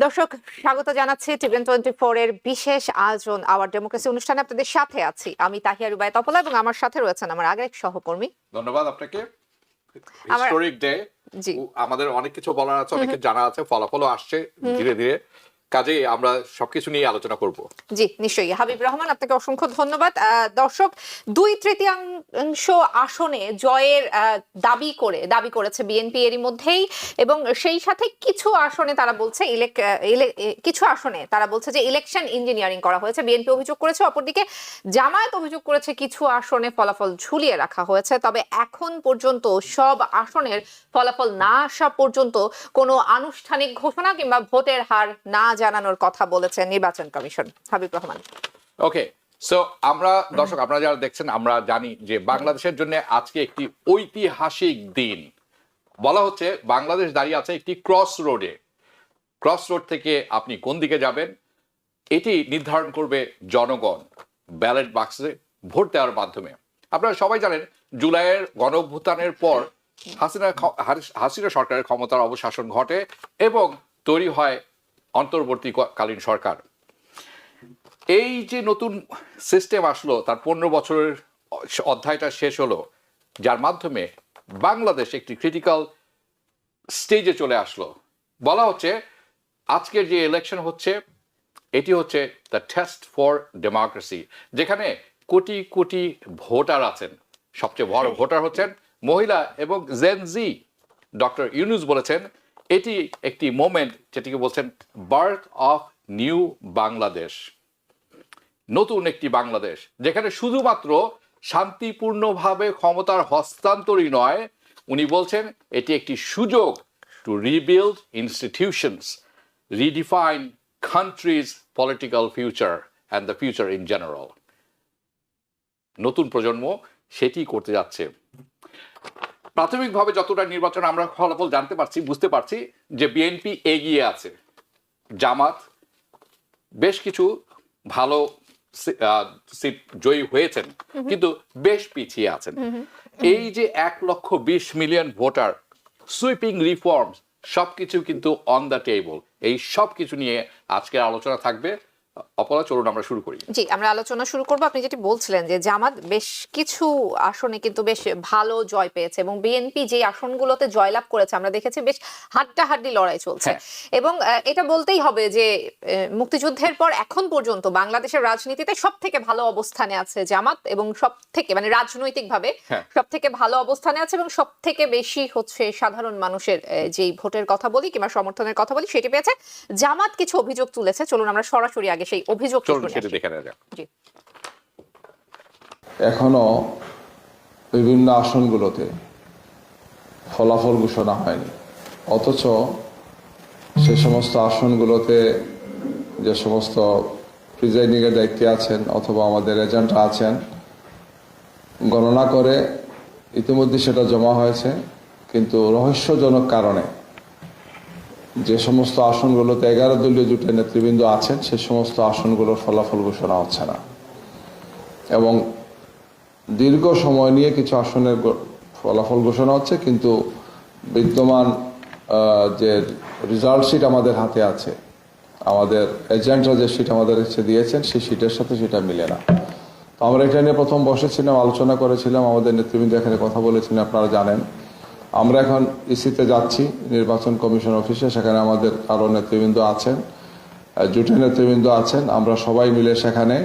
দর্শক স্বাগত জানাচ্ছি টিভিএন 24 এর বিশেষ আয়োজন আওয়ার ডেমোক্রেসি অনুষ্ঠানে আপনাদের সাথে আছি আমি তাহিয়া রুবাই তপলা এবং আমার সাথে রয়েছেন আমার আগের এক সহকর্মী। ধন্যবাদ আপনাকে। হিস্টোরিক ডে, আমাদের অনেক কিছু বলার আছে, অনেক কিছু জানা আছে, ফলাফলও আসছে ধীরে ধীরে, কাজেই আমরা সবকিছু নিয়ে আলোচনা করব। জি নিশ্চয়ই। হাবিব রহমান আপনাকে অসংখ্য ধন্যবাদ। দর্শক 2/3 আসনে জয়ের দাবি করেছে বিএনপি এরই মধ্যেই, এবং সেই সাথে কিছু আসনে তারা বলছে যে ইলেকশন ইঞ্জিনিয়ারিং করা হয়েছে। বিএনপি অভিযোগ করেছে, অপরদিকে জামায়াত অভিযোগ করেছে কিছু আসনে ফলাফল ঝুলিয়ে রাখা হয়েছে। তবে এখন পর্যন্ত সব আসনের ফলাফল না আসা পর্যন্ত কোনো আনুষ্ঠানিক ঘোষণা কিংবা ভোটের হার না জানানোর কথা বলেছে নির্বাচন কমিশন। হাবিব রহমান। ওকে, সো আমরা দর্শক, আপনারা যারা দেখছেন, আমরা জানি যে বাংলাদেশের জন্য আজকে একটি ঐতিহাসিক দিন। বলা হচ্ছে বাংলাদেশ দাঁড়িয়ে আছে একটি ক্রস রোড থেকে আপনি কোন দিকে যাবেন এটি নির্ধারণ করবে জনগণ ব্যালট বাক্সে ভোট দেওয়ার মাধ্যমে। আপনারা সবাই জানেন জুলাইয়ের গণঅভ্যুত্থানের পর হাসিনা সরকারের ক্ষমতার অবসান ঘটে এবং তৈরি হয় অন্তর্বর্তীকালীন সরকার। এই যে নতুন সিস্টেম আসলো, তার 15 বছরের অধ্যায়টা শেষ হলো, যার মাধ্যমে বাংলাদেশ একটি ক্রিটিক্যাল স্টেজে চলে আসলো। বলা হচ্ছে আজকের যে ইলেকশন হচ্ছে এটি হচ্ছে দ্য টেস্ট ফর ডেমোক্রেসি, যেখানে কোটি কোটি ভোটার আছেন। সবচেয়ে বড় ভোটার হচ্ছেন মহিলা এবং জেন জি। ডক্টর ইউনুস বলেছেন এটি একটি মোমেন্ট, যেটিকে বলছেন বার্থ অফ নিউ বাংলাদেশ, নতুন একটি বাংলাদেশ, যেখানে শুধুমাত্র শান্তিপূর্ণভাবে ক্ষমতার হস্তান্তরই নয়, উনি বলছেন এটি একটি সুযোগ to rebuild institutions, redefine country's political future and the future in general. নতুন প্রজন্ম সেটি করতে যাচ্ছে। প্রাথমিকভাবে যতটা নির্বাচন আমরা ফলাফল জানতে পারছি, বুঝতে পারছি যে বিএনপি এগিয়ে আছে। জামাত বেশ কিছু ভালো সিট জয়ী হয়েছেন, কিন্তু বেশ পিছিয়ে আছেন। এই যে 1,20,000,000 ভোটার, সুইপিং রিফর্ম, সবকিছু কিন্তু অন দ্য টেবল। এই সব কিছু নিয়ে আজকের আলোচনা থাকবে। অপলা, চলুন আমরা শুরু করি। জি, আমরা আলোচনা শুরু করব। আপনি যেটি বলছিলেন যে জামাত বেশ কিছু আসনে কিন্তু বেশ ভালো জয় পেয়েছে, এবং বিএনপি যে আসনগুলোতে জয়লাভ করেছে আমরা দেখেছি বেশ হাড্ডাহাড্ডি লড়াই চলছে। এবং এটা বলতেই হবে যে মুক্তিযুদ্ধের পর এখন পর্যন্ত বাংলাদেশের রাজনীতিতে সব থেকে ভালো অবস্থানে আছে জামাত, এবং সব থেকে মানে রাজনৈতিকভাবে সব থেকে ভালো অবস্থানে আছে, এবং সব থেকে বেশি হচ্ছে সাধারণ মানুষের যেই ভোটের কথা বলি কিংবা সমর্থনের কথা বলি সেটি পেয়েছে। জামাত কিছু অভিযোগ তুলেছে, চলুন আমরা সরাসরি আগে সেই অভিযোগ দেখে নেওয়া যাক। এখনো বিভিন্ন আসনগুলোতে ফলাফল ঘোষণা হয়নি, অথচ সে সমস্ত আসনগুলোতে যে সমস্ত প্রিজাইডিং এর দায়িত্বে আছেন অথবা আমাদের এজেন্টরা আছেন, গণনা করে ইতিমধ্যে সেটা জমা হয়েছে, কিন্তু রহস্যজনক কারণে যে সমস্ত আসনগুলোতে 11 দলীয় জোটের নেতৃবৃন্দ আছেন সে সমস্ত আসনগুলোর ফলাফল ঘোষণা হচ্ছে না, এবং দীর্ঘ সময় নিয়ে কিছু আসনের ফলাফল ঘোষণা হচ্ছে, কিন্তু বিদ্যমান যে রেজাল্ট শিট আমাদের হাতে আছে, আমাদের এজেন্টরা যে শিট আমাদের কাছে দিয়েছেন সেই শিটের সাথে সেটা মিলে না। তো আমরা এটা নিয়ে প্রথম বসেছিলাম, আলোচনা করেছিলাম, আমাদের নেতৃবৃন্দ এখানে কথা বলেছিলেন, আপনারা জানেন। আমরা এখন ইসিতে যাচ্ছি, নির্বাচন কমিশন অফিসে, সেখানে আমাদের আরও নেতৃবৃন্দ আছেন, জোটের নেতৃবৃন্দ আছেন। আমরা সবাই মিলে সেখানে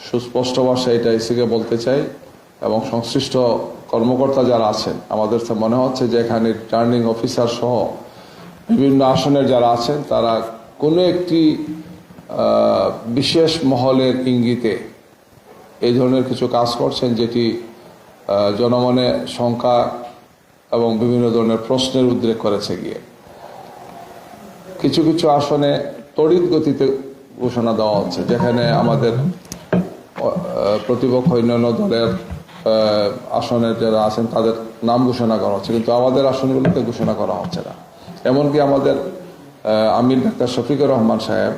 সুস্পষ্ট ভাষায় এটা ইসিকে বলতে চাই, এবং সংশ্লিষ্ট কর্মকর্তা যারা আছেন, আমাদের মনে হচ্ছে যে এখানে রিটার্নিং অফিসার সহ বিভিন্ন আসনের যারা আছেন তারা কোনো একটি বিশেষ মহলের ইঙ্গিতে এই ধরনের কিছু কাজ করছেন, যেটি জনমনে শঙ্কা এবং বিভিন্ন ধরনের প্রশ্নের উদ্রেক করেছে। গিয়ে কিছু কিছু আসনে তড়িৎ গতিতে ঘোষণা দেওয়া হচ্ছে, যেখানে আমাদের প্রতিপক্ষ অন্যান্য দলের আসনের যারা আছেন তাদের নাম ঘোষণা করা হচ্ছে, কিন্তু আমাদের আসনগুলোতে ঘোষণা করা হচ্ছে না। এমনকি আমাদের আমির ডাক্তার শফিকুর রহমান সাহেব,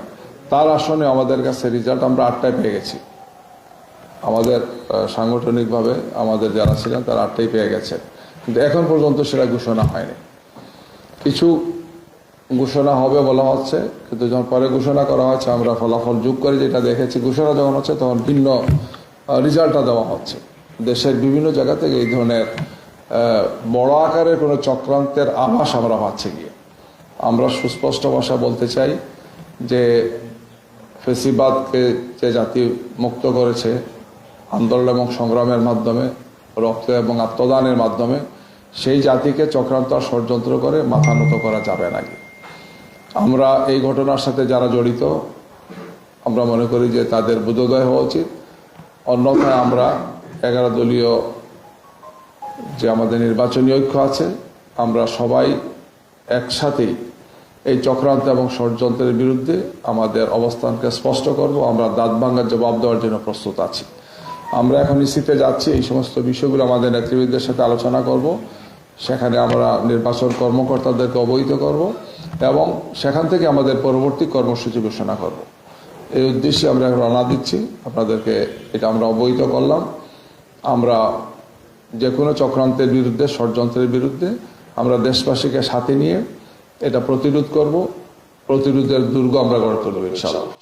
তার আসনে আমাদের কাছে রেজাল্ট আমরা 8টায় পেয়ে গেছি। আমাদের সাংগঠনিকভাবে আমাদের যারা ছিলেন তারা 8টাই পেয়ে গেছেন, কিন্তু এখন পর্যন্ত সেটা ঘোষণা হয়নি। কিছু ঘোষণা হবে বলা হচ্ছে, কিন্তু যখন পরে ঘোষণা করা হচ্ছে আমরা ফলাফল যোগ করে যেটা দেখেছি, ঘোষণা যখন হচ্ছে তখন ভিন্ন রেজাল্টটা দেওয়া হচ্ছে। দেশের বিভিন্ন জায়গা থেকে এই ধরনের বড় আকারের কোনো চক্রান্তের আভাস আমরা পাচ্ছি গিয়ে। আমরা সুস্পষ্ট ভাষা বলতে চাই যে ফেসিবাদকে যে জাতি মুক্ত করেছে আন্দোলন এবং সংগ্রামের মাধ্যমে, রক্ত এবং আত্মদানের মাধ্যমে, সেই জাতিকে চক্রান্ত আর ষড়যন্ত্র করে মাথা নত করা যাবে না। আমরা এই ঘটনার সাথে যারা জড়িত আমরা মনে করি যে তাদের বোধোদয় হওয়া উচিত। অন্যথায় আমরা 11 দলীয় যে আমাদের নির্বাচনী ঐক্য আছে, আমরা সবাই একসাথেই এই চক্রান্ত এবং ষড়যন্ত্রের বিরুদ্ধে আমাদের অবস্থানকে স্পষ্ট করব। আমরা দাঁত ভাঙার জবাব দেওয়ার জন্য প্রস্তুত আছি। আমরা এখন ইসিতে যাচ্ছি, এই সমস্ত বিষয়গুলো আমাদের নেতৃবৃন্দের সাথে আলোচনা করব। সেখানে আমরা নির্বাচন কর্মকর্তাদেরকে অবহিত করব এবং সেখান থেকে আমাদের পরবর্তী কর্মসূচি ঘোষণা করব। এই উদ্দেশ্যে আমরা রওনা দিচ্ছি। আপনাদেরকে এটা আমরা অবহিত করলাম। আমরা যে কোনো চক্রান্তের বিরুদ্ধে, ষড়যন্ত্রের বিরুদ্ধে আমরা দেশবাসীকে সাথে নিয়ে এটা প্রতিরোধ করব। প্রতিরোধের দুর্গ আমরা গড়ে তুলব ইনশাআল্লাহ।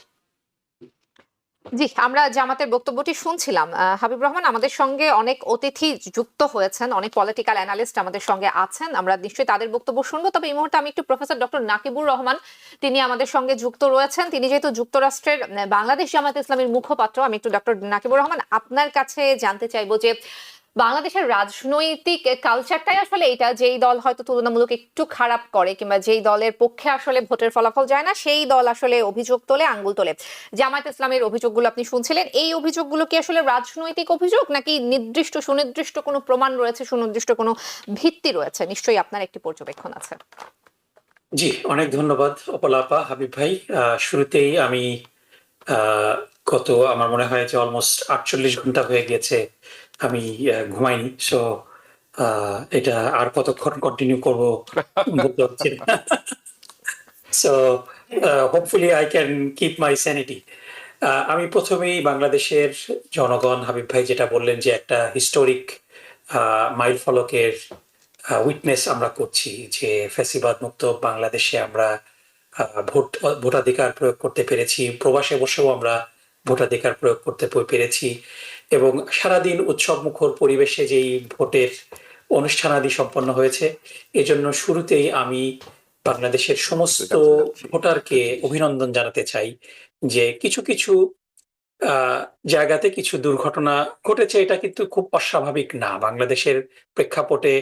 জি, আমরা জামাতের বক্তব্যটি শুনছিলাম। হাবিব রহমান, আমাদের সঙ্গে অনেক অতিথি যুক্ত হয়েছেন, অনেক পলিটিক্যাল অ্যানালিস্ট আমাদের সঙ্গে আছেন। আমরা নিশ্চয়ই তাদের বক্তব্য শুনবো। তবে এই মুহূর্তে আমি একটু প্রফেসর ডক্টর নাকিবুর রহমান, তিনি আমাদের সঙ্গে যুক্ত রয়েছেন। তিনি যেহেতু যুক্তরাষ্ট্রের বাংলাদেশ জামাত ইসলামীর মুখপাত্র, আমি একটু ডক্টর নাকিবুর রহমান আপনার কাছে জানতে চাইবো যে বাংলাদেশের রাজনৈতিক কালচারটাই আসলে এটা, যেই দল হয়তো তুলনামূলক একটু খারাপ করে কিংবা যেই দলের পক্ষে আসলে ভোটের ফলাফল যায় না, সেই দল আসলে অভিযোগ তোলে, আঙ্গুল তোলে। জামায়াত ইসলামের অভিযোগগুলো আপনি শুনছিলেন। এই অভিযোগগুলো কি আসলে রাজনৈতিক অভিযোগ, নাকি নির্দিষ্ট সুনির্দিষ্ট কোনো প্রমাণ রয়েছে, সুনির্দিষ্ট কোনো ভিত্তি রয়েছে? নিশ্চয়ই আপনার একটি পর্যবেক্ষণ আছে। জি, অনেক ধন্যবাদ অপলাপা, হাবিব ভাই। শুরুতেই আমি গত আমার মনে হয় যে অলমোস্ট 48 ঘন্টা হয়ে গেছে আমি ঘুমাইনি। সো এটা আর কতক্ষণ কন্টিনিউ করবো বলতে পারছি না। So hopefully I can keep my sanity. আমি প্রথমেই বাংলাদেশের জনগণ, হাবিব ভাই যেটা বললেন যে একটা হিস্টোরিক মাইল ফলকের উইটনেস আমরা করছি, যে ফ্যাসিবাদ মুক্ত বাংলাদেশে আমরা ভোটাধিকার প্রয়োগ করতে পেরেছি, প্রবাসে বসেও আমরা ভোটাধিকার প্রয়োগ করতে পেরেছি, এবং সারাদিন উৎসব মুখর পরিবেশে যেই ভোটের অনুষ্ঠানাদি সম্পন্ন হয়েছে, এজন্য শুরুতেই আমি বাংলাদেশের সমস্ত ভোটারকে অভিনন্দন জানাতে চাই যে কিছু কিছু জায়গাতে কিছু দুর্ঘটনা ঘটেছে, এটা কিন্তু খুব অস্বাভাবিক না। বাংলাদেশের প্রেক্ষাপটে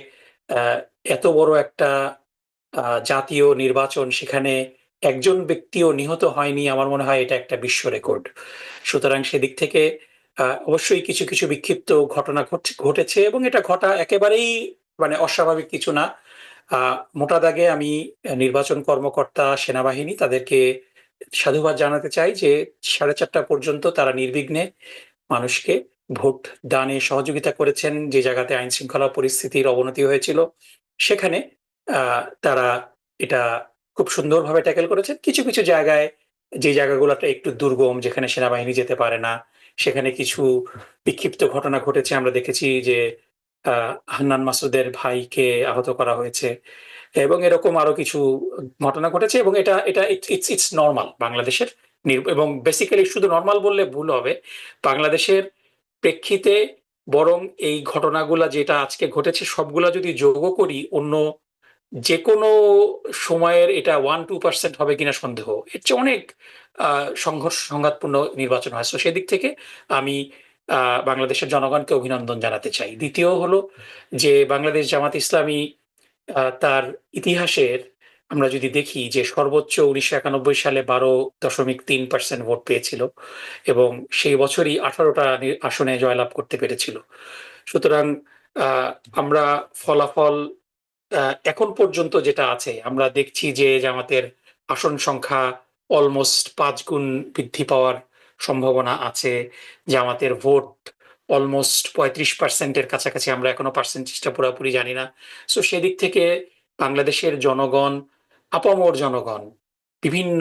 এত বড় একটা জাতীয় নির্বাচন, সেখানে একজন ব্যক্তিও নিহত হয়নি, আমার মনে হয় এটা একটা বিশ্ব রেকর্ড। সুতরাং সেদিক থেকে অবশ্যই কিছু কিছু বিক্ষিপ্ত ঘটনা ঘটেছে, এবং এটা ঘটা একেবারেই মানে অস্বাভাবিক কিছু না। মোটা দাগে আমি নির্বাচন কর্মকর্তা, সেনাবাহিনী, তাদেরকে সাধুবাদ জানাতে চাই যে 4:30 পর্যন্ত তারা নির্বিঘ্নে মানুষকে ভোট দানে সহযোগিতা করেছেন। যে জায়গাতে আইন শৃঙ্খলা পরিস্থিতির অবনতি হয়েছিল, সেখানে তারা এটা খুব সুন্দরভাবে ট্যাকেল করেছেন। কিছু কিছু জায়গায়, যে জায়গাগুলোতে একটু দুর্গম, যেখানে সেনাবাহিনী যেতে পারে না, সেখানে কিছু বিক্ষিপ্ত ঘটনা ঘটেছে। আমরা দেখেছি যে হান্নান মাসুদের ভাইকে আহত করা হয়েছে, এবং এরকম আরো কিছু ঘটনা ঘটেছে, এবং এটা এটা ইটস নর্মাল বাংলাদেশের। এবং বেসিক্যালি শুধু নর্মাল বললে ভুল হবে, বাংলাদেশের প্রেক্ষিতে বরং এই ঘটনাগুলা যেটা আজকে ঘটেছে সবগুলা যদি যোগ করি, অন্য যে কোনো সময়ের এটা 1-2% হবে কিনা সন্দেহ। এর চেয়ে অনেক সংঘাতপূর্ণ নির্বাচন হয়। সেদিক থেকে আমি বাংলাদেশের জনগণকে অভিনন্দন জানাতে চাই। দ্বিতীয় হলো যে বাংলাদেশ জামাত ইসলামী তার ইতিহাসের আমরা যদি দেখি যে সর্বোচ্চ 1991 সালে 12.3% ভোট পেয়েছিল, এবং সেই বছরই 18টা আসনে জয়লাভ করতে পেরেছিল। সুতরাং আমরা ফলাফল এখন পর্যন্ত যেটা আছে, আমরা দেখছি যে জামাতের আসন সংখ্যা অলমোস্ট 5 গুণ বৃদ্ধি পাওয়ার সম্ভাবনা আছে। জামাতের ভোট অলমোস্ট 35%-এর কাছাকাছি, আমরা এখনো পার্সেন্টেজটা পুরোপুরি জানি না। সো সেদিক থেকে বাংলাদেশের জনগণ, আপামর জনগণ, বিভিন্ন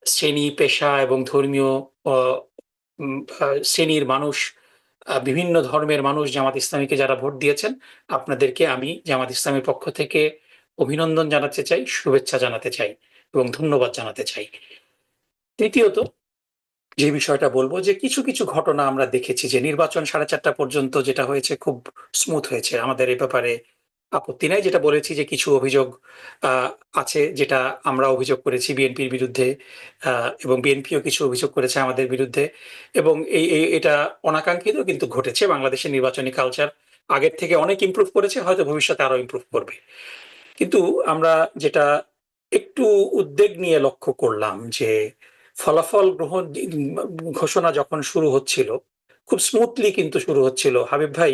শ্রেণী, পেশা এবং ধর্মীয় শ্রেণীর মানুষ, বিভিন্ন ধর্মের মানুষ জামাত ইসলামীকে যারা ভোট দিয়েছেন, আপনাদেরকে আমি জামাত ইসলামীর পক্ষ থেকে অভিনন্দন জানাতে চাই, শুভেচ্ছা জানাতে চাই এবং ধন্যবাদ জানাতে চাই। তৃতীয়ত যে বিষয়টা বলব যে কিছু, কিছু ঘটনা আমরা দেখেছি যে নির্বাচন 4:30 পর্যন্ত যেটা হয়েছে খুব স্মুথ হয়েছে। আমাদের এ ব্যাপারে আপত্তি নাই। যেটা বলেছি যে কিছু অভিযোগ আ আছে যেটা আমরা অভিযোগ করেছি বিএনপির বিরুদ্ধে আ এবং বিএনপিও কিছু অভিযোগ করেছে আমাদের বিরুদ্ধে এবং এটা অনাকাঙ্ক্ষিত কিন্তু ঘটেছে। বাংলাদেশের নির্বাচনী কালচার আগের থেকে অনেক ইমপ্রুভ করেছে, হয়তো ভবিষ্যতে আরো ইমপ্রুভ করবে। কিন্তু আমরা যেটা একটু উদ্বেগ নিয়ে লক্ষ্য করলাম যে ফলাফল গ্রহণ ঘোষণা যখন শুরু হচ্ছিল, খুব স্মুথলি কিন্তু শুরু হচ্ছিল। হাবিব ভাই,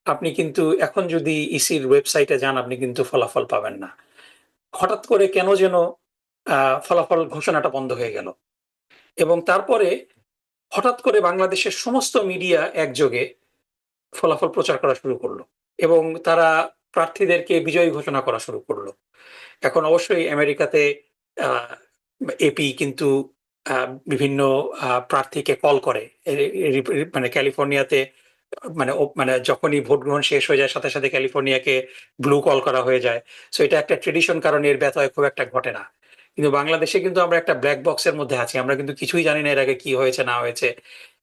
আপনি কিন্তু এখন যদি ইসির ওয়েবসাইটে যান আপনি কিন্তু ফলাফল পাবেন না। হঠাৎ করে কেন যেন ফলাফল ঘোষণাটা বন্ধ হয়ে গেল। এবং তারপরে হঠাৎ করে বাংলাদেশের সমস্ত মিডিয়া একযোগে ফলাফল প্রচার করা শুরু করল। এবং তারা প্রার্থীদেরকে বিজয়ী ঘোষণা করা শুরু করল। এখন অবশ্যই আমেরিকাতে আ এপি কিন্তু আ বিভিন্ন প্রার্থীকে কল করে। এ এ রিপ রিপ মানে ক্যালিফোর্নিয়াতে মানে যখনই ভোট গ্রহণ শেষ হয়ে যায় সাথে, সাথে ক্যালিফোর্নিয়াকে ব্লু কল করা হয়ে যায়। সো এটা একটা ট্র্যাডিশন, কারণ এর ব্যত্যয় খুব একটা ঘটে না। কিন্তু বাংলাদেশে কিন্তু আমরা একটা ব্লাক বক্সের মধ্যে আছি। আমরা কিন্তু কিছুই জানি না এর আগে কি হয়েছে না হয়েছে।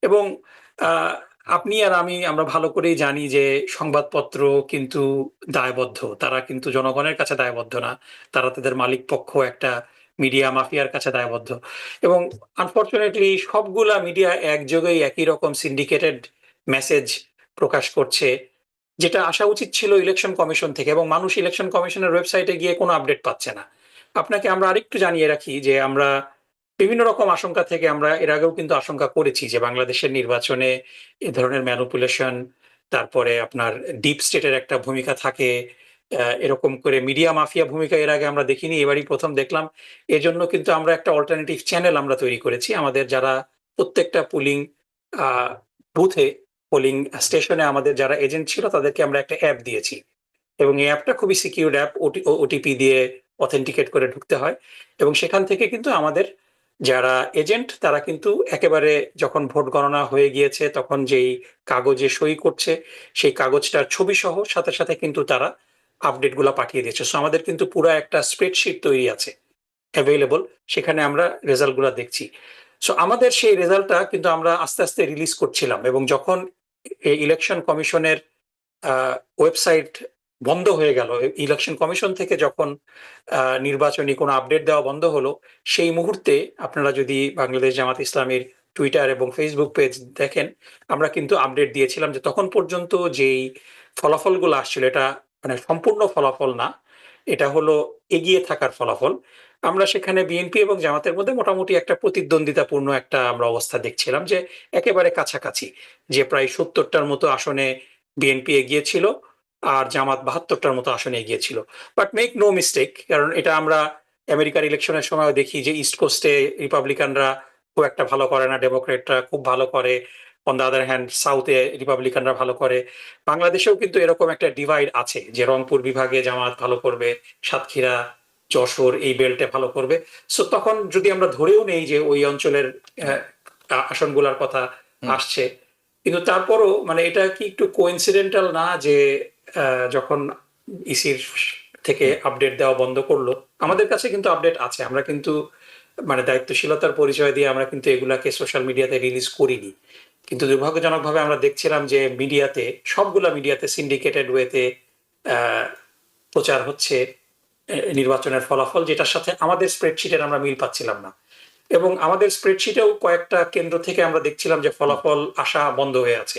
এবং আ আপনি আর আমরা ভালো করেই জানি যে সংবাদপত্র কিন্তু দায়বদ্ধ। তারা কিন্তু জনগণের কাছে দায়বদ্ধ না। তারা তাদের মালিক পক্ষ একটা মিডিয়া মাফিয়ার কাছে দায়বদ্ধ। এবং আনফরচুনেটলি সবগুলা মিডিয়া একযোগেই একই রকম সিন্ডিকেটেড মেসেজ প্রকাশ করছে। যেটা আসা উচিত ছিল ইলেকশন কমিশন থেকে, এবং মানুষ ইলেকশন কমিশনের ওয়েবসাইটে গিয়ে কোনো আপডেট পাচ্ছে না। আপনাকে আমরা আরেকটু জানিয়ে রাখি যে আমরা বিভিন্ন রকম আশঙ্কা থেকে আমরা এর আগেও কিন্তু আশঙ্কা করেছি যে বাংলাদেশের নির্বাচনে এ ধরনের ম্যানিপুলেশন, তারপরে আপনার ডিপ স্টেটের একটা ভূমিকা থাকে। এরকম করে মিডিয়া মাফিয়া ভূমিকা এর আগে আমরা দেখিনি, এবারই ১ম দেখলাম। এজন্য কিন্তু আমরা একটা অল্টারনেটিভ চ্যানেল আমরা তৈরি করেছি। আমাদের যারা প্রত্যেকটা পুলিং আ বুথে, পোলিং স্টেশনে আমাদের যারা এজেন্ট ছিল তাদেরকে আমরা একটা অ্যাপ দিয়েছি। এবং এই অ্যাপটা খুবই সিকিউরড অ্যাপ। ওটিপি দিয়ে অথেন্টিকেট করে ঢুকতে হয়। এবং সেখান থেকে কিন্তু আমাদের যারা এজেন্ট তারা কিন্তু একেবারে যখন ভোট গণনা হয়ে গিয়েছে তখন যেই কাগজে সই করছে সেই কাগজটার ছবিসহ সাথে, সাথে কিন্তু তারা আপডেটগুলা পাঠিয়ে দিয়েছে। সো আমাদের কিন্তু পুরা একটা স্প্রেডশিট তৈরি আছে এভেইলেবল। সেখানে আমরা রেজাল্টগুলা দেখছি। সো আমাদের সেই রেজাল্টটা কিন্তু আমরা আস্তে, আস্তে রিলিজ করছিলাম এবং যখন ইলেকশন কমিশনের ওয়েবসাইট বন্ধ হয়ে গেল, ইলেকশন কমিশন থেকে যখন নির্বাচনী কোনো আপডেট দেওয়া বন্ধ হলো, সেই মুহূর্তে আপনারা যদি বাংলাদেশ জামাত ইসলামীর টুইটার এবং ফেসবুক পেজ দেখেন, আমরা কিন্তু আপডেট দিয়েছিলাম যে তখন পর্যন্ত যেই ফলাফলগুলো আসছিল এটা মানে সম্পূর্ণ ফলাফল না, এটা হলো এগিয়ে থাকার ফলাফল। আমরা সেখানে বিএনপি এবং জামাতের মধ্যে মোটামুটি একটা প্রতিদ্বন্দ্বিতাপূর্ণ একটা আমরা অবস্থা দেখছিলাম যে একেবারে কাছাকাছি, যে প্রায় ৭০টার মতো আসনে বিএনপি এগিয়ে ছিল আর জামাত ৭২টার মতো আসনে এগিয়ে ছিল। বাট মেক নো মিস্টেক, কারণ এটা আমরা আমেরিকার ইলেকশনের সময়ও দেখি যে ইস্ট কোস্টে রিপাবলিকানরা খুব একটা ভালো করে না, ডেমোক্রেটরা খুব ভালো করে। অন দ্য আদার হ্যান্ড সাউথে রিপাবলিকানরা ভালো করে। বাংলাদেশেও কিন্তু এরকম একটা ডিভাইড আছে যে রংপুর বিভাগে জামাত ভালো করবে, সাতক্ষীরা, যশোর এই বেল্টে ভালো করবে। সো তখন যদি আমরা ধরেও নেই যে ওই অঞ্চলের আসনগুলার কথা আসছে, কিন্তু তারপরও মানে এটা কি একটু কোইন্সিডেন্টাল না যে যখন ইসির থেকে আপডেট দেওয়া বন্ধ করলো, আমাদের কাছে কিন্তু আপডেট আছে। আমরা কিন্তু মানে দায়িত্বশীলতার পরিচয় দিয়ে আমরা কিন্তু এগুলাকে সোশ্যাল মিডিয়াতে রিলিজ করিনি। কিন্তু দুর্ভাগ্যজনকভাবে আমরা দেখছিলাম যে মিডিয়াতে, সবগুলা মিডিয়াতে সিন্ডিকেটেড ওয়েতে প্রচার হচ্ছে নির্বাচনের ফলাফল, যেটার সাথে আমাদের স্প্রেডশিটের আমরা মিল পাচ্ছিলাম না। এবং আমাদের স্প্রেডশিটেও কয়েকটা কেন্দ্র থেকে আমরা দেখছিলাম যে ফলাফল আসা বন্ধ হয়ে আছে।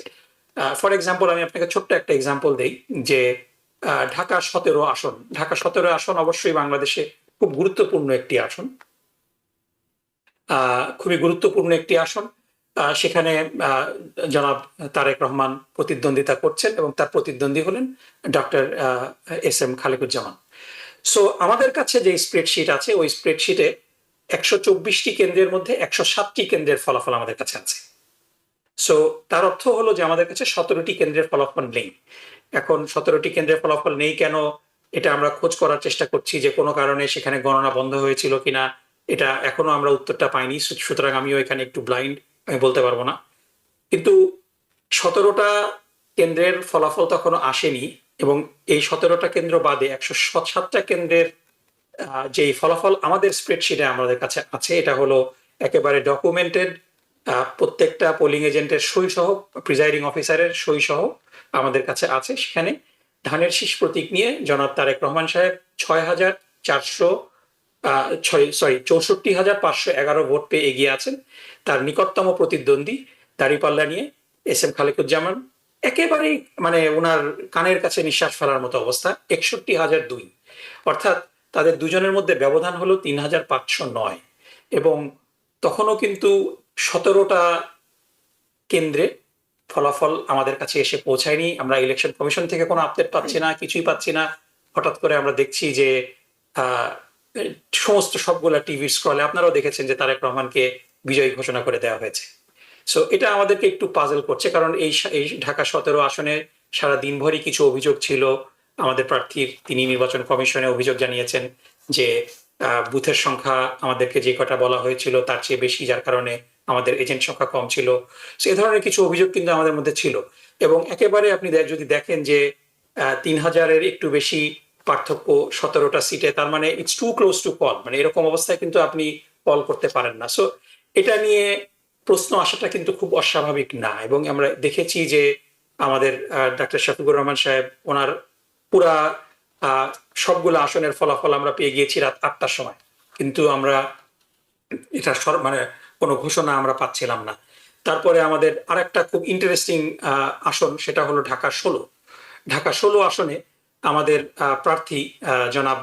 ফর এক্সাম্পল আমি আপনাকে ছোট্ট একটা এক্সাম্পল দেই যে ঢাকা ১৭ আসন, ঢাকা ১৭ আসন অবশ্যই বাংলাদেশে খুব গুরুত্বপূর্ণ একটি আসন, খুবই গুরুত্বপূর্ণ একটি আসন। সেখানে জনাব তারেক রহমান প্রতিদ্বন্দ্বিতা করছেন এবং তার প্রতিদ্বন্দ্বী হলেন doctor S M Khalequzzaman. So আমাদের কাছে যে স্প্রেডশিট আছে ওই স্প্রেডশিটে ১২৪টি কেন্দ্রের মধ্যে ১০৭টি কেন্দ্রের ফলাফল আমাদের কাছে আছে। সো তার অর্থ হলো যে আমাদের কাছে ১৭টি কেন্দ্রের ফলাফল নেই। এখন ১৭টি কেন্দ্রের ফলাফল নেই কেন, এটা আমরা খোঁজ করার চেষ্টা করছি যে কোনো কারণে সেখানে গণনা বন্ধ হয়েছিল কিনা, এটা এখনো আমরা উত্তরটা পাইনি। সুতরাং আমিও এখানে একটু ব্লাইন্ড, আমি বলতে পারবো না। কিন্তু ১৭টা কেন্দ্রের ফলাফল তখনও আসেনি এবং এই 17টা কেন্দ্র বাদে 107টা কেন্দ্রের যে ফলাফল আমাদের স্প্রেডশিটে আমাদের কাছে আছে, এটা হলো একেবারে ডকুমেন্টেড, প্রত্যেকটা পোলিং এজেন্টের সই সহ, প্রিজাইডিং অফিসারের সই সহ আমাদের কাছে আছে। সেখানে ধানের শীষ প্রতীক নিয়ে জনাব তারেক রহমান সাহেব 64,511 ভোট পেয়ে এগিয়ে আছেন। তার নিকটতম প্রতিদ্বন্দ্বী দাঁড়িপাল্লা নিয়ে এস এম খালেকুজ্জামান একেবারেই মানে ওনার কানের কাছে নিঃশ্বাস ফেলার মতো অবস্থা, 61,002। অর্থাৎ তাদের দুজনের মধ্যে ব্যবধান হলো 3,509। এবং তখনও কিন্তু 17টা কেন্দ্রে ফলাফল আমাদের কাছে এসে পৌঁছায়নি। আমরা ইলেকশন কমিশন থেকে কোনো আপডেট পাচ্ছি না, কিছুই পাচ্ছি না। হঠাৎ করে আমরা দেখছি যে সমস্ত সবগুলা টিভির স্ক্রলে আপনারাও দেখেছেন যে তারেক রহমানকে বিজয়ী ঘোষণা করে দেওয়া হয়েছে। সো এটা আমাদেরকে একটু পাজল করছে, কারণ এই ঢাকা 17 আসনে সারা দিনভরই কিছু অভিযোগ ছিল আমাদের প্রার্থীর। তিনি নির্বাচন কমিশনে অভিযোগ জানিয়েছেন যে বুথের সংখ্যা আমাদেরকে যে কটা বলা হয়েছিল তার চেয়ে বেশি, যার কারণে আমাদের এজেন্ট সংখ্যা কম ছিল। সে ধরনের কিছু অভিযোগ কিন্তু আমাদের মধ্যে ছিল। এবং একেবারে আপনি যদি দেখেন যে 3,000-এর একটু বেশি পার্থক্য 17টা সিটে, তার মানে it's too close to call, মানে এরকম অবস্থায় কিন্তু আপনি কল করতে পারেন না। সো এটা নিয়ে প্রশ্ন আসাটা কিন্তু খুব অস্বাভাবিক না। এবং আমরা দেখেছি যে আমাদের ডাক্তার শফিকুর রহমান সাহেব ওনার পুরা সবগুলো আসনের ফলাফল আমরা পেয়ে গিয়েছি রাত 8টার সময়, কিন্তু আমরা এটা মানে কোনো ঘোষণা আমরা পাচ্ছিলাম না। তারপরে আমাদের আরেকটা খুব ইন্টারেস্টিং আসন, সেটা হলো ঢাকা 16। ঢাকা 16 আসনে আমাদের প্রার্থী জনাব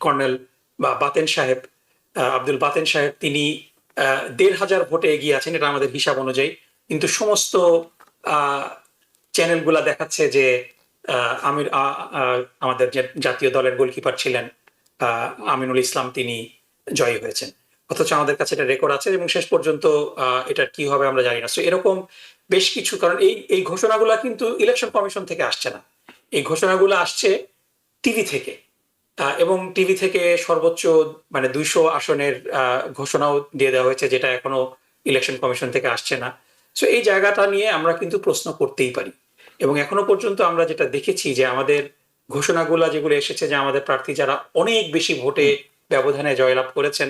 কর্নেল বা বাতেন সাহেব, আব্দুল বাতেন সাহেব, তিনি 1,500 ভোটে এগিয়ে আছেন, এটা আমাদের হিসাব অনুযায়ী। কিন্তু সমস্ত চ্যানেলগুলা দেখাচ্ছে যে আমাদের যে জাতীয় দলের গোলকিপার ছিলেন আমিনুল ইসলাম, তিনি জয়ী হয়েছেন। অথচ আমাদের কাছে এটা রেকর্ড আছে এবং শেষ পর্যন্ত এটা কি হবে আমরা জানি না। সো এরকম বেশ কিছু, কারণ এই ঘোষণাগুলো কিন্তু ইলেকশন কমিশন থেকে আসছে না, এই ঘোষণাগুলো আসছে টিভি থেকে। এবং টিভি থেকে সর্বোচ্চ মানে 200 আসনের ঘোষণাও দিয়ে দেওয়া হয়েছে, যেটা এখনো ইলেকশন কমিশন থেকে আসছে না। সো এই জায়গাটা নিয়ে আমরা কিন্তু প্রশ্ন করতেই পারি। এবং এখনো পর্যন্ত আমরা যেটা দেখেছি যে আমাদের ঘোষণাগুলো যেগুলো এসেছে, যে আমাদের প্রার্থী যারা অনেক বেশি ভোটে ব্যবধানে জয়লাভ করেছেন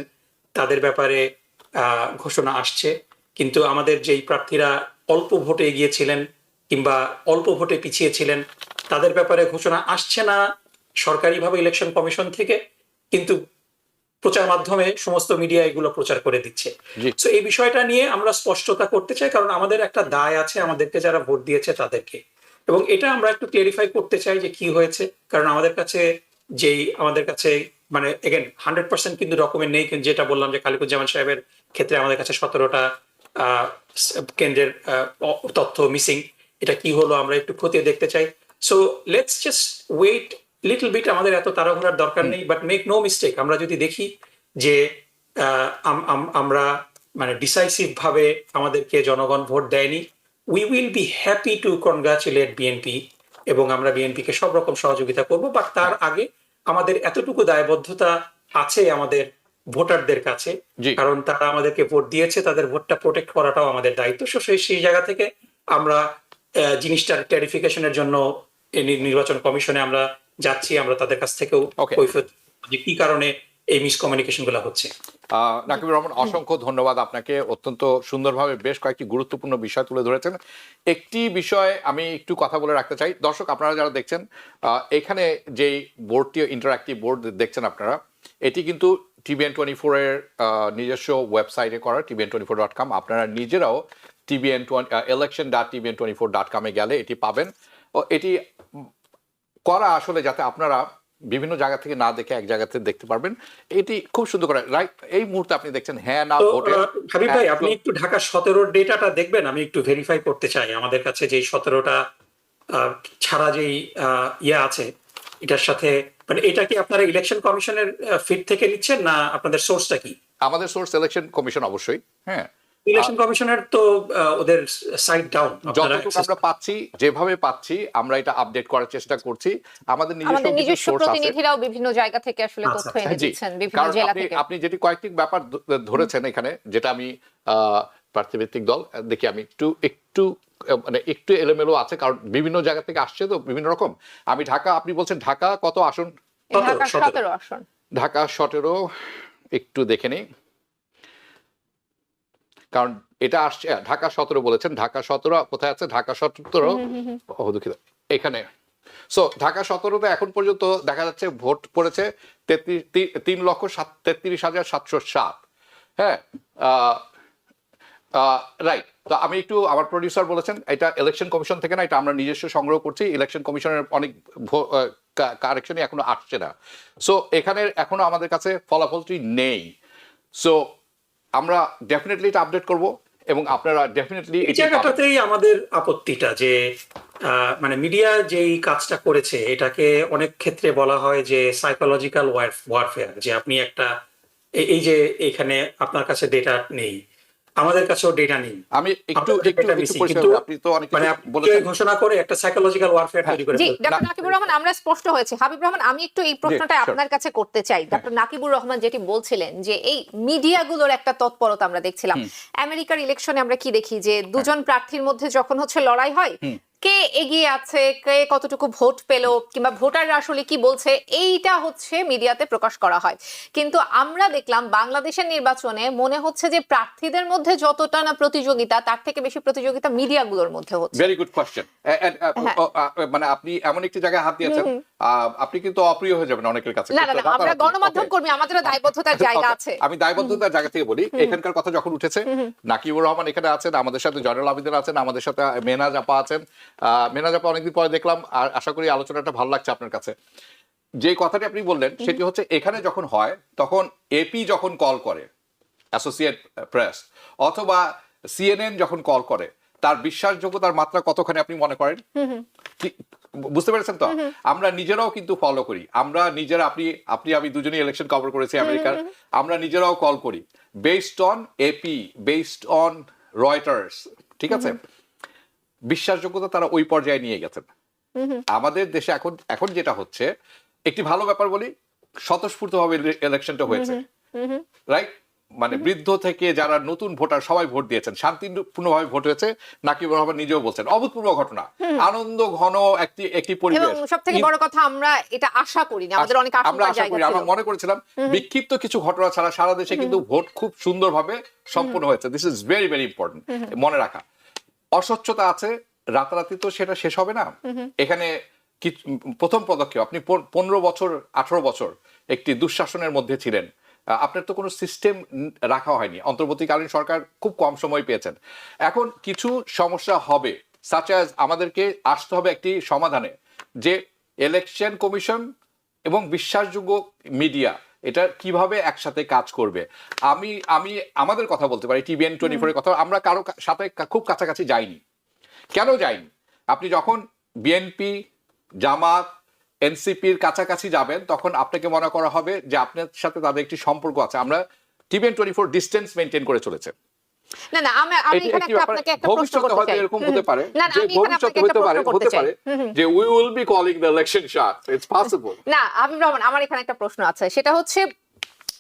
তাদের ব্যাপারে ঘোষণা আসছে, কিন্তু আমাদের যেই প্রার্থীরা অল্প ভোটে এগিয়েছিলেন কিংবা অল্প ভোটে পিছিয়ে ছিলেন তাদের ব্যাপারে ঘোষণা আসছে না সরকারিভাবে ইলেকশন কমিশন থেকে, কিন্তু প্রচার মাধ্যমে সমস্ত মিডিয়া এগুলো প্রচার করে দিচ্ছে। তো এই বিষয়টা নিয়ে আমরা স্পষ্টতা করতে চাই, কারণ আমাদের একটা দায় আছে আমাদেরকে যারা ভোট দিয়েছে তাদেরকে, এবং এটা আমরা একটু ক্লিয়ারিফাই করতে চাই যে কি হয়েছে। কারণ আমাদের কাছে মানে এগেন 100% কিন্তু ডকুমেন্ট নেই, কিন্তু যেটা বললাম যে খালিকুজ্জামান সাহেবের ক্ষেত্রে আমাদের কাছে 17টা কেন্দ্রের তথ্য মিসিং। এটা কি হলো আমরা একটু খতিয়ে দেখতে চাই। So let's just wait little bit, আমাদের এত তাড়াহুড়ার দরকার নেই। বাট মেক নো মিস্টেক, আমরা যদি দেখি যে আমরা মানে ডিসাইসিভ ভাবে আমাদেরকে জনগণ ভোট দেয়নি, we will be happy to congratulate BNP, এবং আমরা বিএনপিকে সব রকম সহযোগিতা করব। বাট তার আগে আমাদের এতটুকু দায়বদ্ধতা আছে আমাদের ভোটারদের কাছে, কারণ তারা আমাদেরকে ভোট দিয়েছে, তাদের ভোটটা প্রোটেক্ট করাটাও আমাদের দায়িত্ব। সেই জায়গা থেকে আমরা জিনিসটার ক্লারিফিকেশনের জন্য নির্বাচন কমিশনে আমরা যাচ্ছি, আমরা তাদের কাছ থেকেও কৈফিয়ত যে কি কারণে এই মিসকমিউনিকেশন গুলো হচ্ছে। নাকিবুর রহমান, অসংখ্য ধন্যবাদ আপনাকে, অত্যন্ত সুন্দরভাবে বেশ কয়েকটি গুরুত্বপূর্ণ বিষয় তুলে ধরেছেন। একটি বিষয় আমি একটু কথা বলে রাখতে চাই, দর্শক আপনারা যারা দেখছেন এখানে যেই বোর্ডটি ইন্টারঅ্যাক্টিভ বোর্ড দেখছেন আপনারা, এটি কিন্তু TVN24 এর নিজস্ব ওয়েবসাইটে করা, tvn24.com। আপনারা নিজেরাও election.tvn24.com এ গেলে এটি পাবেন। ও এটি করা আসলে যাতে আপনারা বিভিন্ন জায়গা থেকে না দেখে এক জায়গাতে দেখতে পারবেন, এটি খুব সুন্দর করে। রাইট, এই মুহূর্তে আপনি দেখছেন হ্যাঁ না ভোটে। হাবিব ভাই, আপনি একটু ঢাকা 17 ডেটাটা দেখবেন, আমি একটু ভেরিফাই করতে চাই আমাদের কাছে যে 17টা ছাড়া যেই ইয়ে আছে এটার সাথে, মানে এটা কি আপনারা ইলেকশন কমিশনের ফিড থেকে নিচ্ছেন না আপনাদের সোর্সটা কি? আমাদের সোর্স ইলেকশন কমিশন অবশ্যই। হ্যাঁ, ইলেকশন কমিশনের তো ওদের সাইট ডাউন, যতটুকু আমরা পাচ্ছি যেভাবে পাচ্ছি আমরা এটা আপডেট করার চেষ্টা করছি। আমাদের নিজস্ব সোর্স আছে, প্রতিনিধিরাও বিভিন্ন জায়গা থেকে আসলে তথ্য এনে দিচ্ছেন বিভিন্ন জেলা থেকে। আপনি যেটি কয়েকটি ব্যাপার ধরেছেন এখানে, যেটা আমি প্রার্থীভিত্তিক দল দেখি, আমি একটু মানে একটু এলোমেলো আছে, কারণ বিভিন্ন জায়গা থেকে আসছে তো বিভিন্ন রকম। আমি ঢাকা, আপনি বলছেন ঢাকা কত আসন? ঢাকা 17 আসন। ঢাকা 17, একটু দেখে নিই, কারণ এটা আসছে ঢাকা 17 বলেছেন। ঢাকা 17 কোথায় আছে? ঢাকা 17 দুঃখিত, এখানে। সো ঢাকা 17তে এখন পর্যন্ত দেখা যাচ্ছে ভোট পড়েছে 3,33,707। হ্যাঁ, রাইট। তো আমি একটু, আমার প্রডিউসার বলেছেন এটা ইলেকশন কমিশন থেকে না, এটা আমরা নিজস্ব সংগ্রহ করছি। ইলেকশন কমিশনের অনেক কারেকশনই এখনো আসছে না। সো এখানে এখনো আমাদের কাছে ফলাফলটি নেই। সো আমরা ডেফিনেটলি এটা আপডেট করব এবং আপনারা ডেফিনেটলি এই জায়গাটাতেই আমাদের আপত্তিটা যে মানে মিডিয়া যেই কাজটা করেছে এটাকে অনেক ক্ষেত্রে বলা হয় যে সাইকোলজিক্যাল ওয়ারফেয়ার, যে আপনি একটা এই যে এখানে আপনার কাছে ডেটা নেই, আমাদের কাছেও ডেটা নেই, আমি একটু আপনি তো অনেক মানে বলেছেন ঘোষণা করে একটা সাইকোলজিক্যাল ওয়ারফেয়ার তৈরি করে জি, ফেলছে। ডক্টর নাকিবুর রহমান, আমরা স্পষ্ট হয়েছে। হাবিব রহমান, আমি একটু এই প্রশ্নটা আপনার কাছে করতে চাই। ডক্টর নাকিবুর রহমান যেটি বলছিলেন যে এই মিডিয়াগুলোর একটা তৎপরতা আমরা দেখছিলাম। আমেরিকার ইলেকশনে আমরা কি দেখি যে দুজন প্রার্থীর মধ্যে যখন হচ্ছে লড়াই হয়, কে এগিয়ে আছে, কে কতটুকু ভোট পেলো, কিংবা ভোটাররা আসলে কি বলছে, এইটা হচ্ছে মিডিয়াতে প্রকাশ করা হয়। কিন্তু আমরা দেখলাম বাংলাদেশের নির্বাচনে মনে হচ্ছে যে প্রার্থীদের মধ্যে যতটা না প্রতিযোগিতা, তার থেকে বেশি প্রতিযোগিতা মিডিয়াগুলোর মধ্যে হচ্ছে। Very good question. মানে আপনি এমন একটি জায়গায় হাত দিয়েছেন, আপনি কিন্তু অপ্রিয় হয়ে যাবেন অনেকের কাছে। না না না, আমরা গণমাধ্যম কর্মী, আমাদেরও দায়বদ্ধতার জায়গা আছে। আমি দায়বদ্ধতার জায়গা থেকে বলি, এখানকার কথা যখন উঠেছে, নাকিবুর রহমান এখানে আছেন, আমাদের সাথে জয়নুল আবেদিন আছেন, আমাদের সাথে মেহনাজ আপা আছেন। মেহনাজ আপা অনেকদিন পরে দেখলাম, আর আশা করি আলোচনাটা ভালো লাগছে আপনার কাছে। যে কথাটি আপনি বললেন সেটি হচ্ছে, এখানে যখন হয় তখন এপি যখন কল করে, অ্যাসোসিয়েট প্রেস, অথবা সিএনএন যখন কল করে, তার বিশ্বাসযোগ্যতার মাত্রা কতখানি আপনি মনে করেন? বুঝতে পেরেছেন তো? আমরা নিজেরাও কিন্তু ফলো করি, আমরা নিজেরা, আপনি আমি দুজনেই ইলেকশন কভার করেছি আমেরিকার, আমরা নিজেরাও কল করি based on AP, based on Reuters, ঠিক আছে? বিশ্বাসযোগ্যতা তারা ওই পর্যায়ে নিয়ে গেছেন। আমাদের দেশে এখন যেটা হচ্ছে, একটি ভালো ব্যাপার বলি, স্বতঃস্ফূর্তভাবে ইলেকশনটা হয়েছে, রাইট? মানে বৃদ্ধ থেকে যারা নতুন ভোটার সবাই ভোট দিয়েছেন, শান্তিপূর্ণভাবে ভোট হয়েছে। নাকিবুর রহমান নিজেও বলছেন অভূতপূর্ব ঘটনা, আনন্দ ঘন একটি পরিবেশ। এবং সবথেকে বড় কথা, আমরা এটা আশা করিনি, আমাদের অনেক আশঙ্কার জায়গা ছিল। আমরা মনে করেছিলাম বিক্ষিপ্ত কিছু ঘটনা ছাড়া সারা দেশে কিন্তু ভোট খুব সুন্দরভাবে সম্পন্ন হয়েছে। This is very very important মনে রাখা। অস্বচ্ছতা আছে, রাতারাতি তো সেটা শেষ হবে না। এখানে প্রথম পদক্ষেপ, আপনি 15 বছর 18 বছর একটি দুঃশাসনের মধ্যে ছিলেন, আপনার তো কোনো সিস্টেম রাখা হয়নি। অন্তর্বর্তীকালীন সরকার খুব কম সময় পেয়েছেন। এখন কিছু সমস্যা হবে, সাচ অ্যাজ আমাদেরকে আসতে হবে একটি সমাধানে, যে ইলেকশন কমিশন এবং বিশ্বাসযোগ্য মিডিয়া এটা কিভাবে একসাথে কাজ করবে। আমি আমাদের কথা বলতে পারি, TVN 24 এর কথা, আমরা কারো সাথে খুব কাছাকাছি যাইনি। কেন যাইনি? আপনি যখন বিএনপি, জামাত, এনসিপির কাছাকাছি যাবেন, তখন আপনাকে মনে করা হবে যে আপনার সাথে তাদের একটি সম্পর্ক আছে। আমরা TVN 24 ডিসটেন্স মেইনটেইন করে চলেছে। না না, আমি এখানে আপনাকে একটা প্রশ্ন করতে চাই। এরকম হতে পারে, না না, আমি এখানে আপনাকে একটা প্রশ্ন করতে চাই যে we will be calling the election shot, it's possible. না হাবিব রহমান, আমার এখানে একটা প্রশ্ন আছে, সেটা হচ্ছে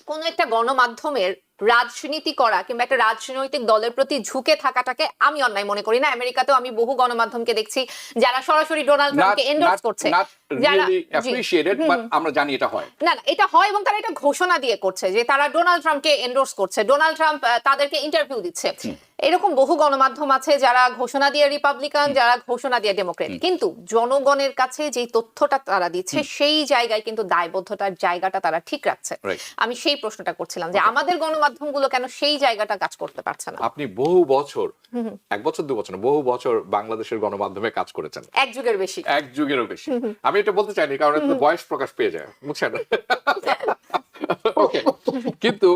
কোন একটা গণমাধ্যমের রাজনীতি করা কিংবা একটা রাজনৈতিক দলের প্রতি ঝুঁকে থাকাটাকে আমি অন্যায় মনে করি না। আমেরিকাতেও আমি বহু গণমাধ্যমকে দেখছি যারা সরাসরি ডোনাল্ড ট্রাম্পকে এন্ডোর্স করছে, যারা অ্যাপ্রিশিয়েটেড, বাট আমরা জানি এটা হয়। না না, এটা হয় এবং তারা এটা ঘোষণা দিয়ে করছে যে তারা ডোনাল্ড ট্রাম্পকে এন্ডোর্স করছে, ডোনাল্ড ট্রাম্প তাদেরকে ইন্টারভিউ দিচ্ছে। এরকম বহু গণমাধ্যম আছে যারা ঘোষণা দিয়ে রিপাবলিকান, যারা ঘোষণা দিয়ে ডেমোক্রেট, কিন্তু জনগণের কাছে যে তথ্যটা তারা দিচ্ছে সেই জায়গায় কিন্তু দায়বদ্ধতার জায়গাটা তারা ঠিক রাখছে। আমি সেই প্রশ্নটা করছিলাম যে আমাদের গণমাধ্যমগুলো কেন সেই জায়গাটা কাজ করতে পারছে না। আপনি বহু বছর, 1 বছর 2 বছর না, বহু বছর বাংলাদেশের গণমাধ্যমে কাজ করেছেন, এক যুগের বেশি, 1 যুগেরও বেশি। আমি এটা বলতে চাইনি কারণ এতে বয়স প্রকাশ পেয়ে যায়, বুঝছেন? ওকে, কিন্তু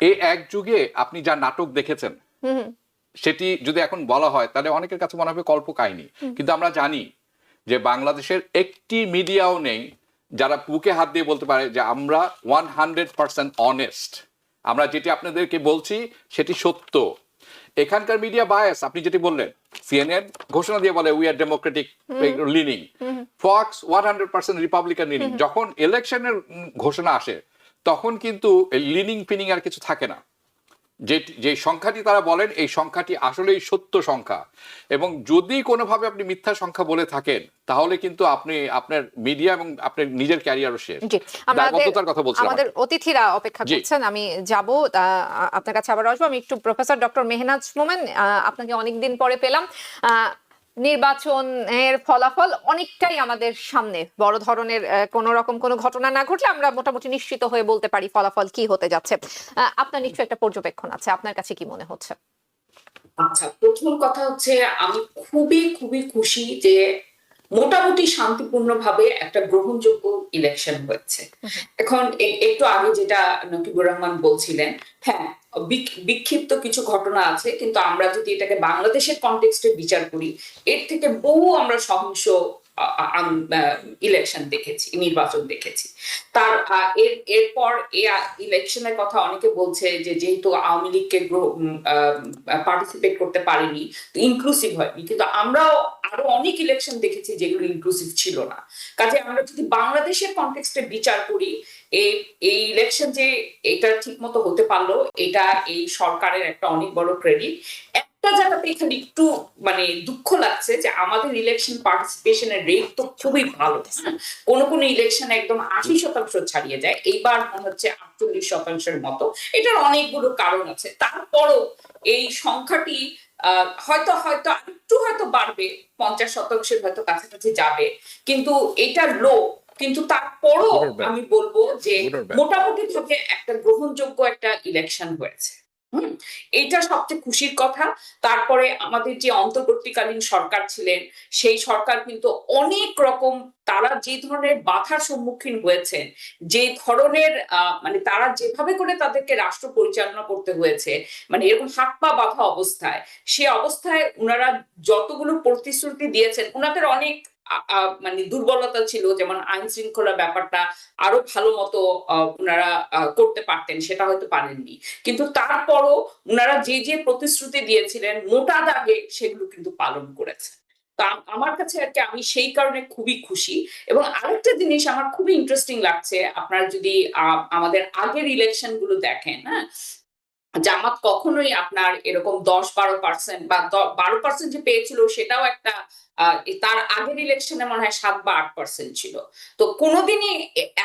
এই 1 যুগে আপনি যা নাটক দেখেছেন, সেটি যদি এখন বলা হয় তাহলে অনেকের কাছে মনে হবে কল্প কাহিনী। কিন্তু আমরা জানি যে বাংলাদেশের একটি মিডিয়াও নেই যারা বুকে হাত দিয়ে বলতে পারে যে আমরা 100% অনেস্ট, আমরা যেটি আপনাদেরকে বলছি সেটি সত্য। এখানকার মিডিয়া বায়াস, আপনি যেটি বললেন, CNN ঘোষণা দিয়ে বলে we are Democratic lining, Fox 100% Republican lining. যখন ইলেকশনের ঘোষণা আসে তখন কিন্তু লিনিং ফিনিং আর কিছু থাকে না। যে সংখ্যাটি তারা বলেন এই সংখ্যাটি আসলেই সত্য সংখ্যা, এবং যদি কোনোভাবে আপনি মিথ্যা সংখ্যা বলে থাকেন তাহলে কিন্তু আপনি আপনার মিডিয়া এবং আপনার নিজের ক্যারিয়ারও শেষ। জি, দায়বদ্ধতার কথা বলছিলাম। আমাদের অতিথিরা অপেক্ষা জি। করছেন, আমি যাব আপনার কাছে আবার আসবো। আমি একটু প্রফেসর ডক্টর মেহনাজ মোমেন, আপনাকে অনেকদিন পরে পেলাম। নির্বাচনের ফলাফল অনেকটাই আমাদের সামনে, বড় ধরনের কোনো ঘটনা না ঘটলে আমরা মোটামুটি নিশ্চিত হয়ে বলতে পারি ফলাফল কি হতে যাচ্ছে। আপনার নিশ্চয়ই একটা পর্যবেক্ষণ আছে, আপনার কাছে কি মনে হচ্ছে? আচ্ছা, প্রথম কথা হচ্ছে আমি খুবই খুবই খুশি যে মোটামুটি শান্তিপূর্ণভাবে একটা গ্রহণযোগ্য ইলেকশন হয়েছে। এখন একটু আগে যেটা নকিবুর রহমান বলছিলেন, হ্যাঁ বিক্ষিপ্ত কিছু ঘটনা আছে, কিন্তু আমরা যদি এটাকে বাংলাদেশের কনটেক্সটে বিচার করি, এর থেকে বহু আমরা সহিংস ইলেকশন দেখেছি, নির্বাচন দেখেছি। তার এরপর এই ইলেকশনের কথা অনেকে বলছে যে যেহেতু আওয়ামী লীগকে পার্টিসিপেট করতে পারেনি, ইনক্লুসিভ হয়নি, কিন্তু আমরাও আরো অনেক ইলেকশন দেখেছি যেগুলো ইনক্লুসিভ ছিল না। কাজে আমরা যদি বাংলাদেশের কনটেক্সটে বিচার করি, এই ইলেকশন যে এটা ঠিক মতো হতে পারলো, এটা এই সরকারের একটা অনেক বড় ক্রেডিট। একটা জায়গাতে এখানে একটু মানে দুঃখ লাগছে যে আমাদের ইলেকশন পার্টিসিপেশনের রেট তো খুবই ভালো, কোন ইলেকশন একদম 80% ছাড়িয়ে যায়, এইবার মনে হচ্ছে 48%-এর মতো। এটার অনেকগুলো কারণ আছে, তারপরও এই সংখ্যাটি হয়তো একটু বাড়বে, 50% হয়তো কাছাকাছি যাবে, কিন্তু এটা লো। কিন্তু তারপরও আমি বলবো যে মোটামুটি ভাবে একটা গ্রহণযোগ্য একটা ইলেকশন হয়েছে। এটা সবচেয়ে খুশির কথা। তারপরে আমাদের যে অন্তর্বর্তীকালীন সরকার ছিলেন, সেই সরকার কিন্তু অনেক রকম, তারা যে ধরনের বাধার সম্মুখীন হয়েছেন, যে ধরনের মানে তারা যেভাবে করে তাদেরকে রাষ্ট্র পরিচালনা করতে হয়েছে, মানে এরকম হাত পা বাঁধা অবস্থায়, সে অবস্থায় ওনারা যতগুলো প্রতিশ্রুতি দিয়েছেন, ওনাদের অনেক মানে দুর্বলতা ছিল, যেমন আইন শৃঙ্খলা ব্যাপারটা আরো ভালো মতো ওনারা করতে পারতেন, সেটা হয়তো পারেননি। কিন্তু তারপরও ওনারা যে প্রতিশ্রুতি দিয়েছিলেন মোটা দাগে সেগুলো কিন্তু পালন করেছে। তা আমার কাছে আর কি, আমি সেই কারণে খুবই খুশি। এবং আরেকটা জিনিস আমার খুবই ইন্টারেস্টিং লাগছে, আপনারা যদি আমাদের আগের ইলেকশন গুলো দেখেন, হ্যাঁ, জামাত কখনোই আপনার এরকম 10-12% বা 12% যে পেয়েছিল সেটাও একটা, তার আগের ইলেকশনে মনে হয় 7 বা 8% ছিল। তো কোনোদিনই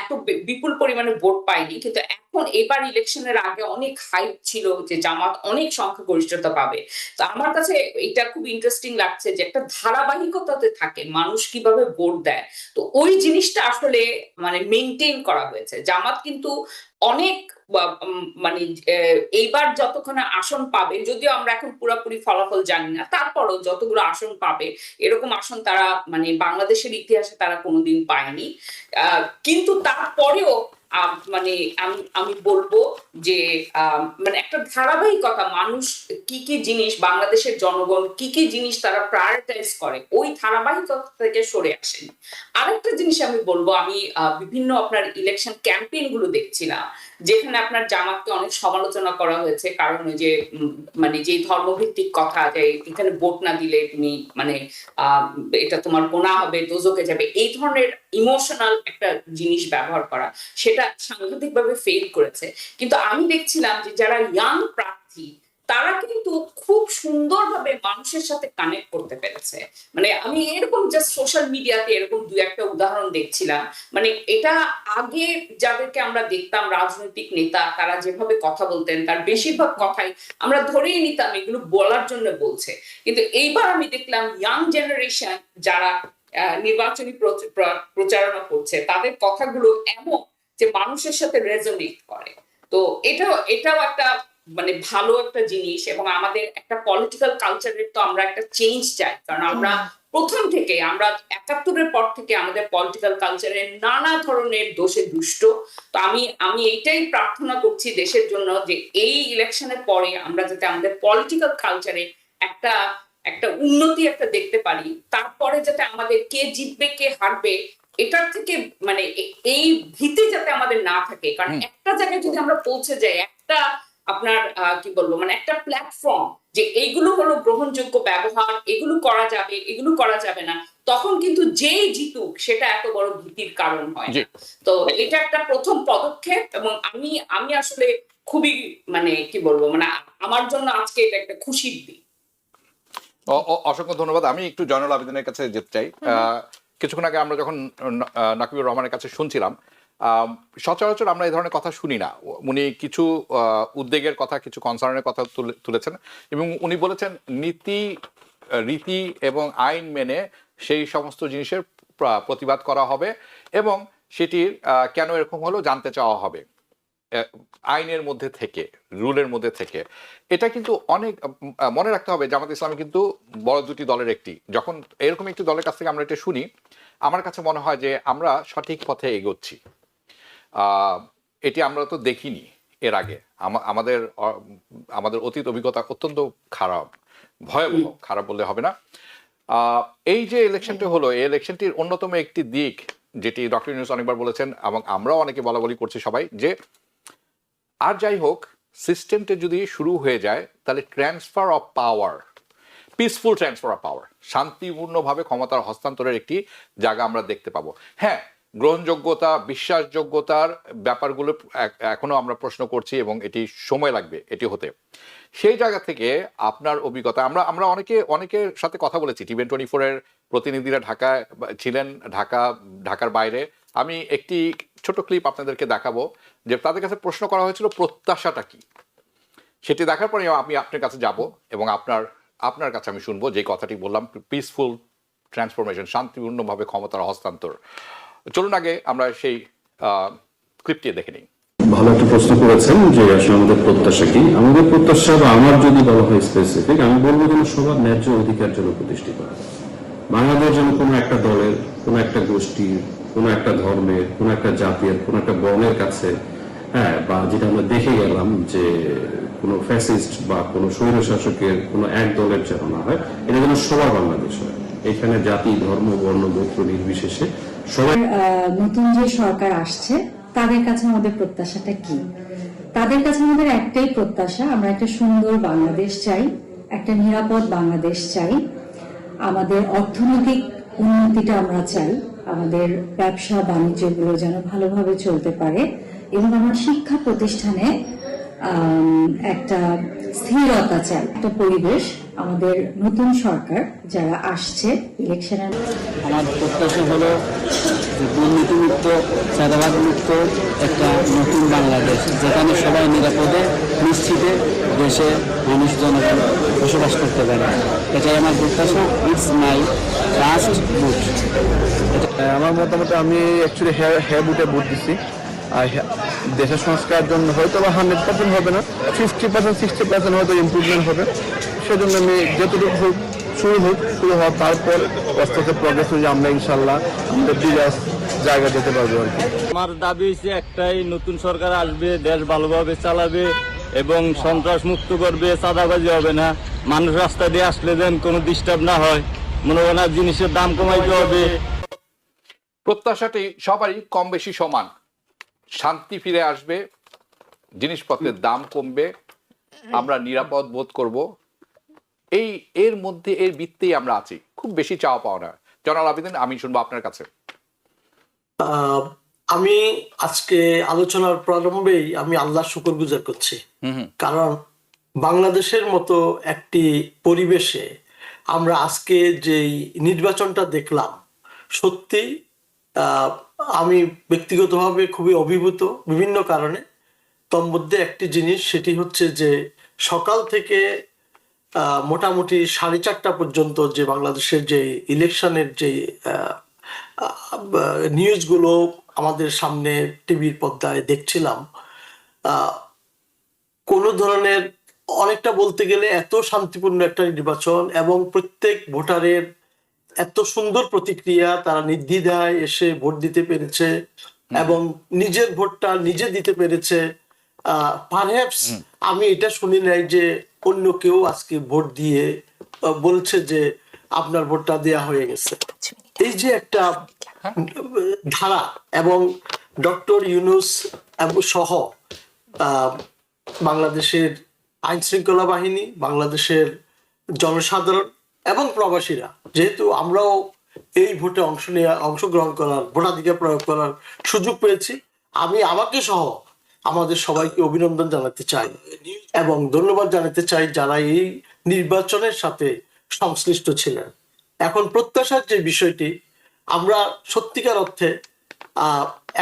এত বিপুল পরিমাণে ভোট পায়নি। কিন্তু এখন এবার ইলেকশনের আগে অনেক হাইপ ছিল যে জামাত অনেক সংখ্যাগরিষ্ঠতা পাবে। তো আমার কাছে এটা খুব ইন্টারেস্টিং লাগছে যে একটা ধারাবাহিকতাতে থাকে মানুষ কিভাবে ভোট দেয়। তো ওই জিনিসটা আসলে মানে মেইনটেইন করা হয়েছে। জামাত কিন্তু অনেক মানে এইবার যতক্ষণ আসন পাবে, যদিও আমরা এখন পুরোপুরি ফলাফল জানি না, তারপরও যতগুলো আসন পাবে, এরকম আসন তারা মানে বাংলাদেশের ইতিহাসে তারা কোনোদিন পায়নি। কিন্তু তারপরেও মানে আমি বলবো যে মানে একটা ধারাবাহিকতা, মানুষ কি জিনিস, বাংলাদেশের জনগণ কি জিনিস তারা প্রায়োরিটাইজ করে, ওই ধারাবাহিকতা থেকে সরে আসেন। আরেকটা জিনিস আমি বলবো, আমি বিভিন্ন আপনার ইলেকশন ক্যাম্পেইন গুলো দেখছিলাম, যেখানে আপনার জামাতকে অনেক সমালোচনা করা হয়েছে, কারণ ওই যে মানে যে ধর্মভিত্তিক কথা, যে এখানে ভোট না দিলে তুমি মানে এটা তোমার গোনাহ হবে, দোজখে যাবে, এই ধরনের ইমোশনাল একটা জিনিস ব্যবহার করা, সেটা সাংঘাতিকভাবে ফেল করেছে। কিন্তু আমি দেখছিলাম যে যারা ইয়াং প্রার্থী, তারা কিন্তু খুব সুন্দরভাবে মানুষের সাথে কানেক্ট করতে পেরেছে। মানে আমি এরকম জাস্ট সোশ্যাল মিডিয়াতে এরকম 2-1টা উদাহরণ দেখছিলাম। মানে এটা আগে যাদেরকে আমরা দেখতাম রাজনৈতিক নেতা, তারা যেভাবে কথা বলতেন, তার বেশিরভাগ কথাই আমরা ধরেই নিতাম এগুলো বলার জন্য বলছে। কিন্তু এইবার আমি দেখলাম ইয়াং জেনারেশন যারা নির্বাচনী প্রচারণা করছে, তাদের কথাগুলো এমন যে মানুষের সাথে রেজোনেট করে। তো এটাও একটা মানে ভালো একটা জিনিস। এবং আমাদের একটা পলিটিক্যাল কালচারের তো আমরা একটা চেঞ্জ চাই, কারণ আমরা প্রথম থেকে, আমরা 71-এর পর থেকে আমাদের পলিটিক্যাল কালচারে নানা ধরনের দোষে দুষ্ট। তো আমি এইটাই প্রার্থনা করছি দেশের জন্য, যে এই ইলেকশনের পরে আমরা যাতে আমাদের পলিটিক্যাল কালচারে একটা উন্নতি একটা দেখতে পারি, তারপরে যাতে আমাদের কে জিতবে কে হারবে এটার থেকে মানে এই ভীতি যাতে আমাদের না থাকে। কারণ একটা জায়গায় যদি আমরা পৌঁছে যাই, একটা আপনার কি বলবো মানে একটা প্ল্যাটফর্ম, যে এইগুলো হলো গ্রহণযোগ্য ব্যবহার, এগুলো করা যাবে, এগুলো করা যাবে না, তখন কিন্তু যেই জিতুক সেটা এত বড় ভীতির কারণ হয় না। তো এটা একটা প্রথম পদক্ষেপ। এবং আমি আসলে খুবই মানে কি বলবো মানে আমার জন্য আজকে এটা একটা খুশির দিন। অসংখ্য ধন্যবাদ। আমি একটু জয়নুল আবেদিনের কাছে যেতে চাই। কিছুক্ষণ আগে আমরা যখন নাকিবুর রহমানের কাছে শুনছিলাম, সচরাচর আমরা এই ধরনের কথা শুনি না। উনি কিছু উদ্বেগের কথা, কিছু কনসার্নের কথা তুলেছেন এবং উনি বলেছেন রীতি এবং আইন মেনে সেই সমস্ত জিনিসের প্রতিবাদ করা হবে এবং সেটির কেন এরকম হলো জানতে চাওয়া হবে আইনের মধ্যে থেকে, রুলের মধ্যে থেকে। এটা কিন্তু অনেক মনে রাখতে হবে, জামাত ইসলামী কিন্তু বড় দুটি দলের একটি। যখন এরকম একটি দলের কাছ থেকে আমরা এটা শুনি, আমার কাছে মনে হয় যে আমরা সঠিক পথে এগোচ্ছি। এটি আমরা তো দেখিনি এর আগে। আমাদের অতীত অভিজ্ঞতা অত্যন্ত খারাপ, ভয়াবহ, খারাপ বললে হবে না। এই যে ইলেকশনটি হলো, এই ইলেকশনটির অন্যতম একটি দিক যেটি ডক্টর ইউনূস অনেকবার বলেছেন এবং আমরাও অনেকে বলাবলি করছি সবাই, যে আর যাই হোক সিস্টেমটা যদি শুরু হয়ে যায় তাহলে transfer of power, peaceful transfer of power, শান্তিপূর্ণভাবে ক্ষমতার হস্তান্তরের একটি জায়গা আমরা দেখতে পাবো। হ্যাঁ, গ্রহণযোগ্যতা, বিশ্বাসযোগ্যতার ব্যাপারগুলো এখনো আমরা প্রশ্ন করছি এবং এটি সময় লাগবে এটি হতে। সেই জায়গা থেকে আপনার অভিজ্ঞতা, আমরা অনেকের সাথে কথা বলেছি, TVN24-এর প্রতিনিধিরা ঢাকায় ছিলেন, ঢাকার বাইরে। আমি একটি ছোট ক্লিপ আপনাদেরকে দেখাবো যে তাদের কাছে প্রশ্ন করা হয়েছিল প্রত্যাশাটা কি। সেটি দেখার পরে আমি আপনার কাছে যাব এবং আপনার কাছে আমি শুনবো যে কথাটি বললাম, পিসফুল ট্রান্সফরমেশন, শান্তিপূর্ণভাবে ক্ষমতার হস্তান্তর। চলুন আগে আমরা সেই ক্লিপটি দেখে নিই। ভালো একটা প্রশ্ন করেছেন যে আসলে আমাদের প্রত্যাশা কি। আমাদের প্রত্যাশা, বা আমার যদি বলা হয় স্পেসিফিক, আমি বলবো যেন সবার ন্যায্য অধিকার যেন প্রতিষ্ঠিত হয়। বাংলাদেশ যেন কোনো একটা দলের, কোনো একটা গোষ্ঠীর, কোনো একটা ধর্মের, কোনো একটা জাতির, কোনো একটা বর্ণের কাছে, হ্যাঁ, বা যেটা আমরা দেখে গেলাম যে কোনো ফ্যাসিস্ট বা কোনো স্বৈরশাসকের কোনো এক দলের যেন না হয়, এটা যেন সবার বাংলাদেশ হয়। এখানে জাতি, ধর্ম, বর্ণ, গোত্র নির্বিশেষে সবাই। নতুন যে সরকার আসছে তাদের কাছে আমাদের প্রত্যাশাটা কি? তাদের কাছে আমাদের একটাই প্রত্যাশা, আমরা একটা সুন্দর বাংলাদেশ চাই, একটা নিরাপদ বাংলাদেশ চাই, আমাদের অর্থনৈতিক উন্নতিটা আমরা চাই, আমাদের ব্যবসা বাণিজ্যগুলো যেন ভালোভাবে চলতে পারে এবং আমার শিক্ষা প্রতিষ্ঠানে একটা স্থিরতা চাই, একটা পরিবেশ। আমাদের নতুন সরকার যারা আসছে ইলেকশনের, আমার প্রত্যাশা হলো যে দুর্নীতিমুক্ত, চাঁদাবাদ মুক্ত একটা নতুন বাংলাদেশ, যেখানে সবাই নিরাপদে নিশ্চিতে দেশে মানুষ জনগণ বসবাস করতে পারে। এটাই আমার প্রত্যাশা। It's my last vote. আমার মতামত, আমি অ্যাকচুয়ালি হ্যাঁ বুটে ভোট দিচ্ছি। আর দেশের সংস্কারের জন্য হয়তো বা 100% হবে না, 50%, 60% হয়তো ইমপ্রুভমেন্ট হবে। সেজন্য আমি যতটুকু শুরু হওয়ার তারপর আস্তে আস্তে প্রগ্রেস হয়ে আমরা ইনশাল্লাহ আমাদের বিরাজ জায়গা যেতে পারবো আর কি। আমার দাবি হচ্ছে একটাই, নতুন সরকার আসবে, দেশ ভালোভাবে চালাবে এবং সন্ত্রাস মুক্ত করবে, চাঁদাবাজি হবে না, মানুষ রাস্তা দিয়ে আসলে যেন কোনো ডিস্টার্ব না হয়, মনে হয় না জিনিসের দাম কমাইতে হবে। প্রত্যাশাটি সবারই কম বেশি সমান, শান্তি ফিরে আসবে, জিনিসপত্রের দাম কমবে, আমরা নিরাপদ বোধ করব। এর মধ্যে, এর ভিত্তিতেই আমরা আছি, খুব বেশি চাওয়া পাওয়া না। জয়নুল আবেদিন, আমি শুনবো আপনার কাছে। আমি আজকে আলোচনার প্রারম্ভেই আমি আল্লাহর শুকরগুজার করছি, কারণ বাংলাদেশের মতো একটি পরিবেশে আমরা আজকে যেই নির্বাচনটা দেখলাম, সত্যি আমি ব্যক্তিগতভাবে খুবই অভিভূত বিভিন্ন কারণে। তোর মধ্যে একটি জিনিস, সেটি হচ্ছে যে সকাল থেকে মোটামুটি 4:30টা পর্যন্ত যে বাংলাদেশের যে ইলেকশনের যে নিউজগুলো আমাদের সামনে টিভির পর্দায় দেখছিলাম, কোনো ধরনের, অনেকটা বলতে গেলে এত শান্তিপূর্ণ একটা নির্বাচন এবং প্রত্যেক ভোটারের এত সুন্দর প্রতিক্রিয়া, তারা নির্দ্বিধায় এসে ভোট দিতে পেরেছে এবং নিজের ভোটটা নিজে দিতে পেরেছে। পারহ্যাপস আমি এটা শুনি নাই যে অন্য কেউ আজকে ভোট দিয়ে বলছে যে আপনার ভোটটা দেয়া হয়ে গেছে। এই যে একটা ধারা, এবং ডক্টর ইউনূস সহ বাংলাদেশের আইন শৃঙ্খলা বাহিনী, বাংলাদেশের জনসাধারণ এবং প্রবাসীরা, যেহেতু আমরাও এই ভোটে অংশগ্রহণ করার, ভোটাধিকার প্রয়োগ করার সুযোগ পেয়েছি, আমি আমাকে সহ আমাদের সবাইকে অভিনন্দন জানাতে চাই এবং ধন্যবাদ জানাতে চাই যারা এই নির্বাচনের সাথে সংশ্লিষ্ট ছিলেন। এখন প্রত্যাশার যে বিষয়টি, আমরা সত্যিকার অর্থে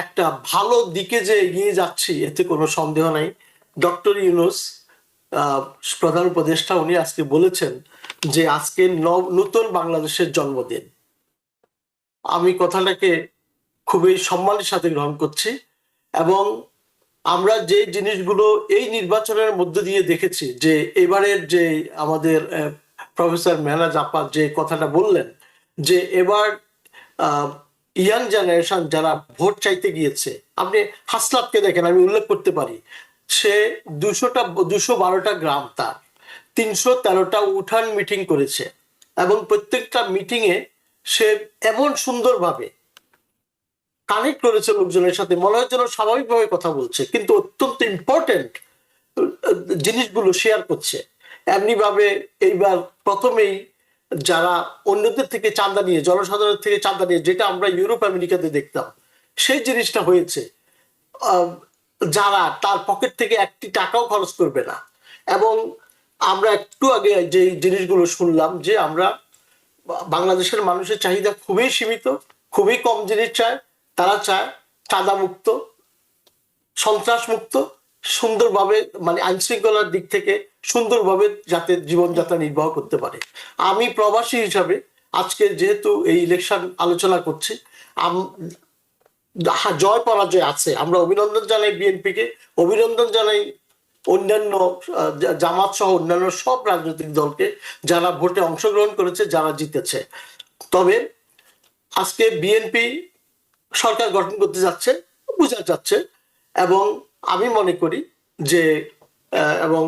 একটা ভালো দিকে যে এগিয়ে যাচ্ছি এতে কোনো সন্দেহ নাই। ডক্টর ইউনূস প্রধান উপদেষ্টা উনি আজকে বলেছেন যে আজকে নতুন বাংলাদেশের জন্মদিন। আমি কথাটাকে খুবই সম্মানের সাথে গ্রহণ করছি এবং আমরা যে জিনিসগুলো এই নির্বাচনের মধ্য দিয়ে দেখেছি, যে এবারের যে আমাদের প্রফেসর মেহনাজ আপা যে কথাটা বললেন যে এবার ইয়াং জেনারেশন যারা ভোট চাইতে গিয়েছে, আপনি হাসনাতকে দেখেন, আমি উল্লেখ করতে পারি, সে 212টা গ্রাম, তার 313টা উঠান মিটিং করেছে এবং প্রত্যেকটা মিটিংয়ে সে এমন সুন্দরভাবে কানেক্ট করেছে লোকজনের সাথে, মনে হয় যেন স্বাভাবিকভাবে কথা বলছে, কিন্তু অত্যন্ত ইম্পর্টেন্ট জিনিসগুলো শেয়ার করছে। এমনি ভাবে এইবার প্রথমেই যারা অন্যদের থেকে চাঁদা নিয়ে, জনসাধারণের থেকে চাঁদা নিয়ে, যেটা আমরা ইউরোপ আমেরিকাতে দেখতাম, সেই জিনিসটা হয়েছে। যারা তার পকেট থেকে একটি টাকাও খরচ করবে না। এবং আমরা একটু আগে যে জিনিসগুলো শুনলাম যে আমরা বাংলাদেশের মানুষের চাহিদা খুবই সীমিত, খুবই কম জিনিস চায়। তারা চায় চাঁদা মুক্ত, সন্ত্রাস মুক্ত, সুন্দরভাবে মানে আইন শৃঙ্খলার দিক থেকে সুন্দরভাবে যাতে জীবনযাত্রা নির্বাহ করতে পারে। আমি প্রবাসী হিসাবে আজকে যেহেতু এই ইলেকশন আলোচনা করছি, জয় পরাজয় আছে, আমরা অভিনন্দন জানাই বিএনপিকে, অভিনন্দন জানাই অন্যান্য জামাত সহ অন্যান্য সব রাজনৈতিক দলকে যারা ভোটে অংশগ্রহণ করেছে, যারা জিতেছে। তবে আজকে বিএনপি সরকার গঠন করতে যাচ্ছে, বোঝা যাচ্ছে। এবং আমি মনে করি যে এবং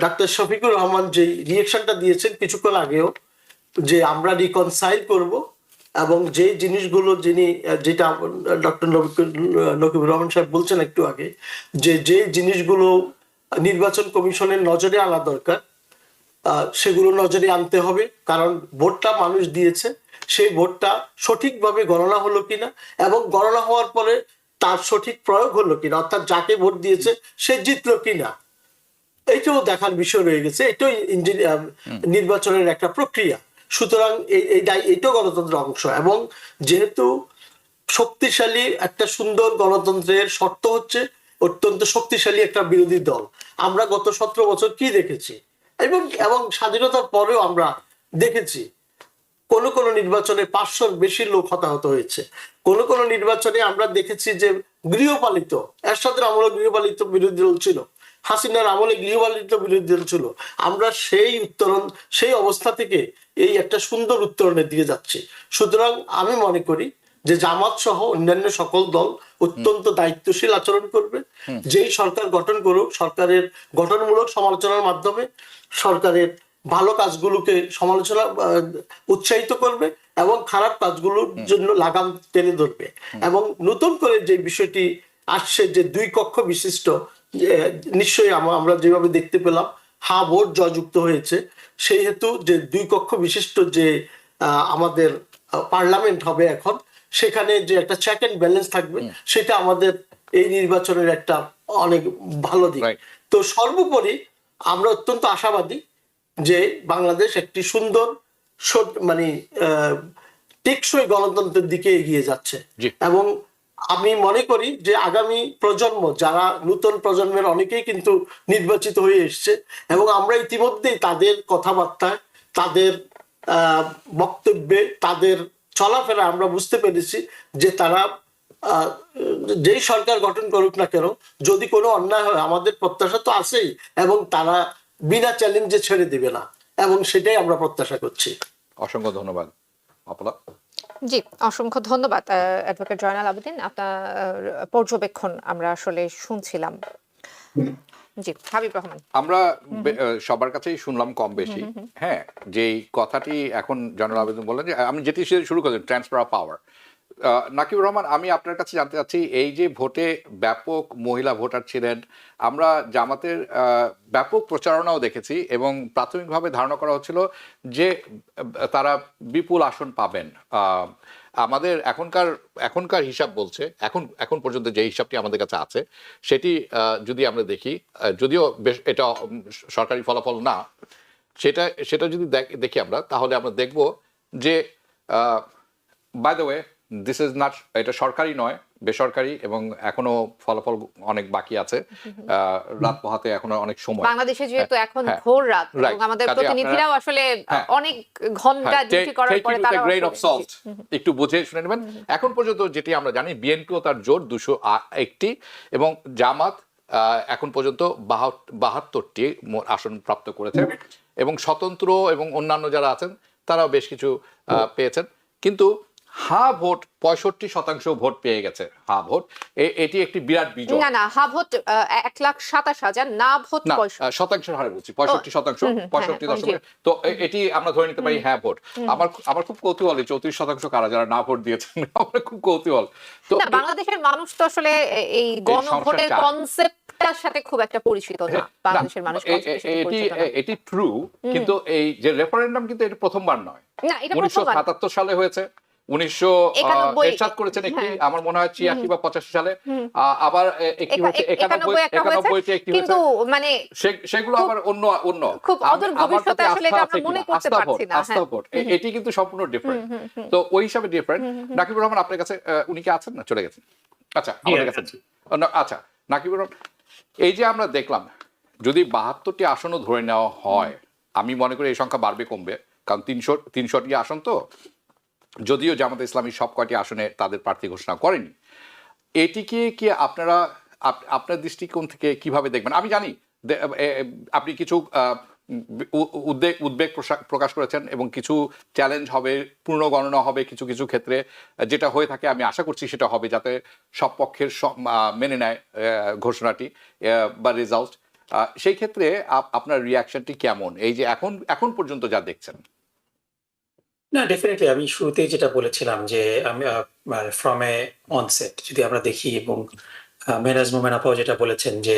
ডাক্তার শফিকুর রহমান যে রিয়েকশনটা দিয়েছেন কিছুক্ষণ আগেও, যে আমরা রিকনসাইল করব এবং যে জিনিসগুলো যেটা ডক্টর নকিবুর রহমান সাহেব বলছেন একটু আগে, যে জিনিসগুলো নির্বাচন কমিশনের নজরে আনা দরকার, সেগুলো নজরে আনতে হবে। কারণ ভোটটা মানুষ দিয়েছে, সেই ভোটটা সঠিকভাবে গণনা হলো কিনা এবং গণনা হওয়ার পরে তার সঠিক প্রয়োগ হলো কিনা, অর্থাৎ যাকে ভোট দিয়েছে সে জিতলো কিনা, এইটাও দেখার বিষয় রয়ে গেছে। এটাও নির্বাচনের একটা প্রক্রিয়া। সুতরাং এইটাও গণতন্ত্রের অংশ। এবং যেহেতু শক্তিশালী একটা সুন্দর গণতন্ত্রের শর্ত হচ্ছে অত্যন্ত শক্তিশালী একটা বিরোধী দল। আমরা গত 17 বছর কি দেখেছি, এবং স্বাধীনতার পরেও আমরা দেখেছি কোন কোন নির্বাচনে 500-র বেশি লোক হতাহত হয়েছে। কোন কোন নির্বাচনে আমরা দেখেছি যে গৃহপালিত, এরশাদের আমলে গৃহপালিত বিরোধী দল ছিল, হাসিনার আমলে গৃহপালিত বিরোধী দল ছিল। আমরা সেই অবস্থা থেকে এই একটা সুন্দর উত্তরণের দিকে যাচ্ছি। সুতরাং আমি মনে করি যে জামাত সহ অন্যান্য সকল দল অত্যন্ত দায়িত্বশীল আচরণ করবে। যেই সরকার গঠন করুক, সরকারের গঠনমূলক সমালোচনার মাধ্যমে সরকারের ভালো কাজগুলোকে উৎসাহিত করবে এবং খারাপ কাজগুলোর জন্য লাগাম টেনে ধরবে। এবং নতুন করে যে বিষয়টি আসছে যে 2 কক্ষ বিশিষ্ট, নিশ্চয়ই আমরা যেভাবে দেখতে পেলাম ভোট জয়যুক্ত হয়েছে, সেই হেতু যে 2 কক্ষ বিশিষ্ট যে আমাদের পার্লামেন্ট হবে এখন, সেখানে যে একটা চেক এন্ড ব্যালেন্স থাকবে, সেটা আমাদের এই নির্বাচনের একটা অনেক ভালো দিক। তো সর্বোপরি আমরা অত্যন্ত আশাবাদী যে বাংলাদেশ একটি সুন্দর মানে টেকসই গণতন্ত্রের দিকে এগিয়ে যাচ্ছে। এবং আমি মনে করি যে আগামী প্রজন্ম, যারা নতুন প্রজন্মের অনেকেই কিন্তু নির্বাচিত হয়ে এসছে, এবং আমরা ইতিমধ্যেই তাদের কথাবার্তায়, তাদের বক্তব্যে, তাদের চলাফেরা আমরা বুঝতে পেরেছি যে তারা যেই সরকার গঠন করুক না কেন, যদি কোনো অন্যায় হয় আমাদের প্রত্যাশা তো আছেই, এবং তারা বিনা চ্যালেঞ্জে ছেড়ে দিবে না, এবং সেটাই আমরা প্রত্যাশা করছি। অসংখ্য ধন্যবাদ আপলা। জি, অসংখ্য ধন্যবাদ অ্যাডভোকেট জয়নাল আবেদিন। আপনার পর্যবেক্ষণ আমরা আসলে শুনছিলাম। জি, হাবিব রহমান। আমরা সবার কাছেই শুনলাম কম বেশি, হ্যাঁ, যেই কথাটি এখন জয়নাল আবেদিন বললেন, যে আমি যেটি শুরু করলাম transfer of power. Nakibur Rahman, আমি আপনার কাছে জানতে চাচ্ছি, এই যে ভোটে ব্যাপক মহিলা ভোটার ছিলেন, আমরা জামাতের ব্যাপক প্রচারণাও দেখেছি এবং প্রাথমিকভাবে ধারণা করা হচ্ছিল যে তারা বিপুল আসন পাবেন। আমাদের এখনকার হিসাব বলছে, এখন পর্যন্ত যে হিসাবটি আমাদের কাছে আছে সেটি যদি আমরা দেখি, যদিও বেশ এটা সরকারি ফলাফল না, সেটা যদি দেখি আমরা, তাহলে আমরা দেখব যে by the way this is not, এটা সরকারি নয়, বেসরকারি, এবং এখনো ফলাফল অনেক বাকি আছে, রাত পোহাতে এখনো অনেক সময়। বাংলাদেশে যেহেতু এখন হ্যাঁ, ভোর রাত, right, এবং আমাদের কাজে প্রতিনিধিরাও আসলে অনেক ঘন্টা ডিউটি করার পরে তারা গ্রেইন অফ সল্ট একটু বুঝে শুনে নেবেন। এখন পর্যন্ত যেটি আমরা জানি, বিএনপিও তার জোট 201টি, এবং জামাত এখন পর্যন্ত 72টি আসন প্রাপ্ত করেছে, এবং স্বতন্ত্র এবং অন্যান্য যারা আছেন তারাও বেশ কিছু পেয়েছেন। কিন্তু হা ভোট 65% ভোট পেয়ে গেছে, হা ভোট, এটি একটি বিরাট বিজয়। না হা ভোট 1,27,000, না ভোট না, 65 শতাংশের হারে বলছি, 65%, 65 তো এটি আমরা ধরে নিতে পারি হ্যাঁ ভোট। আমার খুব কৌতূহল, 34% কারা যারা না ভোট দিয়েছেন, আমার খুব কৌতূহল। তো না, বাংলাদেশের মানুষ তো আসলে এই গণভোটের কনসেপ্টটার সাথে খুব একটা পরিচিত না। বাংলাদেশের মানুষ এটি ট্রু, কিন্তু এই যে রেফারেন্ডাম কিন্তু এটা প্রথমবার নয়, না, এটা প্রথমবার 1977 সালে হয়েছে, 1991 করেছেন একটি, আমার মনে হয় 86 বা 85 সালে, আবার একটি হচ্ছে 91 একটি হয়েছে, কিন্তু মানে সেগুলো আবার অন্য খুব অদূর ভবিষ্যতে আসলে এটা আমরা মনে করতে পারছি না। আস্থা ভোট এটি কিন্তু সম্পূর্ণ ডিফারেন্ট। তো ওই হিসাবে ডিফারেন্ট। নাকিবুর রহমান আপনার কাছে, উনি কি আছেন না চলে গেছেন? আচ্ছা, আমাদের কাছে আচ্ছা, নাকিবুর রহমান, এই যে আমরা দেখলাম, যদি 72টি আসনও ধরে নেওয়া হয়, আমি মনে করি এই সংখ্যা বাড়বে কমবে, কারণ 300টি আসন তো, যদিও জামাতে ইসলামী সব কয়টি আসনে তাদের প্রার্থী ঘোষণা করেনি। এটিকে কি আপনারা আপনার দৃষ্টিকোণ থেকে কিভাবে দেখবেন? আমি জানি আপনি কিছু উদ্বেগ প্রকাশ করেছেন, এবং কিছু চ্যালেঞ্জ হবে, পুনর্গণনা হবে কিছু কিছু ক্ষেত্রে, যেটা হয়ে থাকে আমি আশা করছি সেটা হবে, যাতে সব পক্ষের মেনে নেয় ঘোষণাটি বা রেজাল্ট। সেই ক্ষেত্রে আপনার রিয়াকশনটি কেমন, এই যে এখন পর্যন্ত যা দেখছেন? না, ডেফিনেটলি আমি শুরুতেই যেটা বলেছিলাম যে আমি ফ্রম এ অনসেট যদি আমরা দেখি, এবং মেহনাজ মোমেন আপাও যেটা বলেছেন যে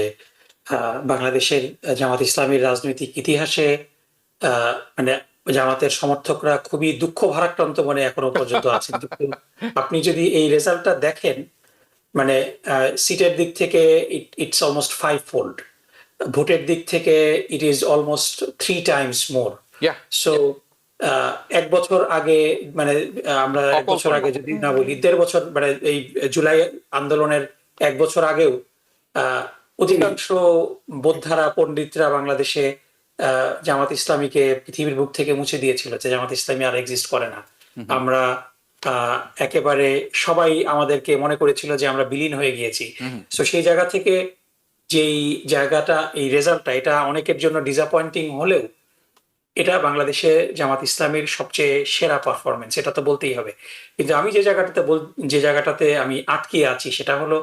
বাংলাদেশের জামাত ইসলামীর রাজনৈতিক ইতিহাসে মানে জামাতের সমর্থকরা খুবই দুঃখ ভারাক্রান্ত মনে এখনো পর্যন্ত আছেন। আপনি যদি এই রেজাল্টটা দেখেন, মানে সিটের দিক থেকে ইটস অলমোস্ট 5-fold, ভোটের দিক থেকে it is almost 3 times more. So 1 বছর আগে, মানে আমরা 1 বছর আগে যদি না বলি, 1.5 বছর, মানে এই জুলাই আন্দোলনের 1 বছর আগেও অধিকাংশ বোদ্ধারা, পণ্ডিতরা বাংলাদেশে জামাত ইসলামীকে পৃথিবীর বুক থেকে মুছে দিয়েছিল, যে জামাত ইসলামী আর এক্সিস্ট করে না। আমরা একেবারে সবাই আমাদেরকে মনে করেছিল যে আমরা বিলীন হয়ে গিয়েছি। সো সেই জায়গা থেকে যেই জায়গাটা, এই রেজাল্টটা, এটা অনেকের জন্য ডিসঅ্যাপয়েন্টিং হলেও এটা বাংলাদেশে জামাত ইসলামীর সবচেয়ে সেরা পারফরমেন্স, এটা তো বলতেই হবে। কিন্তু আমি যে জায়গাটাতে আমি আটকে আছি, সেটা হলো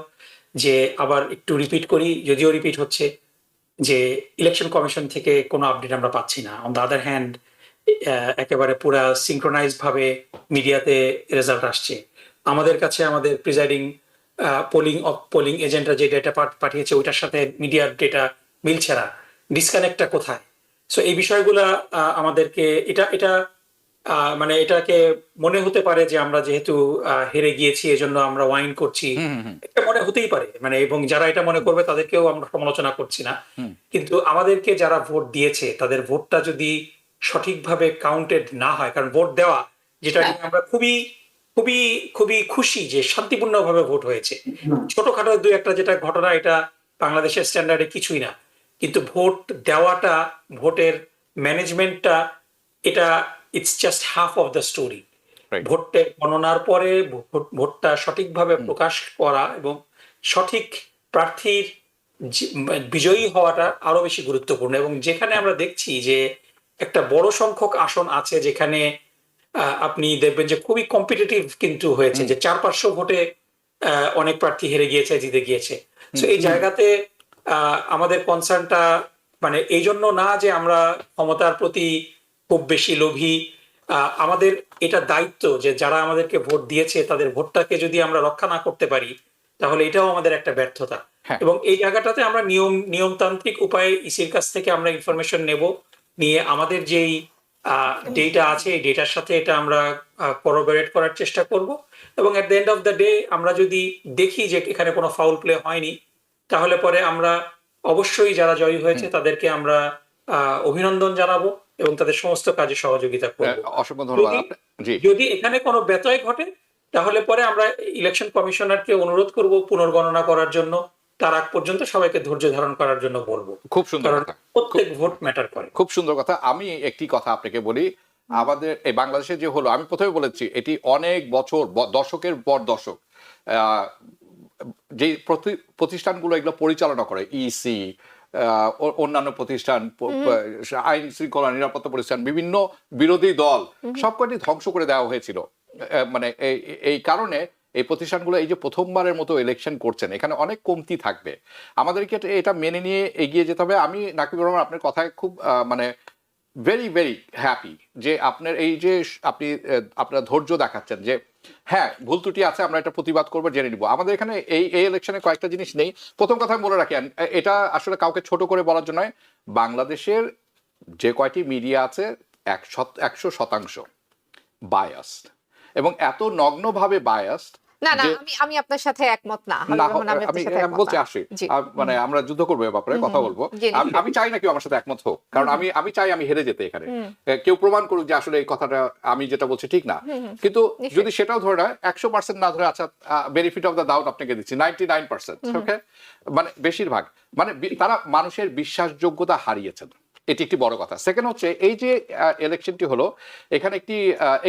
যে, আবার একটু রিপিট করি, যদিও রিপিট হচ্ছে, যে ইলেকশন কমিশন থেকে কোনো আপডেট আমরা পাচ্ছি না। অন দ্য আদার হ্যান্ড, একেবারে পুরা সিঙ্ক্রোনাইজ ভাবে মিডিয়াতে রেজাল্ট আসছে। আমাদের কাছে আমাদের প্রিজাইডিং পোলিং এজেন্টরা যে ডেটা পাঠিয়েছে, ওইটার সাথে মিডিয়ার ডেটা মিলছে না। ডিসকানেক্টটা কোথায়? সো এই বিষয়গুলা আমাদেরকে এটা মানে এটাকে মনে হতে পারে যে আমরা যেহেতু হেরে গিয়েছি, এজন্য আমরা ওয়াইন করছি, এটা মনে হতেই পারে, মানে, এবং যারা এটা মনে করবে তাদেরকেও আমরা সমালোচনা করছি না। কিন্তু আমাদেরকে যারা ভোট দিয়েছে, তাদের ভোটটা যদি সঠিকভাবে কাউন্টেড না হয়, কারণ ভোট দেওয়া, যেটা নিয়ে আমরা খুবই খুবই খুবই খুশি যে শান্তিপূর্ণভাবে ভোট হয়েছে। ছোটখাটো 2-1টা যেটা ঘটনা, এটা বাংলাদেশের স্ট্যান্ডার্ডে কিছুই না, কিন্তু ভোট দেওয়াটা, ভোটের ম্যানেজমেন্টটা, এটা it's just half of the story. ভোটটা গণনার পরে ভোটটা সঠিকভাবে প্রকাশ করা এবং সঠিক প্রার্থীর বিজয়ী হওয়াটা আরো বেশি গুরুত্বপূর্ণ। এবং যেখানে আমরা দেখছি যে একটা বড় সংখ্যক আসন আছে যেখানে আপনি দেখবেন যে খুবই কম্পিটিটিভ কিন্তু হয়েছে, যে 400-500 ভোটে অনেক প্রার্থী হেরে গিয়েছে, জিতে গিয়েছে। তো এই জায়গাতে আমাদের কনসার্নটা, মানে এই জন্য না যে আমরা ক্ষমতার প্রতি খুব বেশি লোভী, আমাদের এটা দায়িত্ব যে যারা আমাদেরকে ভোট দিয়েছে তাদের ভোটটাকে যদি আমরা রক্ষা না করতে পারি, তাহলে এটাও আমাদের একটা ব্যর্থতা। এবং এই জায়গাটাতে আমরা নিয়মতান্ত্রিক উপায়ে ইসির কাছ থেকে আমরা ইনফরমেশন নিয়ে আমাদের যেই ডেটা আছে, এই ডেটার সাথে এটা আমরা করোবরেট করার চেষ্টা করব, এবং at the end of the day আমরা যদি দেখি যে এখানে কোনো ফাউল প্লে হয়নি, তাহলে পরে আমরা অবশ্যই যারা জয়ী হয়েছে তাদেরকে আমরা অভিনন্দন জানাবো এবং তাদের সমস্ত কাজে সহযোগিতা করব। অসংখ্য ধন্যবাদ। জি, যদি এখানে কোনো ব্যত্যয় ঘটে তাহলে পরে আমরা ইলেকশন কমিশনারকে অনুরোধ করব পুনর্গণনা করার জন্য, তার আগ পর্যন্ত সবাইকে ধৈর্য ধারণ করার জন্য বলবো, খুব সুন্দর কারণ কথা, প্রত্যেক ভোট ম্যাটার করে। খুব সুন্দর কথা। আমি একটি কথা আপনাকে বলি, আমাদের এই বাংলাদেশে যে হলো, আমি প্রথমে বলেছি এটি অনেক বছর, দশকের পর দশক যে প্রতিষ্ঠানগুলো এগুলো পরিচালনা করে, ইসি, অন্যান্য প্রতিষ্ঠান, আইন শৃঙ্খলা নিরাপত্তা প্রতিষ্ঠান, বিভিন্ন বিরোধী দল সবকটি ধ্বংস করে দেওয়া হয়েছিল। মানে এই কারণে এই প্রতিষ্ঠানগুলো এই যে প্রথমবারের মতো ইলেকশন করছেন, এখানে অনেক কমতি থাকবে, আমাদেরকে এটা মেনে নিয়ে এগিয়ে যেতে হবে। আমি নাকিবুর রহমান আপনার কথায় খুব মানে ভেরি ভেরি হ্যাপি যে আপনার এই যে আপনি আপনার ধৈর্য দেখাচ্ছেন যে হ্যাঁ ভুল ত্রুটি আছে, আমরা এটা প্রতিবাদ করবো, জেনে নিব। আমাদের এখানে এই ইলেকশনে কয়েকটা জিনিস নেই। প্রথম কথা বলে রাখি, এটা আসলে কাউকে ছোট করে বলার জন্য, বাংলাদেশের যে কয়টি মিডিয়া আছে 100% বায়াসড, এবং এত নগ্নভাবে বায়াসড। না না, আমি আপনার সাথে একমত না। আমি বলছি আসি, মানে আমরা যুদ্ধ করবো এ ব্যাপারে কথা বলবো। আমি চাই না কেউ আমার সাথে একমত হোক, কারণ আমি চাই আমি হেরে যেতে এখানে, কেউ প্রমাণ করুক যে আসলে এই কথাটা আমি যেটা বলছি ঠিক না। কিন্তু যদি সেটাও ধরে না, 100% না ধরে, আচ্ছা বেনিফিট অফ দ্য ডাউট আপনাকে দিচ্ছি 99%, ওকে, মানে বেশিরভাগ, মানে তারা মানুষের বিশ্বাসযোগ্যতা হারিয়েছেন, এটি একটি বড় কথা। সেকেন্ড হচ্ছে এই যে ইলেকশনটি হলো, এখানে একটি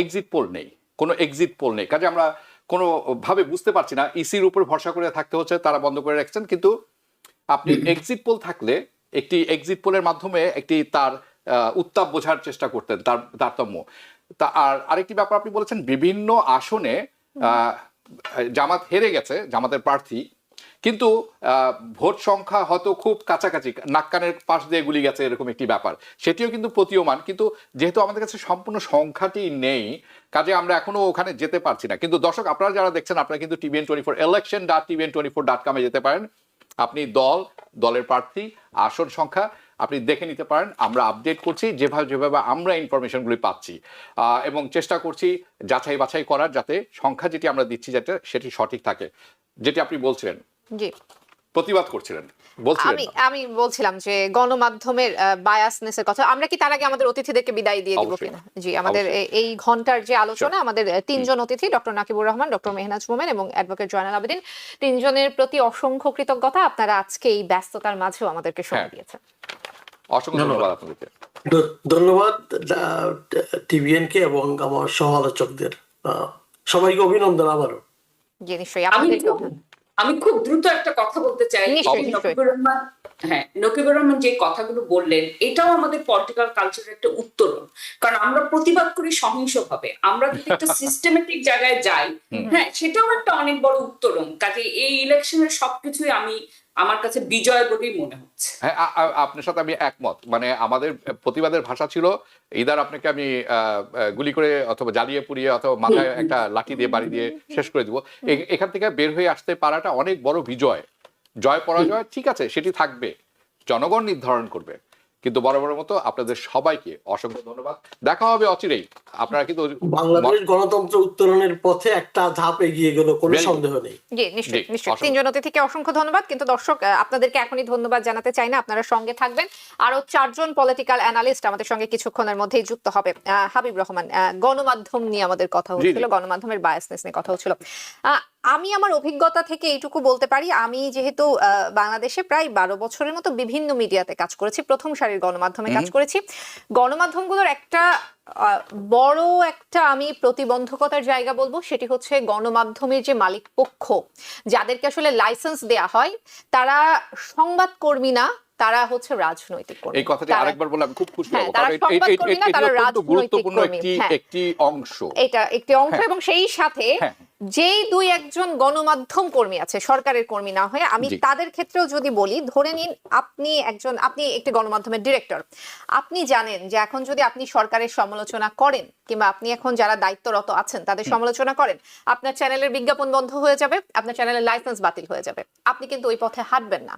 এক্সিট পোল নেই, কোনো এক্সিট পোল নেই, কাজে আমরা কোনো ভাবে বুঝতে পারছি না, ইসির উপর ভরসা করে থাকতে হচ্ছে, তারা বন্ধ করে রাখছেন। কিন্তু আপনি এক্সিট পোল থাকলে একটি এক্সিট পোলের মাধ্যমে একটি তার উত্তাপ বোঝার চেষ্টা করতেন, তার তারতম্য। আর আরেকটি ব্যাপার আপনি বলেছেন, বিভিন্ন আসনে জামাত হেরে গেছে, জামাতের প্রার্থী, কিন্তু ভোট সংখ্যা হয়তো খুব কাছাকাছি, নাক্কানের পাশ দিয়ে গুলি গেছে, এরকম একটি ব্যাপার, সেটিও কিন্তু প্রতীয়মান। কিন্তু যেহেতু আমাদের কাছে সম্পূর্ণ সংখ্যাটি নেই, কাজে আমরা এখনো ওখানে যেতে পারছি না। কিন্তু দর্শক, আপনারা যারা দেখছেন, আপনারা কিন্তু TVN24 election.tvn24.com যেতে পারেন। আপনি দলের প্রার্থী, আসন সংখ্যা আপনি দেখে নিতে পারেন। আমরা আপডেট করছি যেভাবে আমরা ইনফরমেশনগুলি পাচ্ছি, এবং চেষ্টা করছি যাচাই বাছাই করার, যাতে সংখ্যা যেটি আমরা দিচ্ছি যাতে সেটি সঠিক থাকে। যেটি আপনি বলছিলেন, জি, প্রতিবাদ করছিলেন, বলছিলেন। আমি বলছিলাম যে গণমাধ্যমের বায়াসনেসের কথা। আমরা কি তার আগে আমাদের অতিথিদেরকে বিদায় দিয়ে দিব কিনা? জি, আমাদের এই ঘন্টার যে আলোচনা, আমাদের তিনজন অতিথি, ডক্টর নাকিবুর রহমান, ডক্টর মেহনাজ মোমেন এবং অ্যাডভোকেট জয়নাল আবেদিন, তিনজনের প্রতি অসংখ্য কৃতজ্ঞতা। আপনারা আজকে এই ব্যস্ততার মাঝেও আমাদেরকে সময় দিয়েছেন। অসংখ্য ধন্যবাদ আপনাদেরকে। ধন্যবাদ TVN কে এবং আমার সহ আলোচকদের, সবাইকে অভিনন্দন আবারও। জি, নিশ্চয়ই আপনাদেরকে। আমি খুব দ্রুত একটা কথা বলতে চাই। নকিবুর রহমান যে কথাগুলো বললেন, এটাও আমাদের পলিটিক্যাল কালচারের একটা উত্তরণ, কারণ আমরা প্রতিবাদ করি সহিংসভাবে, আমরা যদি একটা সিস্টেমেটিক জায়গায় যাই, হ্যাঁ, সেটাও একটা অনেক বড় উত্তরণ। কাজে এই ইলেকশনের সবকিছুই আমার কাছে বিজয় বলেই মনে হচ্ছে। হ্যাঁ, আপনার সাথে আমি একমত। মানে আমাদের প্রতিবাদের ভাষা ছিল ইদার আপনাকে আমি গুলি করে অথবা জ্বালিয়ে পুড়িয়ে অথবা মাথায় একটা লাঠি দিয়ে বাড়ি দিয়ে শেষ করে দিব। এখান থেকে বের হয়ে আসতে পারাটা অনেক বড় বিজয়। জয় পরাজয় ঠিক আছে, সেটি থাকবে, জনগণ নির্ধারণ করবে। কিন্তু বরাবরের মতো আপনাদের সবাইকে অসংখ্য ধন্যবাদ। দেখা হবে অচিরেই। আপনারা কিন্তু বাংলাদেশ গণতন্ত্র উত্তরণের পথে একটা ধাপ এগিয়ে গেল, কোনো সন্দেহ নেই। জি, নিশ্চয়ই নিশ্চয়ই। তিনজন অতিথিকে অসংখ্য ধন্যবাদ। কিন্তু দর্শক, আপনাদেরকে এখনই ধন্যবাদ জানাতে চাই না, আপনারা সঙ্গে থাকবেন। আরো 4 জন পলিটিক্যাল অ্যানালিস্ট আমাদের সঙ্গে কিছুক্ষণের মধ্যেই যুক্ত হবে। হাবিব রহমান, গণমাধ্যম নিয়ে আমাদের কথা হচ্ছিল, গণমাধ্যমের বায়াসনেস নিয়ে কথা হচ্ছিল। আমি আমার অভিজ্ঞতা থেকে এইটুকু বলতে পারি, আমি যেহেতু বাংলাদেশে প্রায় 12 বছরের মতো বিভিন্ন মিডিয়াতে কাজ করেছি, প্রথম সারির গণমাধ্যমে কাজ করেছি। গণমাধ্যমগুলোর একটা বড় একটা আমি প্রতিবন্ধকতার জায়গা বলবো, সেটি হচ্ছে গণমাধ্যমের যে মালিক পক্ষ, যাদেরকে আসলে লাইসেন্স দেয়া হয়, তারা সংবাদকর্মী না, তারা হচ্ছে রাজনৈতিক কর্মী। এই কথাটি আরেকবার বলে আমি খুব খুশি হব, কারণ এটা গুরুত্বপূর্ণ একটি অংশ। এটা একটি অংশ, এবং সেই সাথে যেই দুই একজন গণমাধ্যম কর্মী আছে, সরকারের কর্মী না হয়ে, আমি জি। তাদের ক্ষেত্রেও যদি বলি, ধরে নিন আপনি একটি গণমাধ্যমের ডিরেক্টর, আপনি জানেন যে এখন যদি আপনি সরকারের সমালোচনা করেন কিংবা আপনি এখন যারা দায়িত্বরত আছেন তাদের সমালোচনা করেন, আপনার চ্যানেলের বিজ্ঞাপন বন্ধ হয়ে যাবে, আপনার চ্যানেলের লাইসেন্স বাতিল হয়ে যাবে। আপনি কিন্তু ওই পথে হাঁটবেন না।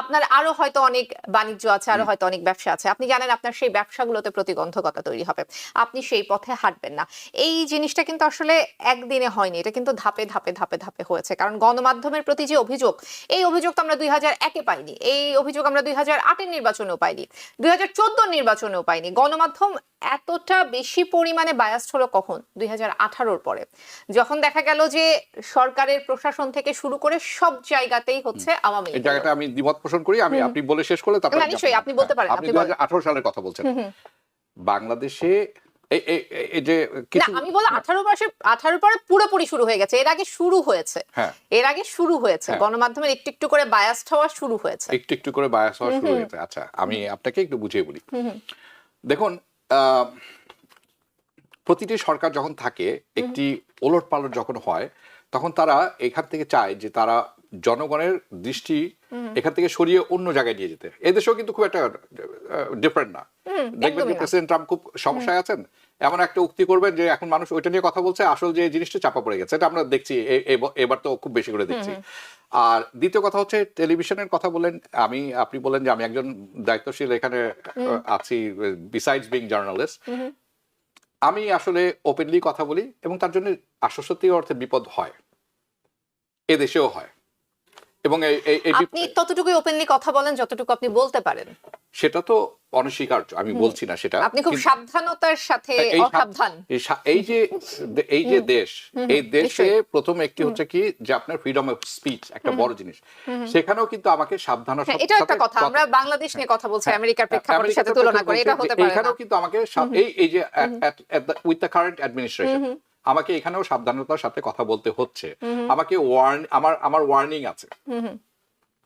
আপনার আরো হয়তো অনেক বাণিজ্য আছে, আরো হয়তো অনেক ব্যবসা আছে, আপনি জানেন আপনার সেই ব্যবসাগুলোতে প্রতিবন্ধকতা তৈরি হবে, আপনি সেই পথে হাঁটবেন না। এই জিনিসটা কিন্তু আসলে একদিনে হয়নি, এটা কিন্তু ধাপে ধাপে ধাপে ধাপে হয়েছে। কারণ গণমাধ্যমের প্রতি যে অভিযোগ, এই অভিযোগ তো আমরা 2001-এ পাইনি, এই অভিযোগ আমরা 2008-এর নির্বাচনেও পাইনি, 2014 নির্বাচনেও পাইনি। গণমাধ্যম এতটা বেশি পরিমাণে বায়াসড হলো কখন? 2018-র পরে, যখন দেখা গেল যে সরকারের প্রশাসন থেকে শুরু করে সব জায়গাতেই হচ্ছে আওয়ামী এই লীগ। জায়গাটা আমি দ্বিমত পোষণ করি। আপনি বলে শেষ করলে তারপর না, নিশ্চয়ই, আপনি বলতে পারেন, আপনি আপনি বলেন। 2018 সালের কথা বলছেন। বাংলাদেশে এই যে না, কিছু আমি বললাম 18 পরে পুরোপুরি শুরু হয়ে গেছে, এর আগে শুরু হয়েছে। হ্যাঁ। এর আগে শুরু হয়েছে, হ্যাঁ। গণমাধ্যমের একটু একটু করে বায়াসড হওয়া শুরু হয়েছে। একটু একটু করে বায়াস হওয়া শুরু হয়েছে। আচ্ছা, আমি আপনাকে একটু বুঝিয়ে বলি। দেখুন, প্রতিটি সরকার যখন থাকে, একটি ওলটপালট যখন হয়, তখন তারা এখান থেকে চায় যে তারা জনগণের দৃষ্টি এখান থেকে সরিয়ে অন্য জায়গায় নিয়ে যেতে। এদেশেও কিন্তু খুব একটা ডিফারেন্ট না। দেখবেন যে একদমই না। প্রেসিডেন্ট ট্রাম্প খুব সমস্যায় আছেন, এমন একটা উক্তি করবেন যে এখন মানুষ ওইটা নিয়ে কথা বলছে, আসল যে জিনিসটা চাপা পড়ে গেছে। এটা আমরা দেখছি, এবার তো খুব বেশি করে দেখছি। আর দ্বিতীয় কথা হচ্ছে টেলিভিশনের কথা বলেন, আপনি বলেন যে আমি একজন দায়িত্বশীল এখানে আছি, বিসাইডস বিং জার্নালিস্ট। আমি আসলে ওপেনলি কথা বলি এবং তার জন্য সত্যি অর্থে বিপদ হয়, এদেশেও হয়। এবং আপনি ততটুকুই ওপেনলি কথা বলেন যতটুকু আপনি বলতে পারেন। সেটা তো অনস্বীকার্য, আমি বলছি না সেটা। আপনি খুব সাবধানতার সাথে অসাবধান। এই যে দেশ, এই দেশে প্রথম একটি হচ্ছে কি যে আপনার ফ্রিডম অফ স্পিচ একটা বড় জিনিস, সেখানেও কিন্তু আমাকে সাবধানতার হ্যাঁ, এটা একটা কথা। আমরা বাংলাদেশ নিয়ে কথা বলছি, আমেরিকার প্রেক্ষাপটের সাথে তুলনা করে, এটা হতে পারে না। এখানেও কিন্তু আমাকে এই যে উইথ দ্য কারেন্ট অ্যাডমিনিস্ট্রেশন আমাকে এখানেও সাবধানতার সাথে কথা বলতে হচ্ছে। আমাকে আমার ওয়ার্নিং আছে,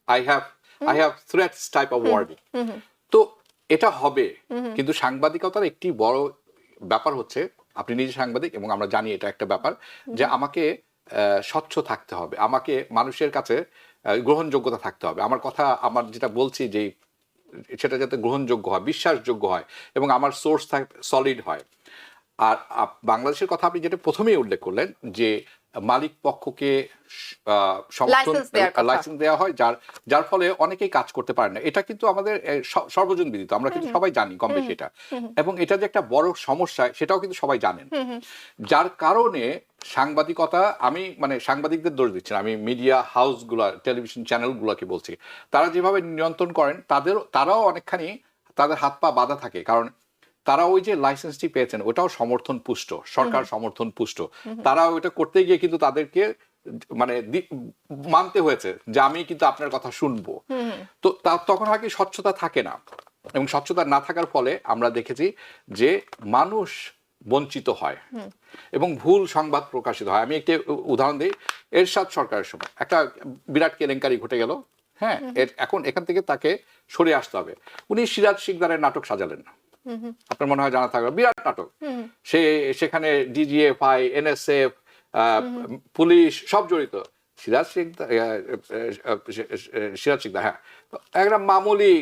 I have threats type of warning. তো এটা হবে, কিন্তু সাংবাদিকতার একটি বড় ব্যাপার হচ্ছে, আপনি নিজে সাংবাদিক এবং আমরা জানি এটা একটা ব্যাপার, যে আমাকে স্বচ্ছ থাকতে হবে, আমাকে মানুষের কাছে গ্রহণযোগ্যতা থাকতে হবে। আমার কথা, আমার যেটা বলছি যে সেটা যাতে গ্রহণযোগ্য হয়, বিশ্বাসযোগ্য হয় এবং আমার সোর্স সলিড হয়। আর বাংলাদেশের কথা আপনি যেটা প্রথমেই উল্লেখ করলেন যে মালিক পক্ষকে লাইসেন্স দেওয়া হয়, যার ফলে অনেকেই কাজ করতে পারে না। এটা কিন্তু আমাদের সর্বজন বিদিত, আমরা কিন্তু সবাই জানি কম বেশি এটা। এবং এটা যে একটা বড় সমস্যা সেটাও কিন্তু সবাই জানেন। যার কারণে সাংবাদিকতা, আমি সাংবাদিকদের দোষ দিচ্ছি না, আমি মিডিয়া হাউসগুলো, টেলিভিশন চ্যানেলগুলোকে বলছি, তারা যেভাবে নিয়ন্ত্রণ করেন তারাও অনেকখানি তাদের হাত পা বাঁধা থাকে। কারণ তারা ওই যে লাইসেন্সটি পেয়েছেন ওটাও সমর্থন পুষ্ট, সরকার সমর্থন পুষ্ট। তারা ওইটা করতে গিয়ে কিন্তু তাদেরকে মানতে হয়েছে যে আমি কিন্তু আপনার কথা শুনবো। তো তখন হয় কি, স্বচ্ছতা থাকে না, এবং স্বচ্ছতা না থাকার ফলে আমরা দেখেছি যে মানুষ বঞ্চিত হয় এবং ভুল সংবাদ প্রকাশিত হয়। আমি একটি উদাহরণ দিই, এরশাদ সরকারের সময় একটা বিরাট কেলেঙ্কারি ঘটে গেল। হ্যাঁ, এখন এখান থেকে তাকে সরে আসতে হবে। উনি সিরাজ শিকদারের নাটক সাজালেন, আপনার মনে হয় জানা থাকবে, বিরাট নাটক। সেখানে ডিজিএফআই, এনএসএফ, পুলিশ সব জড়িত। সিরাজ শিকদার হ্যাঁ একটা মামুলি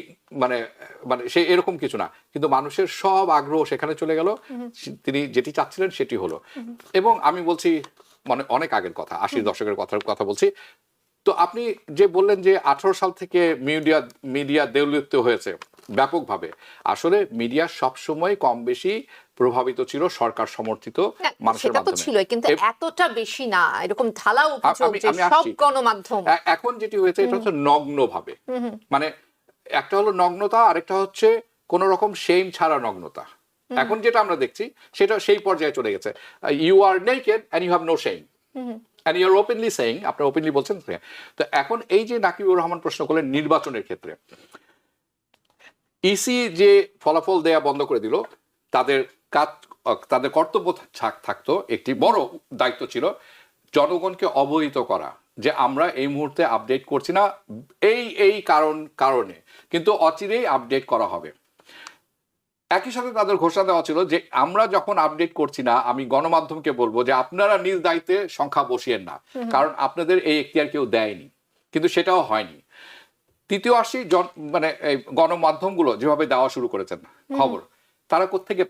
সে এরকম কিছু না, কিন্তু মানুষের সব আগ্রহ সেখানে চলে গেল, তিনি যেটি চাচ্ছিলেন সেটি হলো। এবং আমি বলছি অনেক আগের কথা, 80 দশকের কথা বলছি। তো আপনি যে বললেন যে 18 সাল থেকে মিডিয়া দেউলিয়িত হয়েছে ব্যাপকভাবে, আসলে মিডিয়া সবসময় কম বেশি প্রভাবিত ছিল সরকার সমর্থিত মানুষের মাধ্যমে। ছিল, কিন্তু এতটা বেশি না, এরকম ঢালাও অভিযোগ যে সব গণমাধ্যম। এখন যেটি হয়েছে এটা হচ্ছে নগ্নভাবে, একটা হলো নগ্নতা, আরেকটা হচ্ছে কোন রকম শেম ছাড়া নগ্নতা। এখন যেটা আমরা দেখছি সেটা সেই পর্যায়ে চলে গেছে, you are naked and you have no shame and you're openly saying, আপনারা ওপেনলি বলছেন। তো এখন এই যে নাকিবুর রহমান প্রশ্ন করলেন নির্বাচনের ক্ষেত্রে, ইসি যে ফলাফল দেয়া বন্ধ করে দিল, তাদের কর্তব্য থাকতো, একটি বড় দায়িত্ব ছিল জনগণকে অবহিত করা যে আমরা এই মুহূর্তে আপডেট করছি না এই কারণে, কিন্তু অচিরেই আপডেট করা হবে। একই সাথে তাদের ঘোষণা দেওয়া ছিল যে আমরা যখন আপডেট করছি না, আমি গণমাধ্যমকে বলবো যে আপনারা নিজ দায়িত্বে সংখ্যা বসিয়েন না, কারণ আপনাদের এই এখতিয়ার কেউ দেয়নি, কিন্তু সেটাও হয়নি। তৃতীয় আসি মানে এই গণমাধ্যমগুলো যেভাবে দেওয়া শুরু করেছেন খবর, তারা কোত্থেকে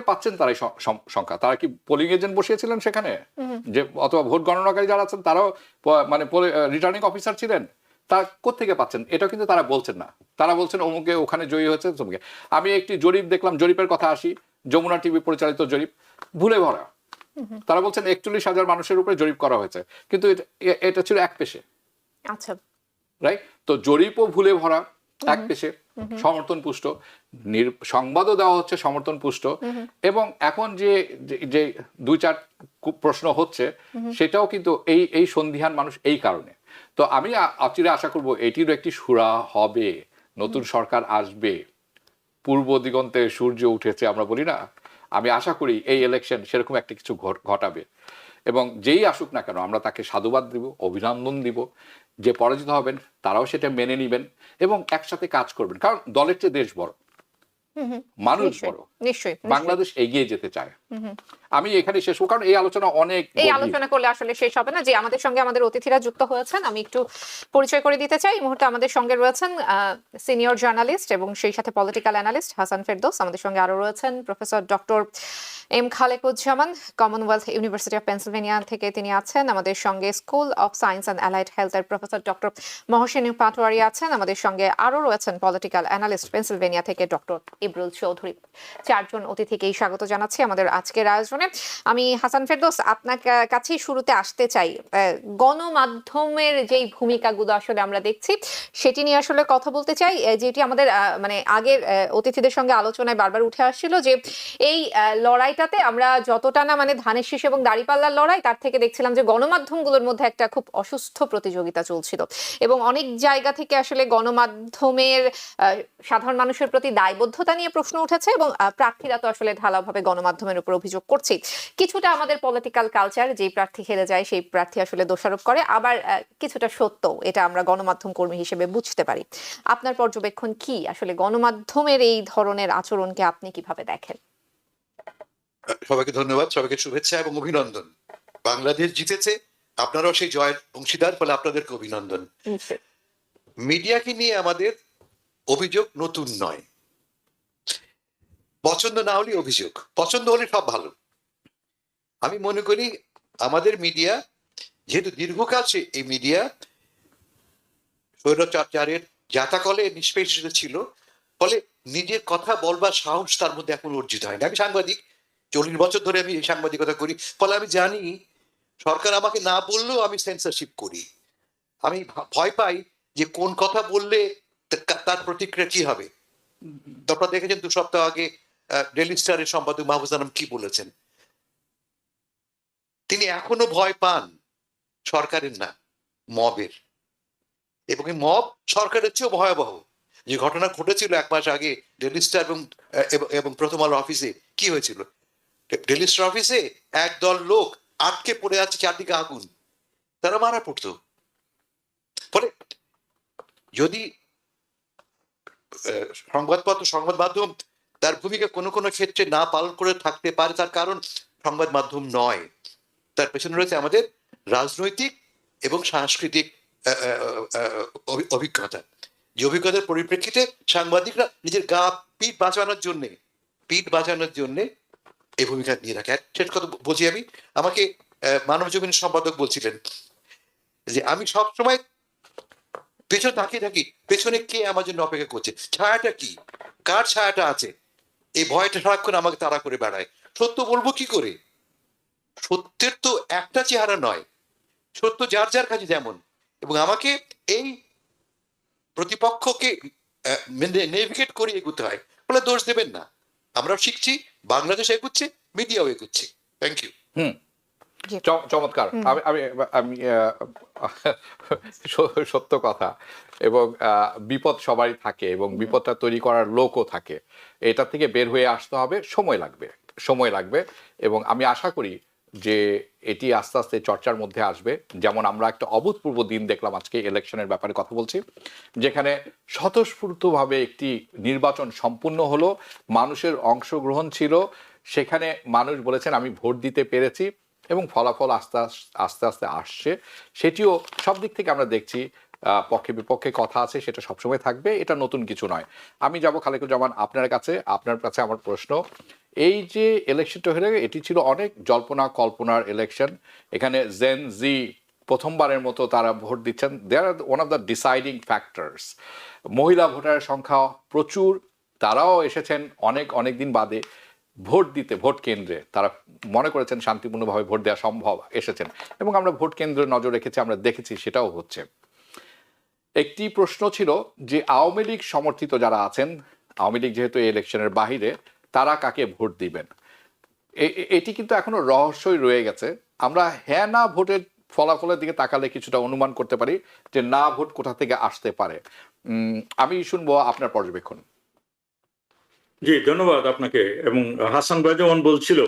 পাচ্ছেন তারা এই সংখ্যা? তারা কি পোলিং এজেন্ট বসিয়েছিলেন সেখানে, যে অথবা ভোট গণনাকারী যারা আছেন তারাও মানে রিটার্নিং অফিসার ছিলেন? তারা কোত্থেকে পাচ্ছেন? এটাও কিন্তু তারা বলছেন না। তারা বলছেন অমুকে ওখানে জয়ী হয়েছে তমুকে। আমি একটি জরিপ দেখলাম, জরিপের কথা আসি, যমুনা টিভি পরিচালিত জরিপ, ভুলে ভরা। তারা বলছেন 41,000 মানুষের উপরে জরিপ করা হয়েছে, কিন্তু এটা ছিল এক পেশে। আচ্ছা, রাইট? তো জরিপও ভুলে ভরা, এক পেশে, সমর্থন পুষ্ট, সংবাদও দেওয়া হচ্ছে সমর্থন পুষ্ট, এবং এখন যে 2-4 প্রশ্ন হচ্ছে সেটাও কিন্তু এই সন্ধিহান মানুষ এই কারণে। তো আমি অচিরে আশা করব এটিরও একটি সুরা হবে, নতুন সরকার আসবে, পূর্ব দিগন্তে সূর্য উঠেছে আমরা বলি না, আমি আশা করি এই ইলেকশন সেরকম একটা কিছু ঘটাবে, এবং যেই আসুক না কেন আমরা তাকে সাধুবাদ দিব, অভিনন্দন দিব। যে পরাজিত হবেন তারাও সেটা মেনে নিবেন এবং একসাথে কাজ করবেন, কারণ দলের চেয়ে দেশ বড়, মানুষ বড়, নিশ্চয়ই বাংলাদেশ এগিয়ে যেতে চায়। আমি এখানে শেষ করব, কারণ এই আলোচনা অনেক, এই আলোচনা করলে আসলে শেষ হবে না। যে আমাদের সঙ্গে আমাদের অতিথিরা যুক্ত হয়েছেন, আমি একটু পরিচয় করে দিতে চাই। এই মুহূর্তে আমাদের সঙ্গে রয়েছেন সিনিয়র জার্নালিস্ট এবং সেই সাথে পলিটিক্যাল অ্যানালিস্ট হাসান ফেরদৌস। আমাদের সঙ্গে আরো রয়েছেন professor doctor M Khalequzzaman, Commonwealth University of Pennsylvania থেকে তিনি আছেন। আমাদের সঙ্গে school of science and allied হেলথের প্রফেসর ডক্টর মহসিন পাটোয়ারি আছেন। আমাদের সঙ্গে আরো রয়েছেন পলিটিক্যাল অ্যানালিস্ট পেনসিলভেনিয়া থেকে ডক্টর ইবরুল চৌধুরী। 4 জন অতিথিকেই স্বাগত জানাচ্ছি আমাদের আজকের আয়োজনে। আমি হাসান ফেরদৌস আপনার কাছেই শুরুতে আসতে চাই। গণমাধ্যমের যেই ভূমিকাগুলো আসলে আমরা দেখছি সেটি নিয়ে আসলে কথা বলতে চাই, যেটি আমাদের মানে আগের অতিথিদের সঙ্গে আলোচনায় বারবার উঠে আসছিল, যে এই লড়াইটাতে আমরা যতটা না মানে ধানের শীষ এবং দাঁড়িপাল্লার লড়াই, তার থেকে দেখছিলাম যে গণমাধ্যমগুলোর মধ্যে একটা খুব অসুস্থ প্রতিযোগিতা চলছিল, এবং অনেক জায়গা থেকে আসলে গণমাধ্যমের সাধারণ মানুষের প্রতি দায়বদ্ধতা নিয়ে প্রশ্ন উঠেছে, এবং প্রার্থীরা তো আসলে ঢালাওভাবে গণমাধ্যমের উপর অভিযোগ করছে। কিছুটা আমাদের পলিটিক্যাল কালচার, যেই প্রার্থী হেরে যায় সেই প্রার্থী আসলে দোষারোপ করে, আবার কিছুটা সত্য, এটা আমরা গণমাধ্যম কর্মী হিসেবে বুঝতে পারি। আপনার পর্যবেক্ষণ কি? আসলে গণমাধ্যমের এই ধরনের আচরণকে আপনি কিভাবে দেখেন? সবাইকে ধন্যবাদ, সবাইকে শুভেচ্ছা এবং অভিনন্দন। বাংলাদেশ জিতেছে, আপনারাও সেই জয়ের অংশীদার, ফলে আপনাদেরকে অভিনন্দন। মিডিয়াকে নিয়ে আমাদের অভিযোগ নতুন নয়, পছন্দ না হলে অভিযোগ, পছন্দ হলে সব ভালো। আমি মনে করি আমাদের মিডিয়া, যেহেতু দীর্ঘকাল এই মিডিয়া স্বৈরাচারের জাতাকলে নিষ্পেষিত ছিল, ফলে নিজের কথা বলবার সাহস তার মধ্যে এখন অর্জিত হয়নি। আমি সাংবাদিক, 40 বছর ধরে আমি সাংবাদিকতা করি, ফলে আমি জানি সরকার আমাকে না বললেও আমি সেন্সরশিপ করি। আমি ভয় পাই যে কোন কথা বললে তার প্রতিক্রিয়া কি হবে। আপনারা দেখেছেন 2 সপ্তাহ আগে ডেইলি স্টারের সম্পাদক মাহফুজ আলম কি বলেছেন। তিনি এখনো ভয় পান সরকারের না, মবের, এবং এই মব সরকারের চেয়েও ভয়াবহ। যে ঘটনা ঘটেছিল 1 মাস আগে ডেইলি স্টার এবং প্রথম আলো অফিসে, কি হয়েছিল? ডেইলি স্টার অফিসে একদল লোক আটকে পড়ে আছে, চারদিকে আগুন, তারা মারা পড়তো। ফলে যদি সংবাদ মাধ্যম তার ভূমিকা কোনো কোনো ক্ষেত্রে না পালন করে থাকতে পারে, তার কারণ সংবাদ মাধ্যম নয়, তার পেছনে রয়েছে আমাদের রাজনৈতিক এবং সাংস্কৃতিক অভিজ্ঞতা। যে অভিজ্ঞতার পরিপ্রেক্ষিতে সাংবাদিকরা নিজের পিঠ বাঁচানোর জন্যে এই ভূমিকা নিয়ে রাখে। শেষ কথা বলছি, আমাকে মানব জমিনের সম্পাদক বলছিলেন যে আমি সবসময় পেছনে তাকিয়ে থাকি, পেছনে কে আমার জন্য অপেক্ষা করছে, ছায়াটা কি, কার ছায়াটা আছে, এই ভয়টা সারাক্ষণ আমাকে তাড়া করে বেড়ায়। সত্য বলবো কি করে? সত্যের তো একটা চেহারা নয়, সত্য যার যার কাছে যেমন, এবং আমাকে এই প্রতিপক্ষকে নেভিগেট করে এগুতে হয়। বলে দোষ দেবেন না, আমরাও শিখছি, বাংলাদেশ এগুচ্ছে, মিডিয়াও এগুচ্ছে। Thank you. চমৎকার। আমি সত্য কথা, এবং বিপদ সবারই থাকে এবং বিপদটা তৈরি করার লোকও থাকে। এটা থেকে বের হয়ে আসতে হবে, সময় লাগবে। এবং আমি আশা করি যে এটি আস্তে আস্তে চর্চার মধ্যে আসবে। যেমন আমরা একটা অভূতপূর্ব দিন দেখলাম আজকে ইলেকশনের ব্যাপারে কথা বলছি, যেখানে স্বতঃস্ফূর্তভাবে একটি নির্বাচন সম্পূর্ণ হলো, মানুষের অংশগ্রহণ ছিল, সেখানে মানুষ বলেছেন আমি ভোট দিতে পেরেছি এবং ফলাফল আস্তে আস্তে আস্তে আসছে। সেটিও সব দিক থেকে আমরা দেখছি পক্ষে বিপক্ষে কথা আছে, সেটা সবসময় থাকবে, এটা নতুন কিছু নয়। আমি যাব খালেকুজ্জামান আপনার কাছে আমার প্রশ্ন, এই যে ইলেকশনটা হয়ে গেল, এটি ছিল অনেক জল্পনা কল্পনার ইলেকশন। এখানে জেন জি প্রথমবারের মতো তারা ভোট দিচ্ছেন, they are one of the deciding factors. মহিলা ভোটারের সংখ্যা প্রচুর, তারাও এসেছেন অনেক দিন বাদে ভোট দিতে, ভোট কেন্দ্রে তারা মনে করেছেন শান্তিপূর্ণভাবে ভোট দেওয়া সম্ভব, এসেছেন এবং আমরা ভোট কেন্দ্রে নজর রেখেছি, আমরা দেখেছি সেটাও হচ্ছে। একটি প্রশ্ন ছিল যে আওয়ামী লীগ সমর্থিত যারা আছেন, আওয়ামী লীগ যেহেতু এই ইলেকশনের বাহিরে, তারা কাকে ভোট দিবেন, এটি কিন্তু এখনো রহস্যই রয়ে গেছে। আমরা হ্যাঁ না ভোটের ফলাফলের দিকে তাকালে কিছুটা অনুমান করতে পারি যে না ভোট কোথা থেকে আসতে পারে। আমি শুনবো আপনার পর্যবেক্ষণ। জি, ধন্যবাদ আপনাকে। এবং হাসান ভাই যেমন বলছিল,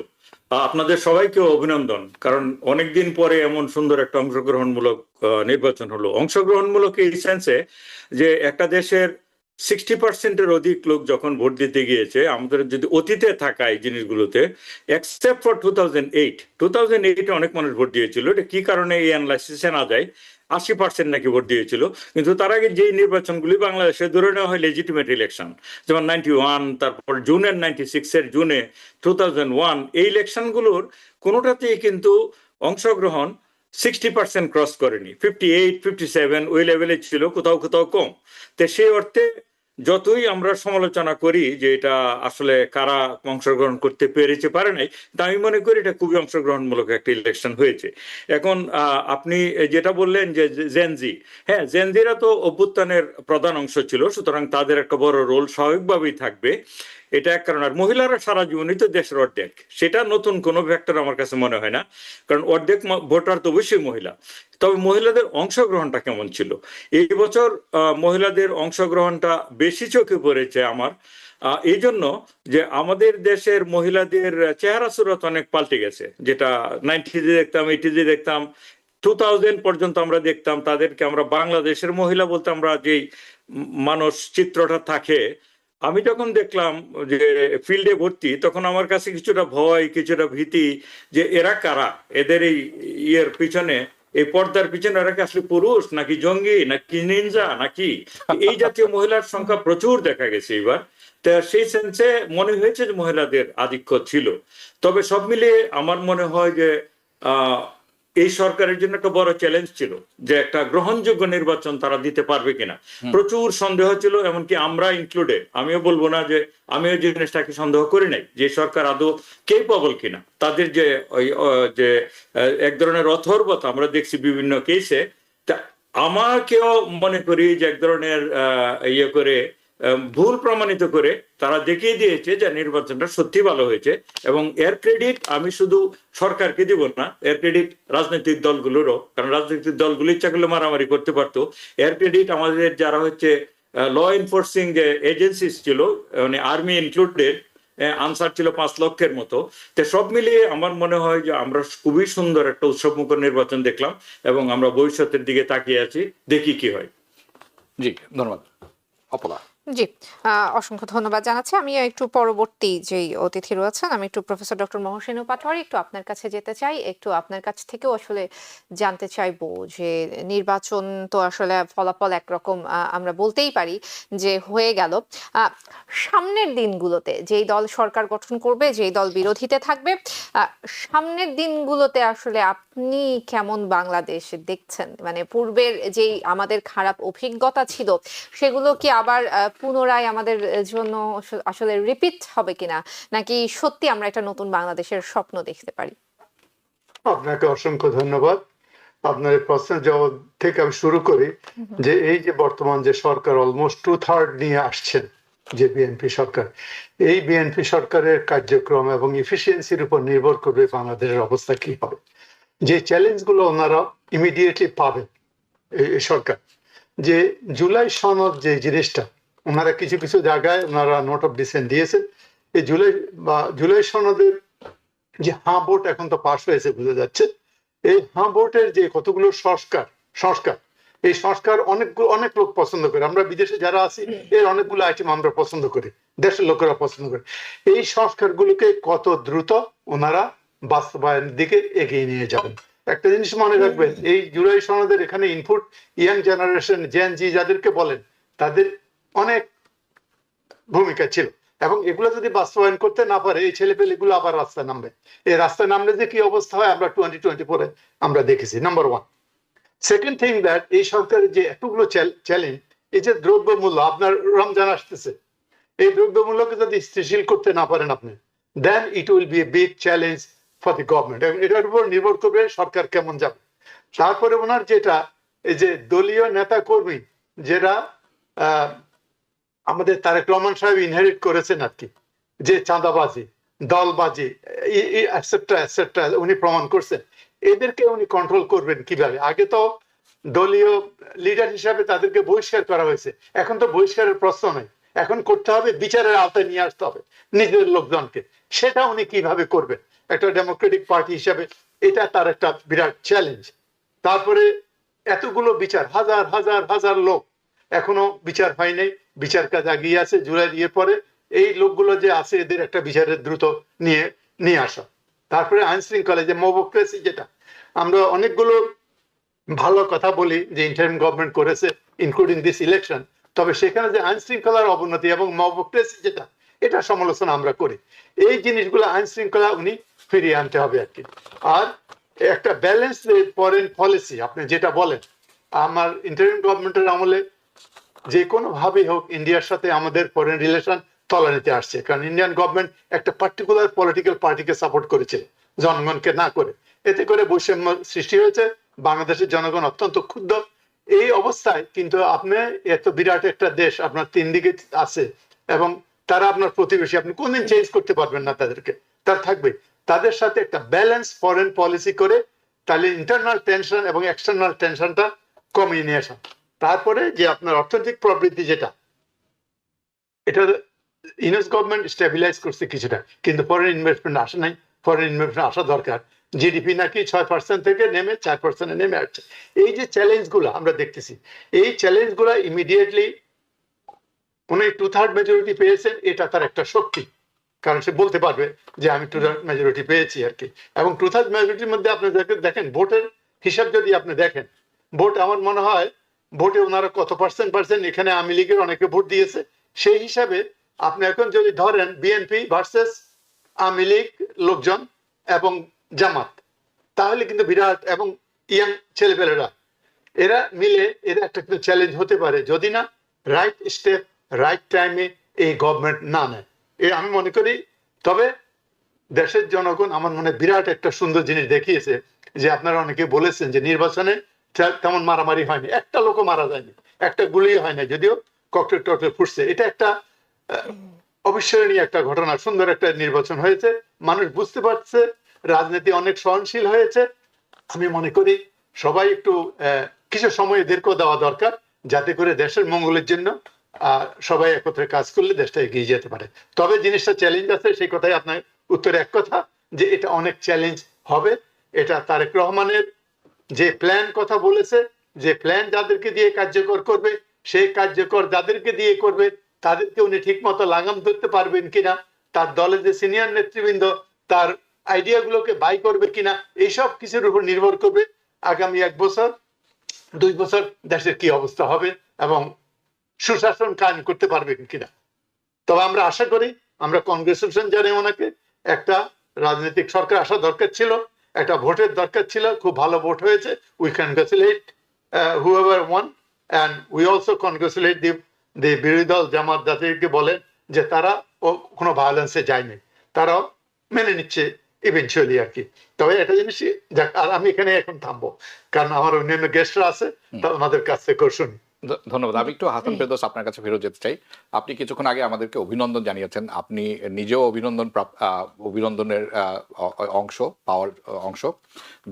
আপনাদের সবাইকে অভিনন্দন, কারণ অনেকদিন পরে এমন সুন্দর একটা অংশগ্রহণমূলক নির্বাচন হলো। অংশগ্রহণমূলক এই সেন্সে যে একটা দেশের 60% অধিক লোক যখন ভোট দিতে গিয়েছে, আমাদের যদি অতীতে থাকা এই জিনিসগুলোতে, এক্সেপ্ট ফর 2008 অনেক মানুষ ভোট দিয়েছিল। এটা কি কারণে এই অ্যানালাইসিসে না যায়, 80% নাকি ভোট দিয়েছিল। কিন্তু তার আগে যেই নির্বাচনগুলি বাংলাদেশে ধরে নেওয়া হয় লেজিটিমেট ইলেকশন, যেমন 91, তারপর জুনের 96-এর জুনে 2001, এই ইলেকশনগুলোর কোনোটাতেই কিন্তু অংশগ্রহণ 60% ক্রস করেনি। 58, 57 ওই লেভেলে ছিল, কোথাও কোথাও কম। তো সেই অর্থে যতই আমরা সমালোচনা করি যে এটা আসলে কারা অংশগ্রহণ করতে পেরেছে পারে নাই, তা আমি মনে করি এটা খুবই অংশগ্রহণমূলক একটা ইলেকশন হয়েছে। এখন আপনি যেটা বললেন যে জেনজি, হ্যাঁ, জেনজিরা তো অভ্যুত্থানের প্রধান অংশ ছিল, সুতরাং তাদের একটা বড় রোল স্বাভাবিকভাবেই থাকবে, এটা এক কারণ। আর মহিলারা সারা জীবনই তো দেশের অর্ধেক, সেটা নতুন কোনো ফ্যাক্টর আমার কাছে মনে হয় না, কারণ অর্ধেক ভোটার তো অবশ্যই মহিলা। তবে মহিলাদের অংশগ্রহণটা কেমন ছিল এই বছর? মহিলাদের অংশগ্রহণটা বেশি চোখে পড়েছে আমার, এই জন্য যে আমাদের দেশের মহিলাদের চেহারা সুরত অনেক পাল্টে গেছে। যেটা 90-তে দেখতাম, 80-তে দেখতাম, 2000 পর্যন্ত আমরা দেখতাম তাদেরকে আমরা বাংলাদেশের মহিলা বলতে আমরা যেই মানুষ চিত্রটা থাকে, আমি যখন দেখলাম যে ফিল্ডে ভর্তি, তখন আমার কাছে কিছুটা ভয়, কিছুটা ভীতি যে এরা কারা, এদের এই ইয়ের পিছনে, এই পর্দার পিছনে এরা কি আসলে পুরুষ নাকি জঙ্গি নাকি নিনজা নাকি, এই জাতীয় মহিলার সংখ্যা প্রচুর দেখা গেছে এবার। তা সেই সেন্সে মনে হয়েছে যে মহিলাদের আধিক্য ছিল। তবে সব মিলিয়ে আমার মনে হয় যে এই সরকারের জন্য একটা বড় চ্যালেঞ্জ ছিল যে একটা গ্রহণযোগ্য নির্বাচন তারা দিতে পারবে কিনা। প্রচুর সন্দেহ ছিল, এমনকি আমরা ইনক্লুডেড। আমিও বলবো না যে আমিও জিনিসটাকে সন্দেহ করি নাই যে সরকার আদৌ কেপেবল কিনা। তাদের যে যে এক ধরনের অথর্বতা আমরা দেখছি বিভিন্ন কেসে, তা আমাকেও মনে করি যে এক ধরনের ইয়ে করে ভুল প্রমাণিত করে তারা দেখিয়ে দিয়েছে যে নির্বাচনটা সত্যি ভালো হয়েছে। এবং এর ক্রেডিট আমি শুধু সরকারকে দিব না, এর ক্রেডিট রাজনৈতিক দলগুলোরও, কারণ রাজনৈতিক দলগুলো ইচ্ছা করলে মারামারি করতে পারতো। এর ক্রেডিট আমাদের যারা হচ্ছে ল এনফোর্সিং যে এজেন্সিস ছিল, মানে আর্মি ইনক্লুডেড, আনসার ছিল 5 লক্ষের মতো। তো সব মিলিয়ে আমার মনে হয় যে আমরা খুবই সুন্দর একটা উৎসবমুখর নির্বাচন দেখলাম এবং আমরা ভবিষ্যতের দিকে তাকিয়ে আছি, দেখি কি হয়। জি, ধন্যবাদ। অপলা। জি, অসংখ্য ধন্যবাদ জানাচ্ছি। আমি একটু পরবর্তী যেই অতিথি রয়েছেন, আমি একটু প্রফেসর ডক্টর মহসিন পাটোয়ারি একটু আপনার কাছে যেতে চাই, একটু আপনার কাছ থেকেও আসলে জানতে চাইবো যে নির্বাচন তো আসলে ফলাফল একরকম আমরা বলতেই পারি যে হয়ে গেল। সামনের দিনগুলোতে যেই দল সরকার গঠন করবে, যেই দল বিরোধীতে থাকবে, সামনের দিনগুলোতে আসলে আপনি কেমন বাংলাদেশ দেখছেন? মানে পূর্বের যেই আমাদের খারাপ অভিজ্ঞতা ছিল সেগুলো কি আবার পুনরায় আমাদের জন্য আসলে রিপিট হবে কিনা, নাকি সত্যি আমরা একটা নতুন বাংলাদেশের স্বপ্ন দেখতে পারি? আপনাকে অসংখ্য ধন্যবাদ। আপনার এই প্রশ্নের জবাব থেকে আমি শুরু করি যে এই যে বর্তমান যে সরকার অলমোস্ট 2/3 নিয়ে আসছেন, যে বিএনপি সরকার, এই বিএনপি সরকারের কার্যক্রম এবং ইফিসিয়েন্সির উপর নির্ভর করবে বাংলাদেশের অবস্থা কি হবে। যে চ্যালেঞ্জগুলো ওনারা ইমিডিয়েটলি পাবেন এই সরকার, যে জুলাই সনদ যে জিনিসটা, ওনারা কিছু কিছু জায়গায় ওনারা নোট অফ ডিসেন্ট দিয়েছেন। এই জুলাই সনদের যে হাঁ ভোট এখন তো পাশ হয়েছে বোঝা যাচ্ছে, এই হাঁ ভোটের যে কতগুলো সংস্কার এই সংস্কার অনেক লোক পছন্দ করে। আমরা বিদেশে যারা আছি এর অনেকগুলো আইটেম আমরা পছন্দ করি, দেশের লোকেরা পছন্দ করে। এই সংস্কারগুলোকে কত দ্রুত ওনারা বাস্তবায়নের দিকে এগিয়ে নিয়ে যাবেন। একটা জিনিস মনে রাখবেন, এই জুলাই সনদের এখানে ইনপুট ইয়াং জেনারেশন জেন জি যাদেরকে বলেন তাদের অনেক ভূমিকা ছিল, এবং এগুলো যদি বাস্তবায়ন করতে না পারে এই ছেলেপেলেগুলো আবার রাস্তায় নামবে। এই রাস্তায় নামলে যে কি অবস্থা হয় আমরা 2024 আমরা দেখেছি। Number one. Second thing that এই সরকারের যে এতগুলো চ্যালেঞ্জ, এই যে দ্রব্যমূল্য, আপনার রমজান আসতেছে, এই দ্রব্যমূল্যকে যদি স্থিতিশীল করতে না পারেন আপনি, then it will be a big challenge for the government, এবং এটার উপর নির্ভর করবে সরকার কেমন যাবে। তারপরে ওনার যেটা এই যে দলীয় নেতা কর্মী যারা আমাদের তারেক রহমান সাহেব ইনহেরিট করেছেন আর কি, যে চাঁদাবাজি, দলবাজি এটসেট্রা এটসেট্রা উনি প্রমাণ করছেন, এদেরকে উনি কন্ট্রোল করবেন কিভাবে? আগে তো দলীয় লিডার হিসাবে তাদেরকে বহিষ্কার করা হয়েছে, এখন তো বহিষ্কারের প্রশ্ন নেই, এখন করতে হবে বিচারের আওতায় নিয়ে আসতে হবে নিজের লোকজনকে। সেটা উনি কিভাবে করবেন একটা ডেমোক্রেটিক পার্টি হিসাবে? এটা তার একটা বিরাট চ্যালেঞ্জ। তারপরে এতগুলো বিচার, হাজার হাজার হাজার লোক এখনো বিচার হয় নাই, বিচার কাজ এগিয়ে আছে। জুলাই দিয়ে পরে এই লোকগুলো যে আছে এদের একটা বিচারের দ্রুত নিয়ে আসা। তারপরে আইন শৃঙ্খলা, যে মবক্রেসি, যেটা আমরা অনেকগুলো ভালো কথা বলি যে ইন্টারিম গভর্নমেন্ট করেছে ইনক্লুডিং দিস ইলেকশন, তবে সেখানে যে আইন শৃঙ্খলার অবনতি এবং মবক্রেসি যেটা, এটা সমালোচনা আমরা করি। এই জিনিসগুলো আইন শৃঙ্খলা উনি ফিরিয়ে আনতে হবে আর কি। আর একটা ব্যালেন্স ফরেন পলিসি আপনি যেটা বলেন, আমার ইন্টারিম গভর্নমেন্টের আমলে যে কোনো ভাবেই হোক ইন্ডিয়ার সাথে আমাদের ফরেন রিলেশন তলানিতে আসছে, কারণ ইন্ডিয়ান গভর্নমেন্ট একটা পার্টিকুলার পলিটিক্যাল পার্টিকে সাপোর্ট করেছিল জনগণকে না করে। এতে করে বৈষম্য সৃষ্টি হয়েছে, বাংলাদেশের জনগণ অত্যন্ত ক্ষুব্ধ। এই অবস্থায় কিন্তু আপনি এত বিরাট একটা দেশ, আপনার তিন দিকে আছে এবং তারা আপনার প্রতিবেশী, আপনি কোনদিন চেঞ্জ করতে পারবেন না তাদেরকে, তার থাকবে। তাদের সাথে একটা ব্যালেন্স ফরেন পলিসি করে তাহলে ইন্টারনাল টেনশন এবং এক্সটার্নাল টেনশনটা কমিয়ে নিয়ে আসা। তারপরে যে আপনার অর্থনৈতিক প্রবৃদ্ধি যেটা, এটা ইউএস গভর্নমেন্ট স্টেবিলাইজ করছে কিছুটা, কিন্তু ফরেন ইনভেস্টমেন্ট আসে নাই। ফরেন ইনভেস্টমেন্ট আসা দরকার। জিডিপি নাকি 6% থেকে নেমে 4% নেমে আসছে। এই যে চ্যালেঞ্জগুলো আমরা দেখতেছি, এই চ্যালেঞ্জগুলো ইমিডিয়েটলি উনি 2/3 মেজরিটি পেয়েছেন, এটা তার একটা শক্তি, কারণ সে বলতে পারবে যে আমি 2/3 মেজরিটি পেয়েছি আর কি। এবং 2/3 মেজরিটির মধ্যে আপনি দেখেন ভোটের হিসাব যদি আপনি দেখেন, ভোট আমার মনে হয় ভোটে ওনারা কত পার্সেন্ট এখানে আওয়ামী লীগের অনেকে ভোট দিয়েছে, সেই হিসাবে আপনি এখন যদি ধরেন বিএনপি ভার্সেস আওয়ামী লীগ লোকজন এবং জামাত, তাহলে কিন্তু বিরাট, এবং ইয়াং ছেলেপেলেরা, এরা মিলে এরা একটা কিন্তু চ্যালেঞ্জ হতে পারে যদি না রাইট স্টেপ রাইট টাইমে এই গভর্নমেন্ট না নেয়। আমি মনে করি। তবে দেশের জনগণ আমার মনে বিরাট একটা সুন্দর জিনিস দেখিয়েছে, যে আপনারা অনেকে বলেছেন যে নির্বাচনে তেমন মারামারি হয়নি, একটা লোকও মারা যায়নি, একটা গুলি হয় না, যদিও ককটেল টকটেল ফুটছে। এটা একটা অবিস্মরণীয় একটা ঘটনা, সুন্দর একটা নির্বাচন হয়েছে, মানুষ বুঝতে পারছে রাজনীতি অনেক সহনশীল হয়েছে। আমি মনে করি সবাই একটু কিছু সময় দীর্ঘ দেওয়া দরকার, যাতে করে দেশের মঙ্গলের জন্য সবাই একত্রে কাজ করলে দেশটা এগিয়ে যেতে পারে। তবে জিনিসটা চ্যালেঞ্জ আছে, সেই কথাই আপনার উত্তরে এক কথা, যে এটা অনেক চ্যালেঞ্জ হবে। এটা তারেক রহমানের যে প্ল্যান কথা বলেছে, যে প্ল্যান যাদেরকে দিয়ে কার্যকর করবে, সেই কার্যকর যাদেরকে দিয়ে করবে তাদেরকে উনি ঠিক মতো লাগাম ধরতে পারবেন কিনা, তার দলের যে সিনিয়র নেতৃবৃন্দ তার আইডিয়াগুলোকে বাই করবে কিনা, এইসব কিছুর উপর নির্ভর করবে আগামী 1 বছর 2 বছর দেশের কি অবস্থা হবে এবং সুশাসন কায়েম করতে পারবে কিনা। তবে আমরা আশা করি, আমরা কংগ্রেচুলেশন জানাই ওনাকে, একটা রাজনৈতিক সরকার আসা দরকার ছিল, একটা ভোটের দরকার ছিল, খুব ভালো ভোট হয়েছে। We congratulate whoever won and we also congratulate the বিরোধী দল জামাত, যাদেরকে বলেন যে তারা কোনো ভায়োলেন্সে যায়নি, তারাও মেনে নিচ্ছে ইভেনচুয়ালি আর কি। তবে এটা জিনিস যাক, আর আমি এখানে এখন থামবো, কারণ আমার অন্যান্য গেস্টরা আছে, ওনাদের কাছ থেকে শুনি। ধন্যবাদ। আমি একটু হাসান ফেরদৌস আপনার কাছে ফেরত যেতে চাই। আপনি কিছুক্ষণ আগে আমাদেরকে অভিনন্দন জানিয়েছেন, আপনি নিজেও অভিনন্দনের অংশ পাওয়ার অংশ,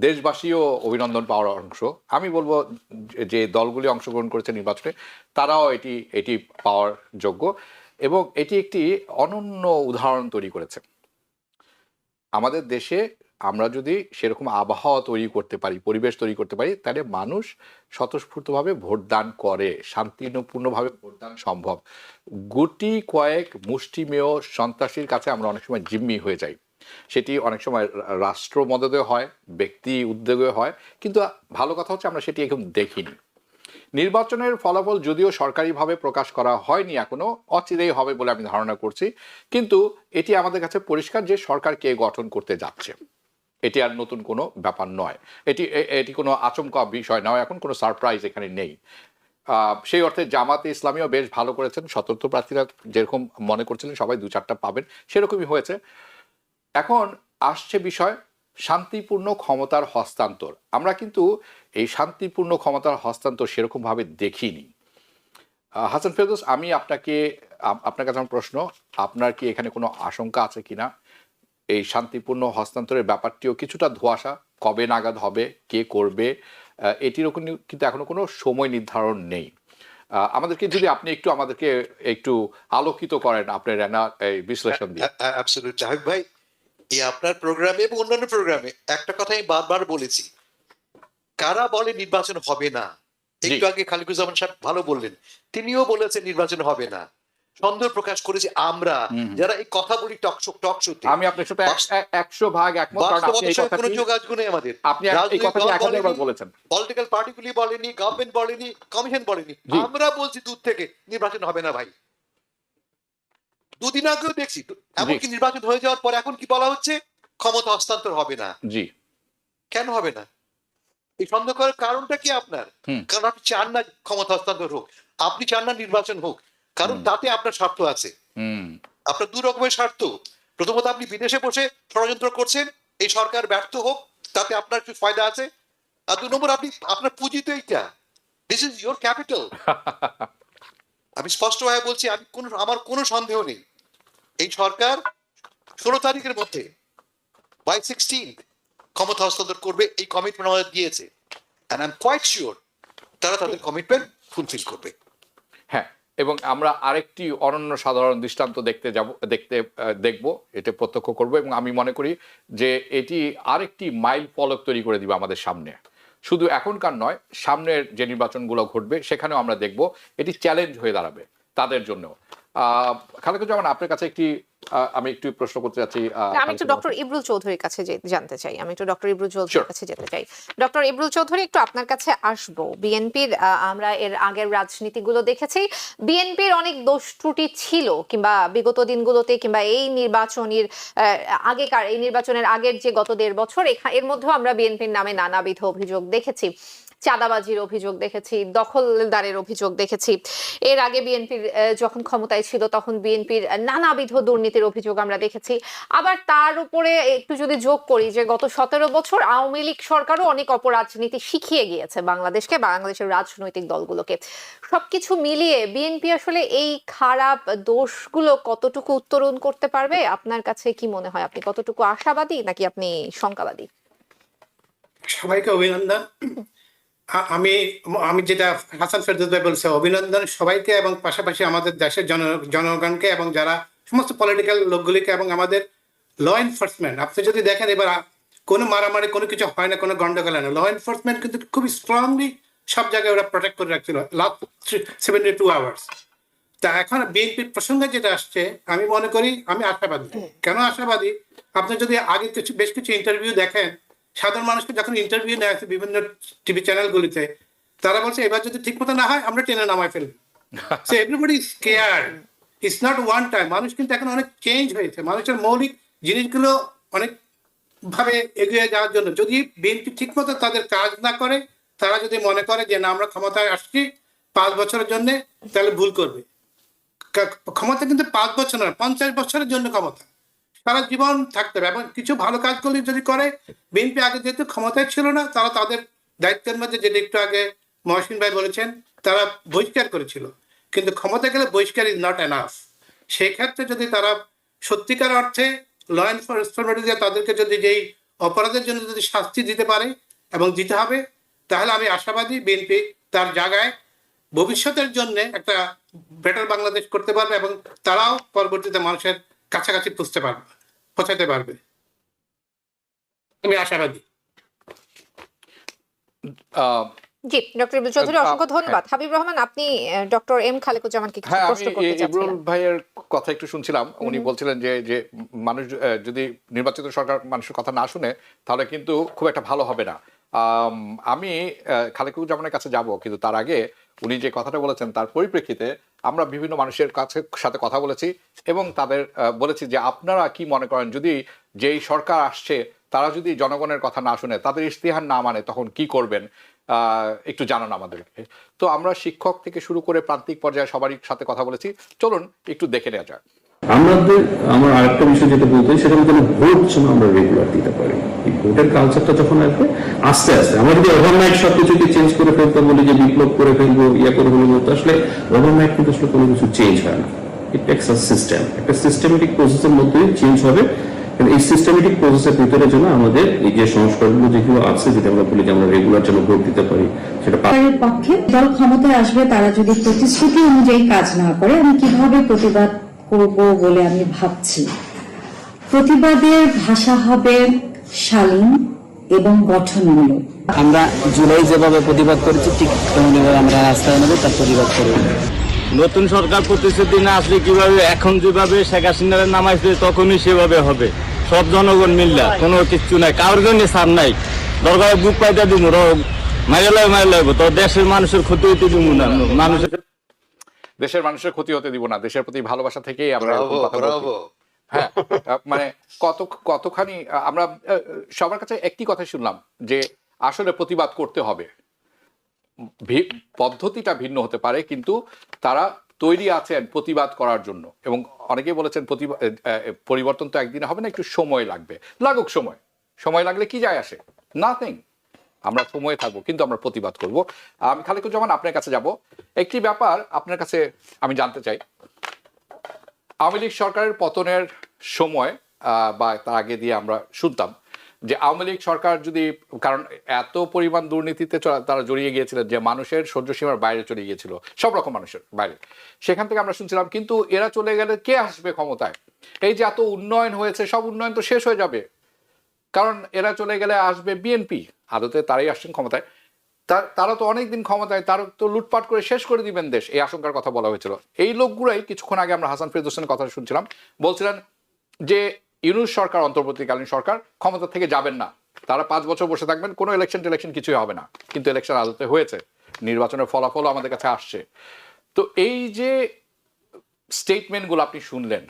দেশবাসীও অভিনন্দন পাওয়ার অংশ। আমি বলবো যে দলগুলি অংশগ্রহণ করেছে নির্বাচনে, তারাও এটি পাওয়ার যোগ্য, এবং এটি একটি অনন্য উদাহরণ তৈরি করেছে। আমাদের দেশে আমরা যদি সেরকম আবহাওয়া তৈরি করতে পারি, পরিবেশ তৈরি করতে পারি, তাহলে মানুষ স্বতঃস্ফূর্তভাবে ভোটদান করে, শান্তিপূর্ণভাবে ভোটদান সম্ভব। গুটি কয়েক মুষ্টিমেয় সন্ত্রাসীর কাছে আমরা অনেক সময় জিম্মি হয়ে যাই। সেটি অনেক সময় রাষ্ট্র মদদে হয়, ব্যক্তি উদ্যোগে হয়, কিন্তু ভালো কথা হচ্ছে আমরা সেটি এখন দেখিনি। নির্বাচনের ফলাফল যদিও সরকারিভাবে প্রকাশ করা হয়নি এখনো, অচিরেই হবে বলে আমি ধারণা করছি, কিন্তু এটি আমাদের কাছে পরিষ্কার যে সরকার কে গঠন করতে যাচ্ছে। এটি আর নতুন কোনো ব্যাপার নয়, এটি কোনো আচমকা বিষয় নয়, এখন কোনো সারপ্রাইজ এখানে নেই। সেই অর্থে জামাতে ইসলামীও বেশ ভালো করেছেন, স্বতন্ত্র প্রার্থীরা যেরকম মনে করছিলেন সবাই 2-4টা পাবেন, সেরকমই হয়েছে। এখন আসছে বিষয় শান্তিপূর্ণ ক্ষমতার হস্তান্তর। আমরা কিন্তু এই শান্তিপূর্ণ ক্ষমতার হস্তান্তর সেরকমভাবে দেখিনি। হাসান ফেরদৌস, আমি আপনার কাছে আমার প্রশ্ন, আপনার কি এখানে কোনো আশঙ্কা আছে কিনা এই শান্তিপূর্ণ হস্তান্তরের ব্যাপারটিও কিছুটা ধোঁয়াশা, কবে নাগাদ হবে, কে করবে, এটিরও কিন্তু এখনো কোনো সময় নির্ধারণ নেই। আমাদেরকে যদি আপনি আমাদেরকে একটু আলোকিত করেন আপনার এই বিশ্লেষণ দিয়ে। অ্যাবসলিউটলি হাবিব ভাই, এই আপনার প্রোগ্রামে এবং অন্যান্য প্রোগ্রামে একটা কথা আমি বারবার বলেছি, কারা বলে নির্বাচন হবে না। একটু আগে খালিকুজ্জামান সাহেব ভালো বললেন, তিনিও বলেছেন নির্বাচন হবে না। সন্দেহ প্রকাশ করেছি আমরা যারা এই কথা বলি টক শোতে। আমি আপনার সাথে 100% একমত, কারণ আপনি এই কথাটি, কোনো যোগাযোগ নেই আমাদের। আপনি এই কথাটি 1000বার বলেছেন। পলিটিক্যাল পার্টিগুলি বলেনি, গভর্নমেন্ট বলেনি, কমিশন বলেনি, আমরা বলছি দূর থেকে নির্বাচন হবে না ভাই। দুদিন আগেও দেখছি, এমনকি নির্বাচন হয়ে যাওয়ার পর এখন কি বলা হচ্ছে, ক্ষমতা হস্তান্তর হবে না। জি, কেন হবে না? এই সন্দেহ করার কারণটা কি আপনার? কারণ আপনি চান না ক্ষমতা হস্তান্তর হোক, আপনি চান না নির্বাচন হোক, কারণ তাতে আপনার স্বার্থ আছে। আপনার 2 রকমের স্বার্থ। প্রথমত, আপনি বিদেশে বসে ষড়যন্ত্র করছেন এই সরকার ব্যর্থ হোক, তাতে আপনার একটু ফায়দা আছে। আর 2 নম্বর, আপনার পুঁজি তো এইটা, দিস ইজ ইয়োর ক্যাপিটাল। আমি স্পষ্টভাবে বলছি, আমার কোনো সন্দেহ নেই এই সরকার 16 তারিখের মধ্যে বাই 16 ক্ষমতা হস্তান্তর করবে, এই কমিটমেন্ট আমাদের দিয়েছে। And I am quite sure তারা তাদের কমিটমেন্ট ফুলফিল করবে। হ্যাঁ, এবং আমরা আরেকটি অনন্য সাধারণ দৃষ্টান্ত দেখব, এটা প্রত্যক্ষ করব, এবং আমি মনে করি যে এটি আরেকটি মাইল ফলক তৈরি করে দিবে আমাদের সামনে। শুধু এখনকার নয়, সামনের যে নির্বাচনগুলো ঘটবে সেখানেও আমরা দেখব এটি চ্যালেঞ্জ হয়ে দাঁড়াবে তাদের জন্য। খালেকুজ্জামান, আপনার কাছে আমি একটু প্রশ্ন করতে চাচ্ছি। আমি একটু ডক্টর ইবরুল চৌধুরীর কাছে জানতে চাই, ডক্টর ইবরুল চৌধুরীর কাছে যেতে চাই। ডক্টর ইবরুল চৌধুরী, একটু আপনার কাছে আসবো। বিএনপির আমরা এর আগের রাজনীতিগুলো দেখেছি, বিএনপির অনেক দোষ ত্রুটি ছিল, কিংবা বিগত দিনগুলোতে, কিংবা এই নির্বাচনের আগের যে গত 1.5 বছর, এর মধ্যেও আমরা বিএনপির নামে নানাবিধ অভিযোগ দেখেছি। চাঁদাবাজির অভিযোগ দেখেছি, দখলদারের অভিযোগ দেখেছি। এর আগে বিএনপির যখন ক্ষমতায় ছিল তখন বিএনপির নানাবিধ দুর্নীতির অভিযোগ আমরা দেখেছি। আবার তার উপরে একটু যদি যোগ করি যে গত 17 বছর আওয়ামী লীগ সরকারও অনেক অপরাজনীতি শিখিয়ে গিয়েছে বাংলাদেশের রাজনৈতিক দলগুলোকে। সবকিছু মিলিয়ে বিএনপি আসলে এই খারাপ দোষগুলো কতটুকু উত্তরণ করতে পারবে? আপনার কাছে কি মনে হয়? আপনি কতটুকু আশাবাদী নাকি আপনি শঙ্কাবাদী? সবাইকে অভিনন্দন। আমি যেটা হাসান ফেরদৌস ভাই বলছে, অভিনন্দন সবাইকে, এবং পাশাপাশি আমাদের দেশের জনগণকে এবং যারা সমস্ত পলিটিক্যাল লোকগুলিকে এবং আমাদের ল এনফোর্সমেন্ট। আপনি যদি দেখেন, এবার কোনো মারামারি কোনো কিছু হয় না, কোনো গন্ডগোল হয় না। ল এনফোর্সমেন্ট কিন্তু খুবই স্ট্রংলি সব জায়গায় ওরা প্রোটেক্ট করে রাখছিল লাস্ট 72 আওয়ার্স। তা এখন বিএনপির প্রসঙ্গে যেটা আসছে, আমি মনে করি আমি আশাবাদী। কেন আশাবাদী? আপনি যদি আগে বেশ কিছু ইন্টারভিউ দেখেন, সাধারণ মানুষকে যখন ইন্টারভিউ নেওয়া হচ্ছে বিভিন্ন টিভি চ্যানেলগুলিতে, তারা বলছে এবার যদি ঠিক মতো না হয় আমরা টেনে নামায় ফেলবো। So everybody is scared, it's not one time. মানুষ কিন্তু এখন অনেক চেঞ্জ হয়েছে, মানুষের মৌলিক জিনিসগুলো অনেক ভাবে এগিয়ে যাওয়ার জন্য যদি বিএনপি ঠিক মতো তাদের কাজ না করে, তারা যদি মনে করে যে না আমরা ক্ষমতায় আসছি 5 বছরের জন্য, তাহলে ভুল করবে। ক্ষমতা কিন্তু 5 বছর নয়, 50 বছরের জন্য ক্ষমতা, সারা জীবন থাকতে হবে। এবং কিছু ভালো কাজগুলি যদি করে, বিএনপি আগে যেহেতু ক্ষমতায় ছিল না, তারা তাদের দায়িত্বের মধ্যে, যেটা একটু আগে মহসিন ভাই বলেছেন, তারা বহিষ্কার করেছিল। কিন্তু ক্ষমতা গেলে বহিষ্কার ইজ নট এনাফ। সেক্ষেত্রে যদি তারা সত্যিকার অর্থে ল এনফোর্সমেন্ট দিয়ে তাদেরকে যদি যেই অপরাধের জন্য যদি শাস্তি দিতে পারে, এবং দিতে হবে, তাহলে আমি আশাবাদী বিএনপি তার জায়গায় ভবিষ্যতের জন্য একটা বেটার বাংলাদেশ করতে পারবে, এবং তারাও পরবর্তীতে মানুষের কাছাকাছি পৌঁছাতে পারবে। আমি আশাবাদী। জি, ডক্টর ইবনুল চৌধুরী অসংখ্য হ্যাঁ। ধন্যবাদ। হাবিব রহমান, আপনি ডক্টর এম খালেকুজ্জামানকে কিছু হ্যাঁ, প্রশ্ন আমি করতে ইবরুল চাচ্ছিলেন। ভাইয়ের কথা একটু শুনছিলাম। উনি বলছিলেন যে মানুষ যদি নির্বাচিত সরকার মানুষের কথা না শুনে তাহলে কিন্তু খুব একটা ভালো হবে না। আমি খালেকুজ্জামানের কাছে যাব, কিন্তু তার আগে উনি যে কথাটা বলেছেন তার পরিপ্রেক্ষিতে আমরা বিভিন্ন মানুষের সাথে কথা বলেছি এবং তাদের বলেছি যে আপনারা কি মনে করেন যদি যেই সরকার আসছে তারা যদি জনগণের কথা না শুনে, তাদের ইশতেহার না মানে, তখন কি করবেন একটু জানান আমাদেরকে। তো আমরা শিক্ষক থেকে শুরু করে প্রান্তিক পর্যায়ে সবারই সাথে কথা বলেছি, চলুন একটু দেখে নেওয়া যাক। আমার আরেকটা বিষয় যেটা বলতে সেটা হলো ভোট যেন আমরা রেগুলার দিতে পারি। এই ভোটের কালচারটা যখন আসবে আস্তে আস্তে, আমরা যদি ওভারনাইট সবকিছুকে চেঞ্জ করে ফেলতে বলি যে বিপ্লব করে ফেলবো, করে ফেলবো, তো আসলে ওভারনাইট কিন্তু আসলে কোনো কিছু চেঞ্জ হয় না। ইট টেকস আ সিস্টেম, একটা সিস্টেমেটিক প্রসেসের মধ্যেই চেঞ্জ হবে। এই সিস্টেমেটিক প্রসেসের ভিতরে যেন আমাদের এই যে সংস্কারগুলো যেগুলো আছে, যদি আমরা বলি যে আমরা রেগুলার যেন ভোট দিতে পারি, সেটা সরকারের পক্ষে দল ক্ষমতায় আসবে, তারা যদি প্রতিশ্রুতি অনুযায়ী কাজ না করে আমি কিভাবে প্রতিবাদ করব বলে আমি ভাবছি। প্রতিবাদের ভাষা হবে শালীন এবং গঠনমূলক। আমরা জুলাই যেভাবে প্রতিবাদ করেছি ঠিক তেমনিভাবে আমরা রাস্তায় নেবে তার প্রতিবাদ করব। নতুন সরকার প্রতিশ্রুতি না আসলে কিভাবে, এখন যেভাবে শেখ হাসিনার নামাইছে তখনই সেভাবে হবে। সব জনগণ মিল্লা, কোনো কিচ্ছু নাই, কারোর জন্য সার নাই। দরকার বুক পাইতে দিব, মাইরে লাগবো, তো দেশের মানুষের ক্ষতি হইতে দিব না। দেশের মানুষের ক্ষতি হতে দিব না, দেশের প্রতি ভালোবাসা থেকেই আমরা এরকম কথা বলছি। হ্যাঁ, মানে কতখানি আমরা সবার কাছে একটি কথা শুনলাম যে আসলে প্রতিবাদ করতে হবে, পদ্ধতিটা ভিন্ন হতে পারে কিন্তু তারা তৈরি আছেন প্রতিবাদ করার জন্য। এবং অনেকেই বলেছেন পরিবর্তন তো একদিনে হবে না, একটু সময় লাগবে, লাগুক সময় লাগলে কি যায় আসে, নাথিং। আমরা সময়ে থাকবো কিন্তু আমরা প্রতিবাদ করব। আমি খালেকুজ্জামান আপনার কাছে যাব, একটি ব্যাপার আপনার কাছে আমি জানতে চাই। আওয়ামী লীগ সরকারের পতনের সময় বা তার আগে দিয়ে আমরা শুনতাম যে আওয়ামী লীগ সরকার যদি, কারণ এত পরিমাণ দুর্নীতিতে তারা জড়িয়ে গিয়েছিলেন যে মানুষের সহ্য সীমার বাইরে চলে গিয়েছিল, সব রকম মানুষের বাইরে। সেখান থেকে আমরা শুনছিলাম কিন্তু এরা চলে গেলে কে আসবে ক্ষমতায়? এই যে এত উন্নয়ন হয়েছে, সব উন্নয়ন তো শেষ হয়ে যাবে, কারণ এরা চলে গেলে আসবে বিএনপি। আদতে তারাই আসছেন ক্ষমতায়, তারা তো অনেকদিন ক্ষমতায়, তারা তো লুটপাট করে শেষ করে দিবেন দেশ, এই আশঙ্কার কথা বলা হয়েছিল। এই লোকগুলাই কিছুক্ষণ আগে আমরা হাসান ফেরদৌসের কথা শুনছিলাম, বলছিলেন যে ইউনূস সরকার, অন্তর্বর্তীকালীন সরকার ক্ষমতা থেকে যাবেন না, তারা 5 বছর বসে থাকবেন, কোনো ইলেকশন কিছুই হবে না। কিন্তু ইলেকশন আদতে হয়েছে, নির্বাচনের ফলাফলও আমাদের কাছে আসছে। তো এই যে স্টেটমেন্টগুলো আপনি শুনলেন,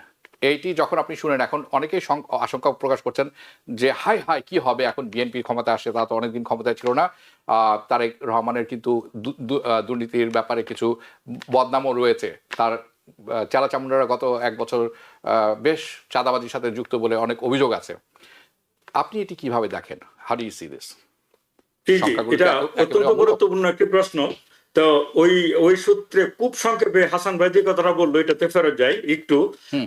এইটি যখন আপনি শুনেন, এখন অনেকেই আশঙ্কা প্রকাশ করছেন যে হাই কি হবে এখন, বিএনপি ক্ষমতা আসে, তারা তো অনেকদিন ক্ষমতায় ছিল না। তারেক রহমানের কিন্তু দুর্নীতির ব্যাপারে কিছু বদনামও রয়েছে, তার চালাচামুন্ডারা গত 1 বছর বেশ চাঁদাবাজির সাথে যুক্ত বলে অনেক অভিযোগ আছে। আপনি এটি কিভাবে দেখেন? How do you see this? এটা অত্যন্ত গুরুত্বপূর্ণ একটি প্রশ্ন। তো ওই সূত্রে খুব সংক্ষেপে হাসান ভাই যে কথাটা বললো এটাতে ফেরত যাই একটু,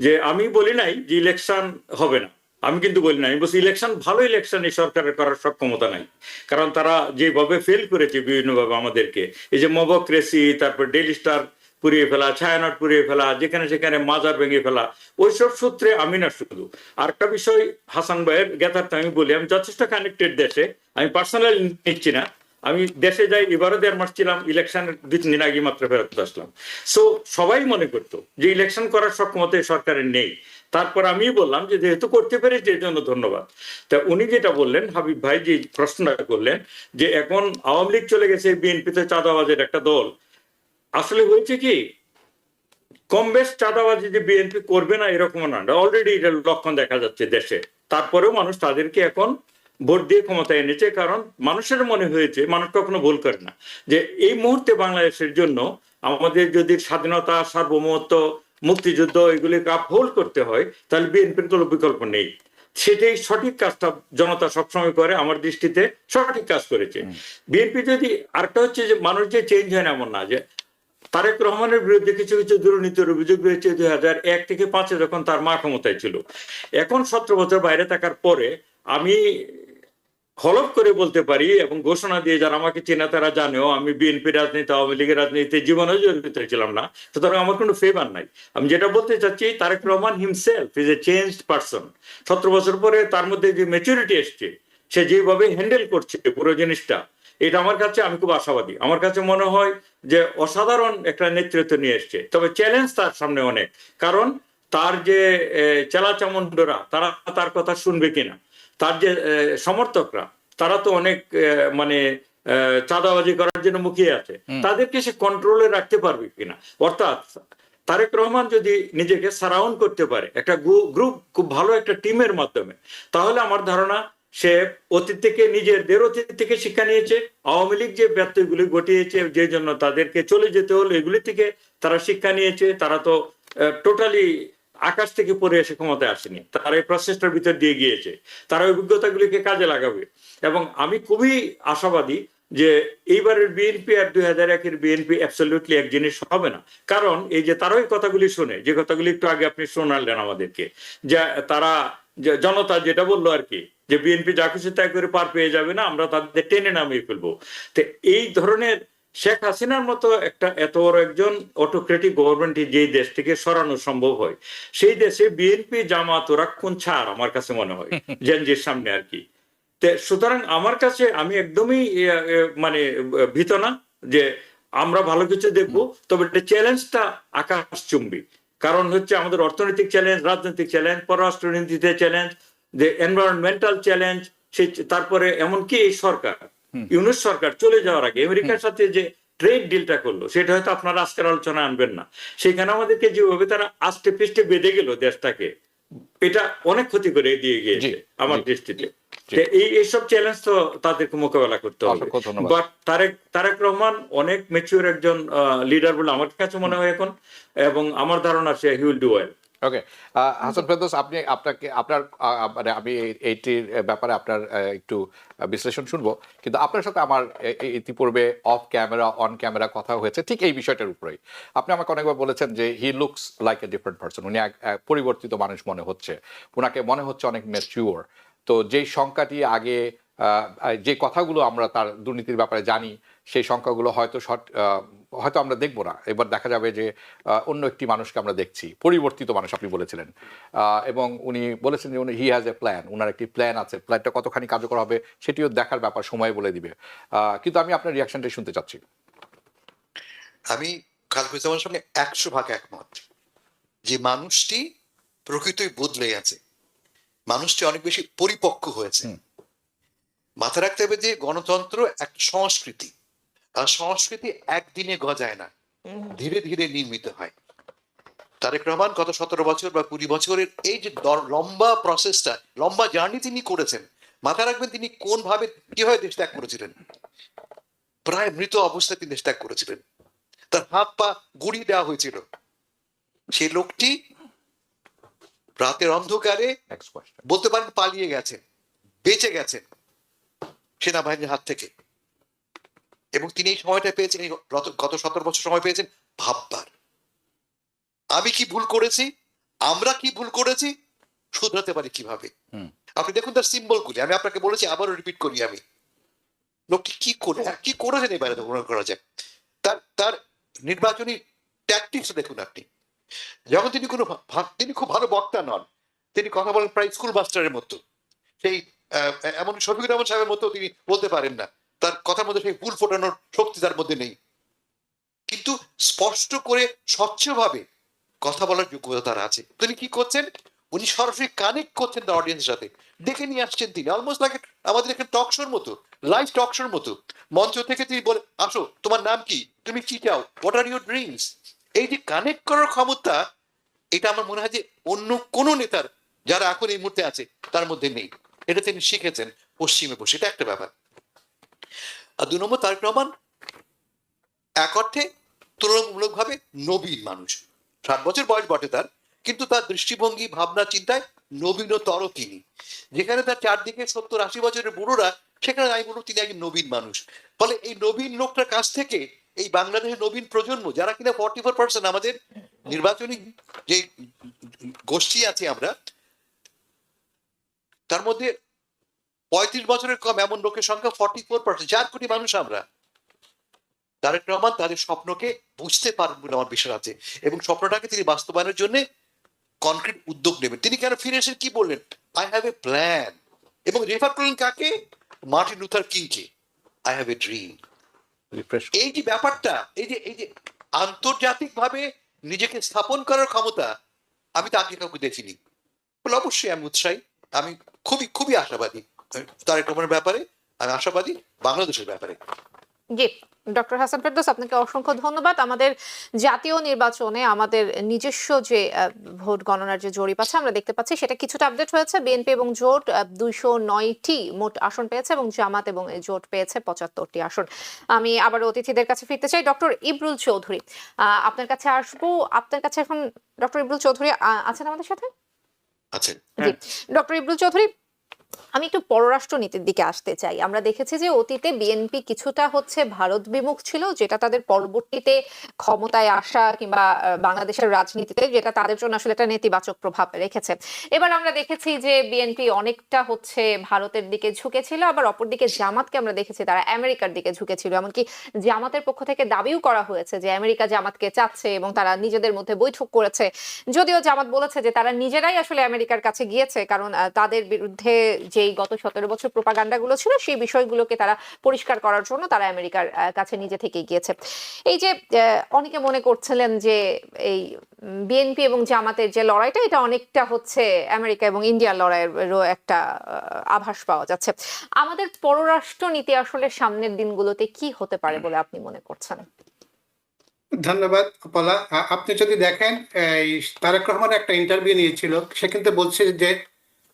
যে আমি বলি নাই যে ইলেকশন হবে না, আমি কিন্তু বলি নাই, আমি বলছি ইলেকশন, ভালো ইলেকশন এই সরকারের করার সক্ষমতা নাই, কারণ তারা যেভাবে ফেল করেছে বিভিন্নভাবে আমাদেরকে, এই যে মবক্রেসি, তারপর ডেইলি স্টার পুড়িয়ে ফেলা, ছায়ানট পুড়িয়ে ফেলা, যেখানে সেখানে মাজার ভেঙে ফেলা, ওইসব সূত্রে আমি না শুধু। আরেকটা বিষয় হাসান ভাইয়ের জ্ঞাতার্থে আমি বলি, আমি যথেষ্ট কানেক্টেড দেশে, আমি পার্সোনালি নিচ্ছি না, আমি দেশে যাই, এবারও 1.5 মাস ছিলাম, ইলেকশনের 2 দিন আগে মাত্র ফেরত আসলাম। সো সবাই মনে করতো যে ইলেকশন করার সক্ষমতা সরকারের নেই। তারপর আমি বললাম যে যেহেতু করতে পেরেছি এর জন্য ধন্যবাদ। তা উনি যেটা বললেন, হাবিব ভাই যে প্রশ্নটা করলেন যে এখন আওয়ামী লীগ চলে গেছে, বিএনপিতে চাঁদাবাজের একটা দল, আসলে হয়েছে কি কম বেশ চাঁদাবাজি যে বিএনপি করবে না এরকম না, অলরেডি এটার লক্ষণ দেখা যাচ্ছে দেশে। তারপরেও মানুষ তাদেরকে এখন ভোট দিয়ে ক্ষমতায় এনেছে, কারণ মানুষের মনে হয়েছে, মানুষ কখনো ভুল করে না, যে এই মুহূর্তে বাংলাদেশের জন্য আমাদের যদি স্বাধীনতা, সার্বভৌমত্ব, মুক্তিযুদ্ধ এগুলিকে আপহোল্ড করতে হয় তাহলে বিএনপির কোনো বিকল্প নেই। সেটাই সঠিক কাজটা জনতা সবসময় করে, আমার দৃষ্টিতে সঠিক কাজ করেছে বিএনপি। যদি আরেকটা হচ্ছে যে মানুষ যে চেঞ্জ হয় না এমন না, যে তারেক রহমানের বিরুদ্ধে কিছু দুর্নীতির অভিযোগ রয়েছে 2001 থেকে 5 যখন তার মা ক্ষমতায় ছিল। এখন 17 বছর বাইরে থাকার পরে আমি হলফ করে বলতে পারি এবং ঘোষণা দিয়ে, যারা আমাকে চেনা তারা জানেও, আমি বিএনপি রাজনীতি, আওয়ামী লীগের রাজনীতিতে জীবনেও জড়িত ছিলাম না, সুতরাং আমার কোনো ফেভার নাই। আমি যেটা বলতে চাচ্ছি, Tarique Rahman himself is a changed person. 17 বছর পরে তার মধ্যে যে ম্যাচুরিটি এসছে, সে যেভাবে হ্যান্ডেল করছে পুরো জিনিসটা, এটা আমার কাছে, আমি খুব আশাবাদী। আমার কাছে মনে হয় যে অসাধারণ একটা নেতৃত্ব নিয়ে এসছে। তবে চ্যালেঞ্জ তার সামনে অনেক, কারণ তার যে চেলাচামুন্ডরা তারা তার কথা শুনবে কিনা, তার যে সমর্থকরা তারা তো অনেক মানে চাঁদাবাজি করার জন্য মুখিয়ে আছে, তাদেরকে সে কন্ট্রোলে রাখতে পারবে কিনা। অর্থাৎ তারেক রহমান যদি নিজেকে সারাউন্ড করতে পারে একটা গ্রুপ, খুব ভালো একটা টিমের মাধ্যমে, তাহলে আমার ধারণা সে অতীত থেকে, নিজেদের অতীত থেকে শিক্ষা নিয়েছে। আওয়ামী লীগ যে ব্যত্যয়গুলি ঘটিয়েছে, যে জন্য তাদেরকে চলে যেতে হলো, এগুলি থেকে তারা শিক্ষা নিয়েছে। তারা তো টোটালি আকাশ থেকে পড়ে এসে ক্ষমতায় আসেনি, তারা এই প্রসেসটার ভিতর দিয়ে গিয়েছে। তারা অভিজ্ঞতাগুলিকে কাজে লাগাবে, এবং আমি খুবই আশাবাদী যে এইবারের বিএনপি আর 2001-এর বিএনপি অ্যাবসলিউটলি এক জিনিস হবে না। কারণ এই যে তারা ওই কথাগুলি শোনে, যে কথাগুলি একটু আগে আপনি শোনালেন আমাদেরকে, যে তারা জনতা যেটা বললো আর কি, যে বিএনপি যা খুশি তাই করে পার পেয়ে যাবে না, আমরা তাদের টেনে নামিয়ে ফেলবো। তো এই ধরনের শেখ হাসিনার মতো একটা এত বড় একজন অটোক্রেটিক গভর্নমেন্ট যেই দেশ থেকে সরানো সম্ভব হয়, সেই দেশে বিএনপি জামাত ওরা কোন ছাড় আমার কাছে মনে হয় জেনজির সামনে আর কি। সুতরাং আমার কাছে, আমি একদমই মানে ভীত না যে আমরা ভালো কিছু দেখবো, তবে চ্যালেঞ্জটা আকাশচুম্বী। কারণ হচ্ছে আমাদের অর্থনৈতিক চ্যালেঞ্জ, রাজনৈতিক চ্যালেঞ্জ, পররাষ্ট্রনীতিতে চ্যালেঞ্জ, যে এনভায়রনমেন্টাল চ্যালেঞ্জ, তারপরে এমনকি এই সরকার, ইউনূস সরকার চলে যাওয়ার আগে আমেরিকার সাথে যে ট্রেড ডিলটা করলো, সেটা হয়তো আপনারা আজকের আলোচনা আনবেন না। সেখানে আমাদেরকে যেভাবে তারা আস্তে পৃষ্ঠে বেঁধে গেল দেশটাকে, এটা অনেক ক্ষতি করে দিয়ে গিয়েছে আমার দৃষ্টিতে। এইসব চ্যালেঞ্জ তো তাদেরকে মোকাবেলা করতে হবে। বাট তারেক রহমান অনেক ম্যাচিউর একজন লিডার বলে আমার কাছে মনে হয় এখন, এবং আমার ধারণা সে হি উইল ডু ওয়েল। ওকে, হাসান ফেরদৌস, আপনার মানে আমি এইটির ব্যাপারে আপনার একটু বিশ্লেষণ শুনবো, কিন্তু আপনার সাথে আমার ইতিপূর্বে অফ ক্যামেরা অন ক্যামেরা কথা হয়েছে ঠিক এই বিষয়টার উপরেই। আপনি আমাকে অনেকবার বলেছেন যে he looks like a different person, উনি এক পরিবর্তিত মানুষ মনে হচ্ছে, ওনাকে মনে হচ্ছে অনেক ম্যাচিউর। তো যেই সংখ্যাটি আগে, যে কথাগুলো আমরা তার দুর্নীতির ব্যাপারে জানি, সেই সংখ্যাগুলো হয়তো আমরা দেখবো না। এবার দেখা যাবে যে অন্য একটি মানুষকে আমরা দেখছি, পরিবর্তিত মানুষ আপনি বলেছিলেন। এবং উনি বলেছেন যে হি হ্যাজ এ প্ল্যান, ওনার একটি প্ল্যান আছে, প্ল্যানটা কতখানি কার্যকর হবে সেটিও দেখার ব্যাপার, সময় বলে দিবে। কিন্তু আমি আপনার রিয়াকশনটাই শুনতে চাচ্ছি। আমি খালেকুজ্জামানের সঙ্গে 100% একমত যে মানুষটি প্রকৃতই বদলে আছে, মানুষটি অনেক বেশি পরিপক্ক হয়েছে। মাথা রাখতে হবে যে গণতন্ত্র একটা সংস্কৃতি, আর সংস্কৃতি একদিনে গজায় না, ধীরে ধীরে নির্মিত হয়। তারেক রহমান গত 17 বছর বা 20 বছরের এই যে লম্বা প্রসেসটা, লম্বা জার্নি তিনি করেছেন, মাথা রাখবেন তিনি কিভাবে দেশ ত্যাগ করেছিলেন। প্রায় মৃত অবস্থায় তিনি দেশ ত্যাগ করেছিলেন, তার হাত পা গুড়িয়ে দেওয়া হয়েছিল। সেই লোকটি রাতের অন্ধকারে বলতে পারেন পালিয়ে গেছেন, বেঁচে গেছেন সেনাবাহিনীর হাত থেকে, এবং তিনি এই সময়টা পেয়েছেন, গত 17 বছর সময় পেয়েছেন ভাববার আমি কি ভুল করেছি, আমরা কি ভুল করেছি, শুধরাতে পারি কিভাবে। আপনি দেখুন তার সিম্বলগুলি, আমি আপনাকে বলেছি, আবারও রিপিট করি আমি, লোকটি কি করেছেন এবারে গ্রহণ করা যায়। তার নির্বাচনী ট্যাকটিক্স দেখুন আপনি। যখন তিনি খুব ভালো বক্তা নন, তিনি কথা বলেন প্রায় স্কুল মাস্টারের মতো, সেই এমন শফিকুর রহমান সাহেবের মতো তিনি বলতে পারেন না, তার কথার মধ্যে সেই ভুল ফোটানোর শক্তি তার মধ্যে নেই, কিন্তু স্পষ্ট করে স্বচ্ছভাবে কথা বলার যোগ্যতা তার আছে। তিনি কি করছেন, উনি সরাসরি কানেক্ট করছেন তার অডিয়েন্সের সাথে, ডেকে নিয়ে আসছেন তিনি, অলমোস্ট লাইক আমাদের এখানে টক শোর মতো, লাইভ টক শোর মতো। মঞ্চ থেকে তিনি বলে, আসো, তোমার নাম কি, তুমি কি চাও, হোয়াট আর ইউর ড্রিমস। এই যে কানেক্ট করার ক্ষমতা, এটা আমার মনে হয় যে অন্য কোনো নেতার যারা এখন এই মুহূর্তে আছে তার মধ্যে নেই। এটা তিনি শিখেছেন পশ্চিমে বসে, এটা একটা ব্যাপার। আর 2 নম্বর, তারেক রহমান এক অর্থে তুলনামূলকভাবে নবীন মানুষ। 60 বছর বয়স বটে তার, কিন্তু তার দৃষ্টিভঙ্গি, ভাবনা, চিন্তায় নবীনতর তিনি। যেখানে তার চারদিকে 70-80 বছরের বুড়োরা, সেখানে আমি বলবো তিনি একজন নবীন মানুষ। ফলে এই নবীন লোকটার কাছ থেকে এই বাংলাদেশের নবীন প্রজন্ম, যারা কিনা 44% আমাদের নির্বাচনী যে গোষ্ঠী আছে আমরা, তার মধ্যে 35 বছরের কম এমন লোকের সংখ্যা 44%, 4 কোটি মানুষ আমরা। তারেক রহমান তাদের স্বপ্নকে বুঝতে পারেন বলে আমার বিশ্বাস আছে, এবং স্বপ্নটাকে তিনি বাস্তবায়নের জন্য কনক্রিট উদ্যোগ নেবেন। তিনি কেন ফিরে এসে কি বললেন, আই হ্যাভ এ প্ল্যান, এবং রেফার করলেন কাকে? মার্টিন লুথার কিংকে। I have a dream. এই যে ব্যাপারটা, এই যে আন্তর্জাতিকভাবে নিজেকে স্থাপন করার ক্ষমতা আমি তো আগে কাউকে দেখিনি। বলে অবশ্যই আমি উৎসাহী, আমি খুবই খুবই আশাবাদী তারেক রহমানের ব্যাপারে, আমি আশাবাদী বাংলাদেশের ব্যাপারে। জি, ডক্টর হাসান ফেরদৌস, আপনাকে অসংখ্য ধন্যবাদ। আমাদের জাতীয় নির্বাচনে আমাদের নিজস্ব যে ভোট গণনার যে জরিপ আছে আমরা দেখতে পাচ্ছি সেটা কিছুটা আপডেট হয়েছে। বিএনপি এবং জোট 209টি মোট আসন পেয়েছে এবং জামাত এবং জোট পেয়েছে 75টি আসন। আমি আবার অতিথিদের কাছে ফিরতে চাই। ডক্টর ইবরুল চৌধুরী, আপনার কাছে আসবো। আপনার কাছে এখন ডক্টর ইবরুল চৌধুরী আছেন আমাদের সাথে? আচ্ছা, জি, ডক্টর ইবরুল চৌধুরী, আমি একটু পররাষ্ট্র নীতির দিকে আসতে চাই। আমরা দেখেছি যে অতীতে বিএনপি কিছুটা ভারত বিমুখ ছিল, যেটা তাদের পরবর্তীতে ক্ষমতায় আসা কিংবা বাংলাদেশের রাজনীতিতে যেটা তাদের জন্য আসলে একটা নেতিবাচক প্রভাব রেখেছে। এবার আমরা দেখেছি যে বিএনপি অনেকটা ভারতের দিকে ঝুঁকেছিল, আবার অপরদিকে জামাতকে আমরা দেখেছি তারা আমেরিকার দিকে ঝুঁকেছিল। এমনকি জামাতের পক্ষ থেকে দাবিও করা হয়েছে যে আমেরিকা জামাতকে চাচ্ছে এবং তারা নিজেদের মধ্যে বৈঠক করেছে। যদিও জামাত বলেছে যে তারা নিজেরাই আসলে আমেরিকার কাছে গিয়েছে, কারণ তাদের বিরুদ্ধে যেই গত 17 বছর প্রোপাগান্ডা গুলো ছিল সেই বিষয়গুলোকে তারা পরিষ্কার করার জন্য তারা আমেরিকার কাছে নিজে থেকেই গিয়েছে। এই যে অনেকে মনে করছিলেন যে এই বিএনপি এবং জামাতের যে লড়াইটা এটা অনেকটা আমেরিকা এবং ইন্ডিয়ার লড়াইয়েরও একটা আভাস পাওয়া যাচ্ছে। আমাদের পররাষ্ট্র নীতি আসলে সামনের দিনগুলোতে কি হতে পারে বলে আপনি মনে করছেন? ধন্যবাদ অপলা। আপনি যদি দেখেন এই তারেক রহমান একটা ইন্টারভিউ নিয়েছিল, সে কিন্তু বলছে যে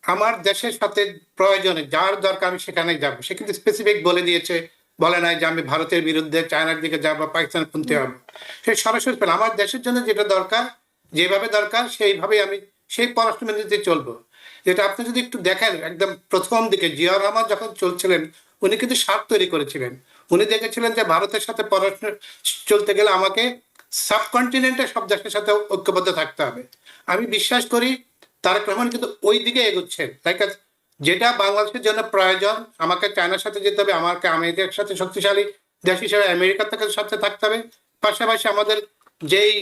আমার দেশের সাথে প্রয়োজনে যার দরকার আমি সেখানেই যাবো। সে কিন্তু স্পেসিফিক বলে দিয়েছে, বলে নাই যে আমি ভারতের বিরুদ্ধে চায়নার দিকে যাবো, পাকিস্তান পন্থী হবো। সে সরাসরি বলে আমার দেশের জন্য যেটা দরকার, যেভাবে দরকার সেইভাবেই আমি সেই পররাষ্ট্র নীতিতে চলবো। যেটা আপনি যদি একটু দেখেন একদম প্রথম দিকে জিয়া রহমান যখন চলছিলেন উনি কিন্তু স্বার্থ তৈরি করেছিলেন। উনি দেখেছিলেন যে ভারতের সাথে পররাষ্ট্র চলতে গেলে আমাকে সাবকন্টিনেন্টের সব দেশের সাথে ঐক্যবদ্ধ থাকতে হবে। আমি বিশ্বাস করি তারেক রহমান কিন্তু ওই দিকে এগোচ্ছেন। যেটা বাংলাদেশের জন্য প্রয়োজন, আমাকে চায়নার সাথে যেতে হবে, আমাকে আমেরিকার সাথে শক্তিশালী দেশ হিসেবে আমেরিকার সাথে থাকতে হবে। পাশাপাশি আমাদের যেই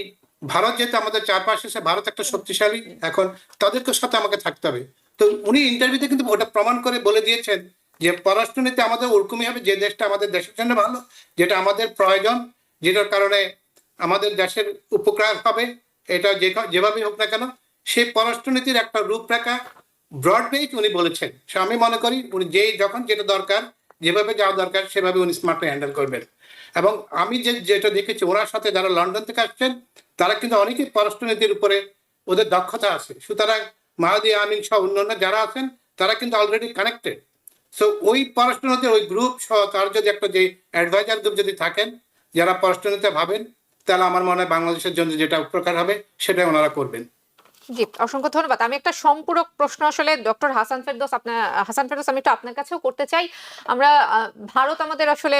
ভারত যেহেতু আমাদের চারপাশে, ভারত একটা শক্তিশালী, এখন তাদেরকে সাথে আমাকে থাকতে হবে। তো উনি ইন্টারভিউতে কিন্তু ওটা প্রমাণ করে বলে দিয়েছেন যে পররাষ্ট্রনীতি আমাদের ওরকমই হবে যে দেশটা আমাদের দেশের জন্য ভালো, যেটা আমাদের প্রয়োজন, যেটার কারণে আমাদের দেশের উপকার হবে, এটা যেভাবেই হোক না কেন সেই পররাষ্ট্রনীতির একটা রূপরেখা ব্রড বেস উনি বলেছেন। আমি মনে করি উনি যখন যেটা দরকার, যেভাবে যাওয়া দরকার সেভাবে উনি স্মার্টলি হ্যান্ডেল করবেন। এবং আমি যেটা দেখেছি ওনার সাথে যারা লন্ডন থেকে আসছেন তারা কিন্তু অনেকেই পররাষ্ট্রনীতির উপরে ওদের দক্ষতা আছে। সুতরাং মাহাদি আমিন সহ অন্যান্য যারা আছেন তারা কিন্তু অলরেডি কানেক্টেড। সো ওই পররাষ্ট্রনীতির ওই গ্রুপ সহ তার যদি একটা যে অ্যাডভাইজার গ্রুপ যদি থাকেন যারা পররাষ্ট্রনীতি ভাবেন, তাহলে আমার মনে হয় বাংলাদেশের জন্য যেটা উপকার হবে সেটাই ওনারা করবেন। জি, অসংখ্য ধন্যবাদ। আমি একটা সম্পূরক প্রশ্ন আসলে ডক্টর হাসান ফেরদৌস আমি একটু আপনার কাছেও করতে চাই। আমরা ভারত আমাদের আসলে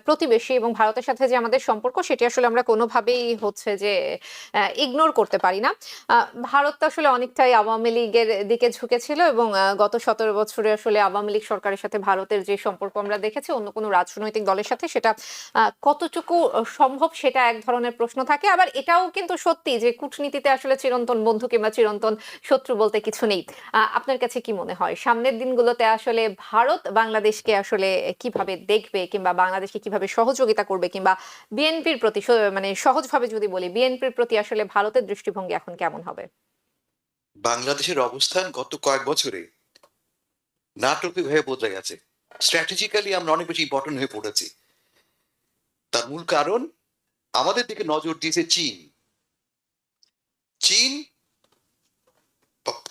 প্রতিবেশী এবং ভারতের সাথে যে আমাদের সম্পর্ক সেটি আসলে আমরা কোনোভাবেই যে ইগনোর করতে পারি না। ভারত তো আসলে অনেকটাই আওয়ামী লীগের দিকে ঝুঁকেছিল এবং গত 17 বছরে আসলে আওয়ামী লীগ সরকারের সাথে ভারতের যে সম্পর্ক আমরা দেখেছি অন্য কোনো রাজনৈতিক দলের সাথে সেটা কতটুকু সম্ভব সেটা এক ধরনের প্রশ্ন থাকে। আবার এটাও কিন্তু সত্যি যে কূটনীতিতে আসলে চিরন্তন বন্ধু কিংবা চিরন্তন শত্রু বলতে কিছু নেই। আপনার কাছে কি মনে হয় সামনের দিনগুলোতে আসলে ভারত বাংলাদেশকে আসলে কিভাবে দেখবে কিংবা বাংলাদেশকে কিভাবে সহযোগিতা করবে, কিংবা বিএনপির প্রতি সহজভাবে যদি বলি বিএনপির প্রতি আসলে ভারতের দৃষ্টিভঙ্গি এখন কেমন হবে? বাংলাদেশের অবস্থান গত কয়েক বছরে নাটকীয় ভাবে বদলে গেছে। স্ট্র্যাটেজিক্যালি আমরা অনেক বেশি ইম্পর্টেন্ট হয়ে পড়েছি। তার মূল কারণ আমাদের দিকে নজর দিয়েছে চীন। চীন